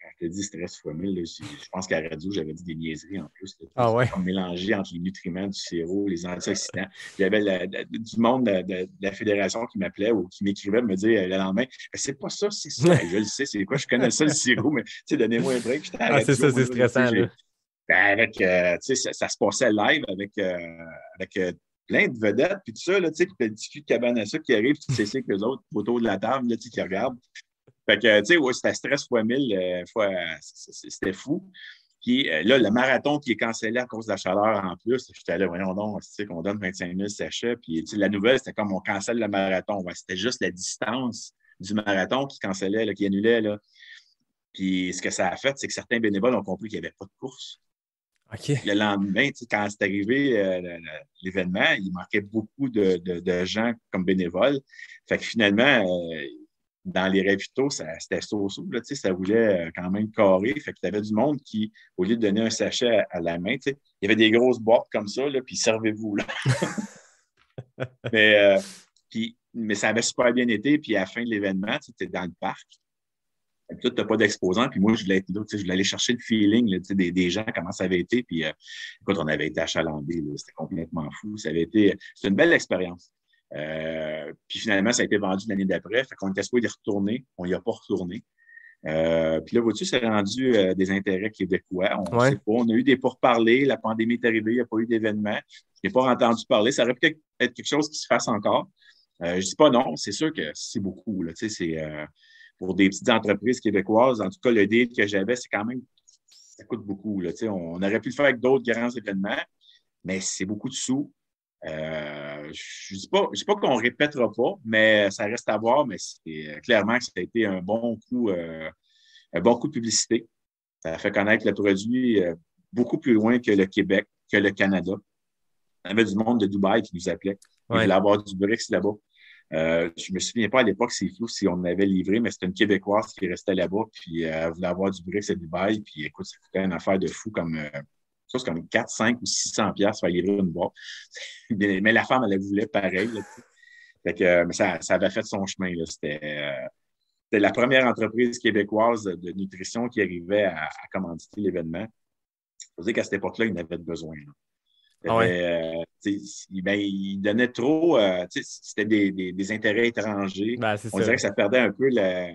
quand je te dis stress fois 1000, là, je pense qu'à la radio, j'avais dit des niaiseries en plus. Là, Ah ouais? comme mélangé entre les nutriments du sirop, les antioxydants. Il y avait du monde de la fédération qui m'appelait ou qui m'écrivait, me dire le lendemain, c'est pas ça, c'est ça. Je le sais, c'est quoi, je connais ça, le sirop, mais donnez-moi un break. Ah, c'est ça, c'est stressant. Là. Avec, ça se passait live avec plein de vedettes, puis tout ça, là, tu sais, puis t'as le petit cul de cabane à sucre qui arrive, puis tu sais que les autres autour de la table, là, tu sais, qui regardent. Fait que, tu sais, ouais, c'était stress fois 1000, c'était fou. Puis là, le marathon qui est cancellé à cause de la chaleur en plus, j'étais là, voyons donc, tu sais, qu'on donne 25 000 sachets. Puis la nouvelle, c'était comme on cancelle le marathon. Ouais, c'était juste la distance du marathon qui cancellait, là, qui annulait. Là. Puis ce que ça a fait, c'est que certains bénévoles ont compris qu'il n'y avait pas de course. OK. Le lendemain, quand c'est arrivé l'événement, il manquait beaucoup de gens comme bénévoles. Fait que finalement, dans les ravitaux, c'était so-so, là, ça roulait quand même carré. Fait que tu avais du monde qui, au lieu de donner un sachet à la main, il y avait des grosses boîtes comme ça, là, puis servez-vous. Là. mais ça avait super bien été. Puis à la fin de l'événement, tu es dans le parc. Toi, tu n'as pas d'exposant. Puis moi, je voulais être là, je voulais aller chercher le feeling là, des gens, comment ça avait été. Puis écoute, on avait été achalandés. C'était complètement fou. C'était une belle expérience. Puis finalement, ça a été vendu l'année d'après. Fait qu'on était supposé y retourner. On n'y a pas retourné. Puis là, vois-tu, c'est rendu des intérêts québécois. On sait pas. On a eu des pourparlers. La pandémie est arrivée. Il n'y a pas eu d'événement. Je n'ai pas entendu parler. Ça aurait pu être quelque chose qui se fasse encore. Je dis pas non. C'est sûr que c'est beaucoup. Là. C'est pour des petites entreprises québécoises. En tout cas, le deal que j'avais, c'est quand même, ça coûte beaucoup. Là. On aurait pu le faire avec d'autres grands événements, mais c'est beaucoup de sous. Je dis pas qu'on ne répétera pas, mais ça reste à voir. Mais c'est clairement que ça a été un bon coup de publicité. Ça a fait connaître le produit beaucoup plus loin que le Québec, que le Canada. Il y avait du monde de Dubaï qui nous appelait. Ils voulaient avoir du Brix là-bas. Je me souviens pas à l'époque, c'est flou si on avait livré, mais c'était une Québécoise qui restait là-bas, puis elle voulait avoir du Brix à Dubaï, puis écoute, ça coûtait une affaire de fou comme comme 4, 5 ou 600 piastres pour livrer une boîte. Mais la femme, elle voulait pareil. Là, fait que, mais ça avait fait son chemin. Là. C'était la première entreprise québécoise de nutrition qui arrivait à commanditer l'événement. Il faut dire qu'à cette époque-là, il en avait besoin. Là. Il donnait trop, c'était des intérêts étrangers. On dirait que ça perdait un peu la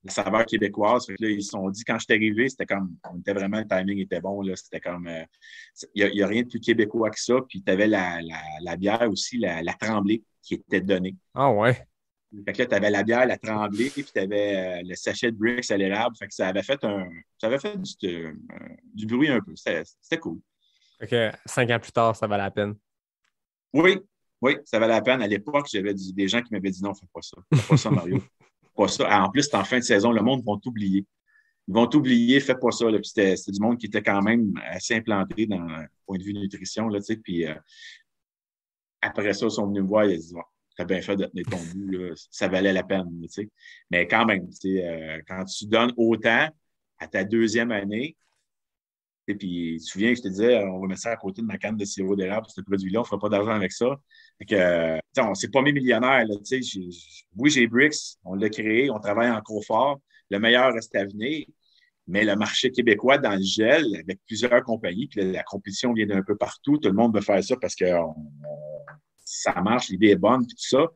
saveur québécoise. Fait que là, ils se sont dit, quand je suis arrivé, c'était comme, on était vraiment, le timing était bon. Là, c'était comme, il n'y a rien de plus québécois que ça. Puis tu avais la bière aussi, la Tremblay, qui était donnée. Ah ouais. Fait que là, tu avais la bière, la Tremblay, puis tu avais le sachet de Brix à l'érable. Fait que ça avait fait du bruit un peu. C'était cool. Fait que 5 ans plus tard, ça valait la peine. Oui, ça valait la peine. À l'époque, j'avais des gens qui m'avaient dit non, fais pas ça. Fais pas ça, Mario. Pas ça. En plus, c'est en fin de saison, le monde va t'oublier. Ils vont t'oublier, fais pas ça. Là. Puis c'était du monde qui était quand même assez implanté dans le point de vue nutrition. Là, puis après ça, ils sont venus me voir et ils ont dit t'as bien fait de tenir ton bout, là. Ça valait la peine. Là, mais quand même, quand tu donnes autant à ta deuxième année, puis tu te souviens que je te disais, on va mettre ça à côté de ma canne de sirop d'érable, ce produit-là, on ne fera pas d'argent avec ça. Fait que, on ne s'est pas mis millionnaire. Là, oui, j'ai Brix, on l'a créé, on travaille encore fort. Le meilleur reste à venir. Mais le marché québécois dans le gel, avec plusieurs compagnies, puis la compétition vient d'un peu partout. Tout le monde veut faire ça parce que ça marche, l'idée est bonne, puis tout ça.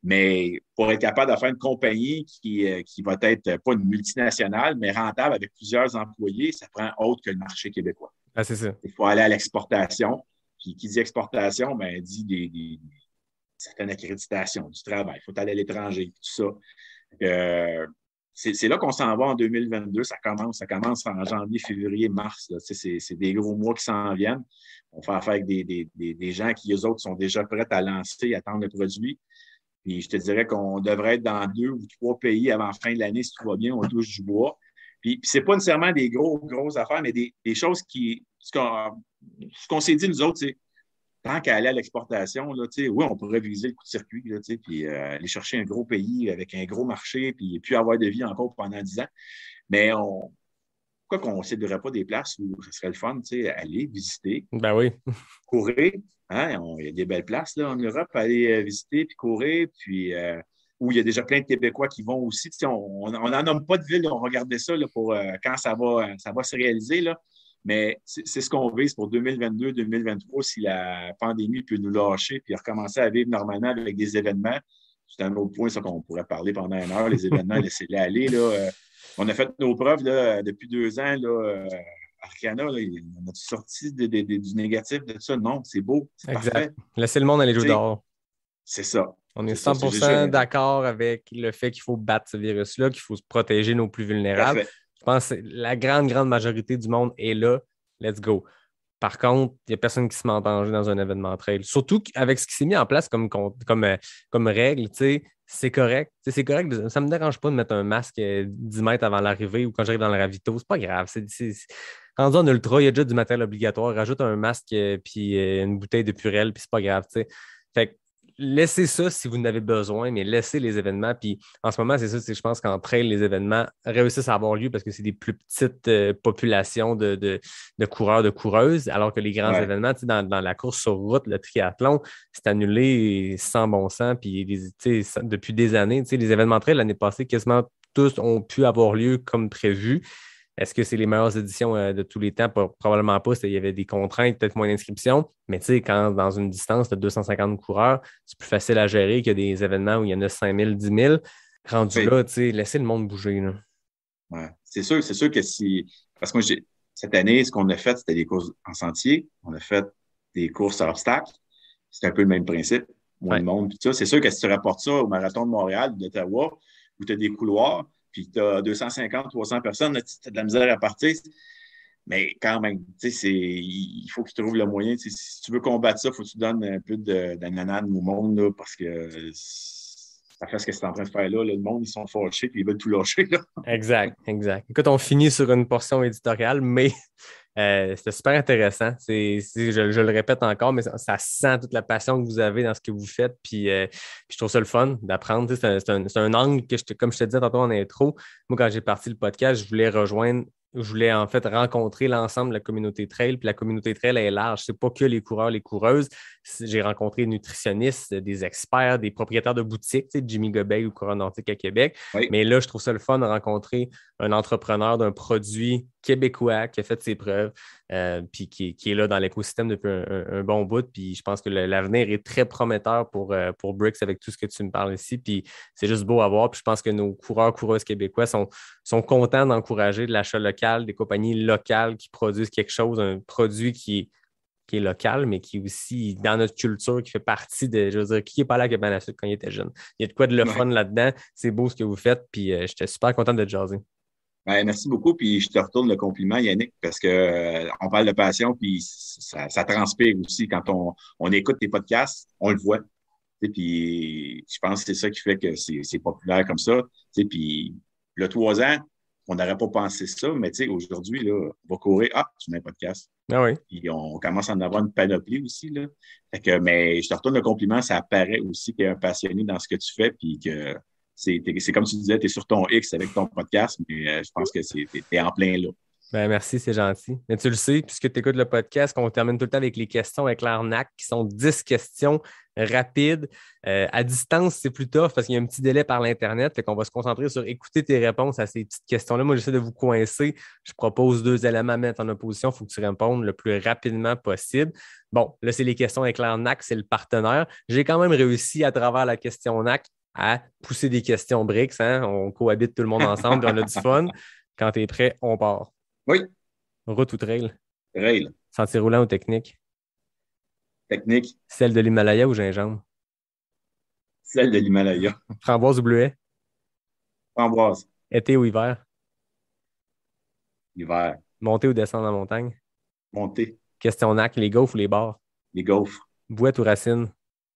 Mais pour être capable de faire une compagnie qui va être pas une multinationale, mais rentable avec plusieurs employés, ça prend autre que le marché québécois. Ah, c'est ça. Il faut aller à l'exportation. Puis qui dit exportation, ben, dit certaines accréditations du travail. Il faut aller à l'étranger, tout ça. C'est là qu'on s'en va en 2022. Ça commence en janvier, février, mars. C'est des gros mois qui s'en viennent. On fait affaire avec des gens qui, eux autres, sont déjà prêts à lancer, à attendre le produit. Puis je te dirais qu'on devrait être dans 2 ou 3 pays avant la fin de l'année, si tout va bien, on touche du bois. Puis c'est pas nécessairement des grosses affaires, mais des choses ce qu'on s'est dit, nous autres, c'est tant qu'à aller à l'exportation, là, oui, on pourrait viser le coup de circuit, là, puis aller chercher un gros pays avec un gros marché, puis avoir de vie encore pendant 10 ans. Mais pourquoi qu'on ne céderait pas des places où ce serait le fun, aller visiter, Ben oui. courir. Hein? Il y a des belles places là, en Europe à aller visiter puis courir, puis où il y a déjà plein de Québécois qui vont aussi. On n'en nomme pas de ville, on regardait ça là, pour quand ça va se réaliser. Là. Mais c'est ce qu'on vise pour 2022-2023 si la pandémie peut nous lâcher puis recommencer à vivre normalement avec des événements. C'est un autre point, ça qu'on pourrait parler pendant 1 heure, les événements, laissez-les aller. Là. On a fait nos preuves là, depuis 2 ans. Là, Arcana, là, on a sorti du négatif de ça. Non, c'est beau, c'est parfait. Laissez le monde aller jouer dehors. C'est ça. On est 100% d'accord avec le fait qu'il faut battre ce virus-là, qu'il faut se protéger nos plus vulnérables. Parfait. Je pense que la grande majorité du monde est là. Let's go. Par contre, il n'y a personne qui se met en danger dans un événement trail. Surtout avec ce qui s'est mis en place comme règle, c'est correct. C'est correct. Ça ne me dérange pas de mettre un masque 10 mètres avant l'arrivée ou quand j'arrive dans le ravito. C'est pas grave. Rendu en ultra, il y a déjà du matériel obligatoire. Rajoute un masque puis une bouteille de Purell, puis c'est pas grave. T'sais. Fait que laissez ça si vous en avez besoin, mais laissez les événements. Puis en ce moment, c'est ça, je pense qu'en trail, les événements réussissent à avoir lieu parce que c'est des plus petites populations de coureurs, de coureuses, alors que les grands événements, dans la course sur route, le triathlon, c'est annulé sans bon sens. Puis depuis des années, les événements trail l'année passée, quasiment tous ont pu avoir lieu comme prévu. Est-ce que c'est les meilleures éditions de tous les temps? Probablement pas. Il y avait des contraintes, peut-être moins d'inscriptions. Mais quand dans une distance de 250 coureurs, c'est plus facile à gérer que des événements où il y en a 5 000, 10 000. Rendu là, laissez le monde bouger. Là. Ouais. C'est sûr que si... Parce que moi, cette année, ce qu'on a fait, c'était des courses en sentier. On a fait des courses à obstacles. C'est un peu le même principe. Moins de monde. Puis c'est sûr que si tu rapportes ça au Marathon de Montréal ou d'Ottawa, où tu as des couloirs, puis tu as 250, 300 personnes, tu as de la misère à partir. Mais quand même, il faut qu'ils trouvent le moyen. Si tu veux combattre ça, il faut que tu donnes un peu d'ananane au monde, là, parce que ça fait ce que c'est en train de faire là. Le monde, ils sont fâchés puis ils veulent tout lâcher. Là. Exact. Écoute, on finit sur une portion éditoriale, mais c'était super intéressant. Je le répète encore, mais ça sent toute la passion que vous avez dans ce que vous faites. Puis je trouve ça le fun d'apprendre. C'est un angle que, comme je te disais tantôt en intro, moi, quand j'ai parti le podcast, je voulais en fait rencontrer l'ensemble de la communauté trail. Puis la communauté trail est large. C'est pas que les coureurs, les coureuses. J'ai rencontré des nutritionnistes, des experts, des propriétaires de boutiques, Jimmy Gobeil ou Coureur Nordique à Québec. Oui. Mais là, je trouve ça le fun de rencontrer un entrepreneur d'un produit québécois qui a fait ses preuves, puis qui est là dans l'écosystème depuis un bon bout. Puis je pense que l'avenir est très prometteur pour Brix avec tout ce que tu me parles ici. Puis c'est juste beau à voir. Puis je pense que nos coureurs, coureuses québécois sont contents d'encourager de l'achat local, des compagnies locales qui produisent quelque chose, un produit qui est local, mais qui est aussi dans notre culture, qui fait partie de, je veux dire, qui n'est pas là à Cabane à sucre quand il était jeune. Il y a de quoi de le fun là-dedans. C'est beau ce que vous faites, puis j'étais super content de jaser. Ben, merci beaucoup, puis je te retourne le compliment, Yannick, parce que on parle de passion, puis ça transpire aussi. Quand on écoute tes podcasts, on le voit. Puis je pense que c'est ça qui fait que c'est populaire comme ça. Puis le 3 ans, on n'aurait pas pensé ça, mais aujourd'hui, là, on va courir. Ah, tu mets un podcast. Ah oui. Puis on commence à en avoir une panoplie aussi. Là. Mais je te retourne le compliment, ça apparaît aussi qu'il y a un passionné dans ce que tu fais, puis que c'est comme tu disais, tu es sur ton X avec ton podcast, mais je pense que tu es en plein là. Ben merci, c'est gentil. Mais tu le sais, puisque tu écoutes le podcast, on termine tout le temps avec les questions avec l'arnaque, qui sont 10 questions rapides. À distance, c'est plus tough parce qu'il y a un petit délai par l'Internet. Fait qu'on va se concentrer sur écouter tes réponses à ces petites questions-là. Moi, j'essaie de vous coincer. Je propose 2 éléments à mettre en opposition. Il faut que tu répondes le plus rapidement possible. Bon, là, c'est les questions avec l'arnaque, c'est le partenaire. J'ai quand même réussi à travers la question NAC à pousser des questions Brix. Hein? On cohabite tout le monde ensemble et on a du fun. Quand tu es prêt, on part. Oui. Route ou trail? Trail. Sentier roulant ou technique? Technique. Celle de l'Himalaya ou gingembre? Celle de l'Himalaya. Framboise ou bleuet? Framboise. Été ou hiver? Hiver. Monter ou descendre en montagne? Monter. Question NAC, les gaufres ou les bars? Les gaufres. Bouette ou racine?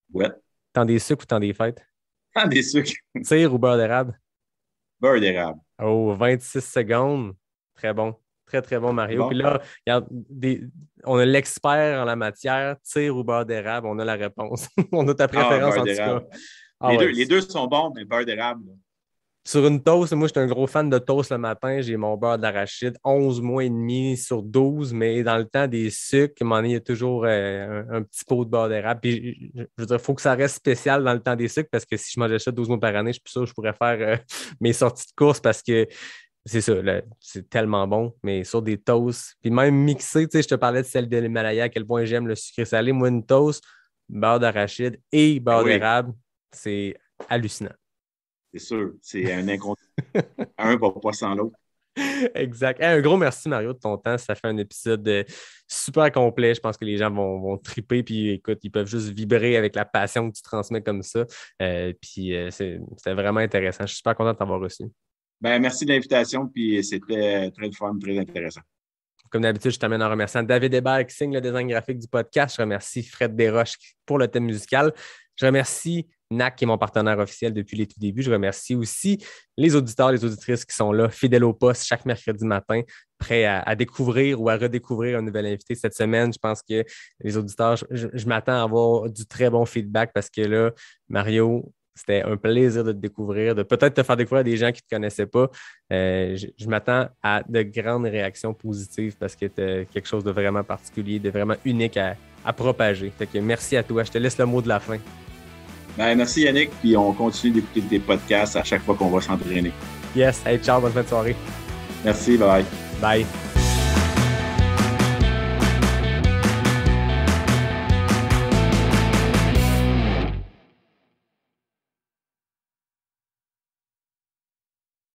Bouette. Temps des sucres ou temps des fêtes? Temps des sucres. Tire ou beurre d'érable? Beurre d'érable. Oh, 26 secondes. Très bon. Très, très bon, Mario. Bon. Puis là, regarde, on a l'expert en la matière, tir ou beurre d'érable, on a la réponse. On a ta préférence beurre en tout d'érable. cas. Ah, Les deux sont bons, mais beurre d'érable. Là. Sur une toast, moi, je suis un gros fan de toast le matin. J'ai mon beurre d'arachide, 11 mois et demi sur 12, mais dans le temps des sucres, il y a toujours un petit pot de beurre d'érable. Puis, je veux dire, il faut que ça reste spécial dans le temps des sucres parce que si je mangeais ça 12 mois par année, je suis plus sûr que je pourrais faire mes sorties de course parce que c'est ça, là, c'est tellement bon. Mais sur des toasts, puis même mixé, tu sais, je te parlais de celle de l'Himalaya, à quel point j'aime le sucré salé. Moi, une toast, beurre d'arachide et beurre d'érable, c'est hallucinant. C'est sûr, c'est un incontournable. Un va pas sans l'autre. Exact. Hey, un gros merci, Mario, de ton temps. Ça fait un épisode super complet. Je pense que les gens vont triper. Puis, écoute, ils peuvent juste vibrer avec la passion que tu transmets comme ça. C'était vraiment intéressant. Je suis super content de t'avoir reçu. Ben, merci de l'invitation. Puis, c'était très fun, très intéressant. Comme d'habitude, je t'amène en remerciant David Hébert qui signe le design graphique du podcast. Je remercie Fred Desroches pour le thème musical. Je remercie NAC qui est mon partenaire officiel depuis les tout débuts. Je remercie aussi les auditeurs, les auditrices qui sont là, fidèles au poste chaque mercredi matin, prêts à découvrir ou à redécouvrir un nouvel invité cette semaine. Je pense que les auditeurs, je m'attends à avoir du très bon feedback parce que là, Mario, c'était un plaisir de te découvrir, de peut-être te faire découvrir à des gens qui ne te connaissaient pas. Je m'attends à de grandes réactions positives parce que tu as quelque chose de vraiment particulier, de vraiment unique à propager. Fait que merci à toi. Je te laisse le mot de la fin. Ben, merci Yannick, puis on continue d'écouter des podcasts à chaque fois qu'on va s'entraîner. Yes, hey, ciao, bonne fin de soirée. Merci, bye. Bye.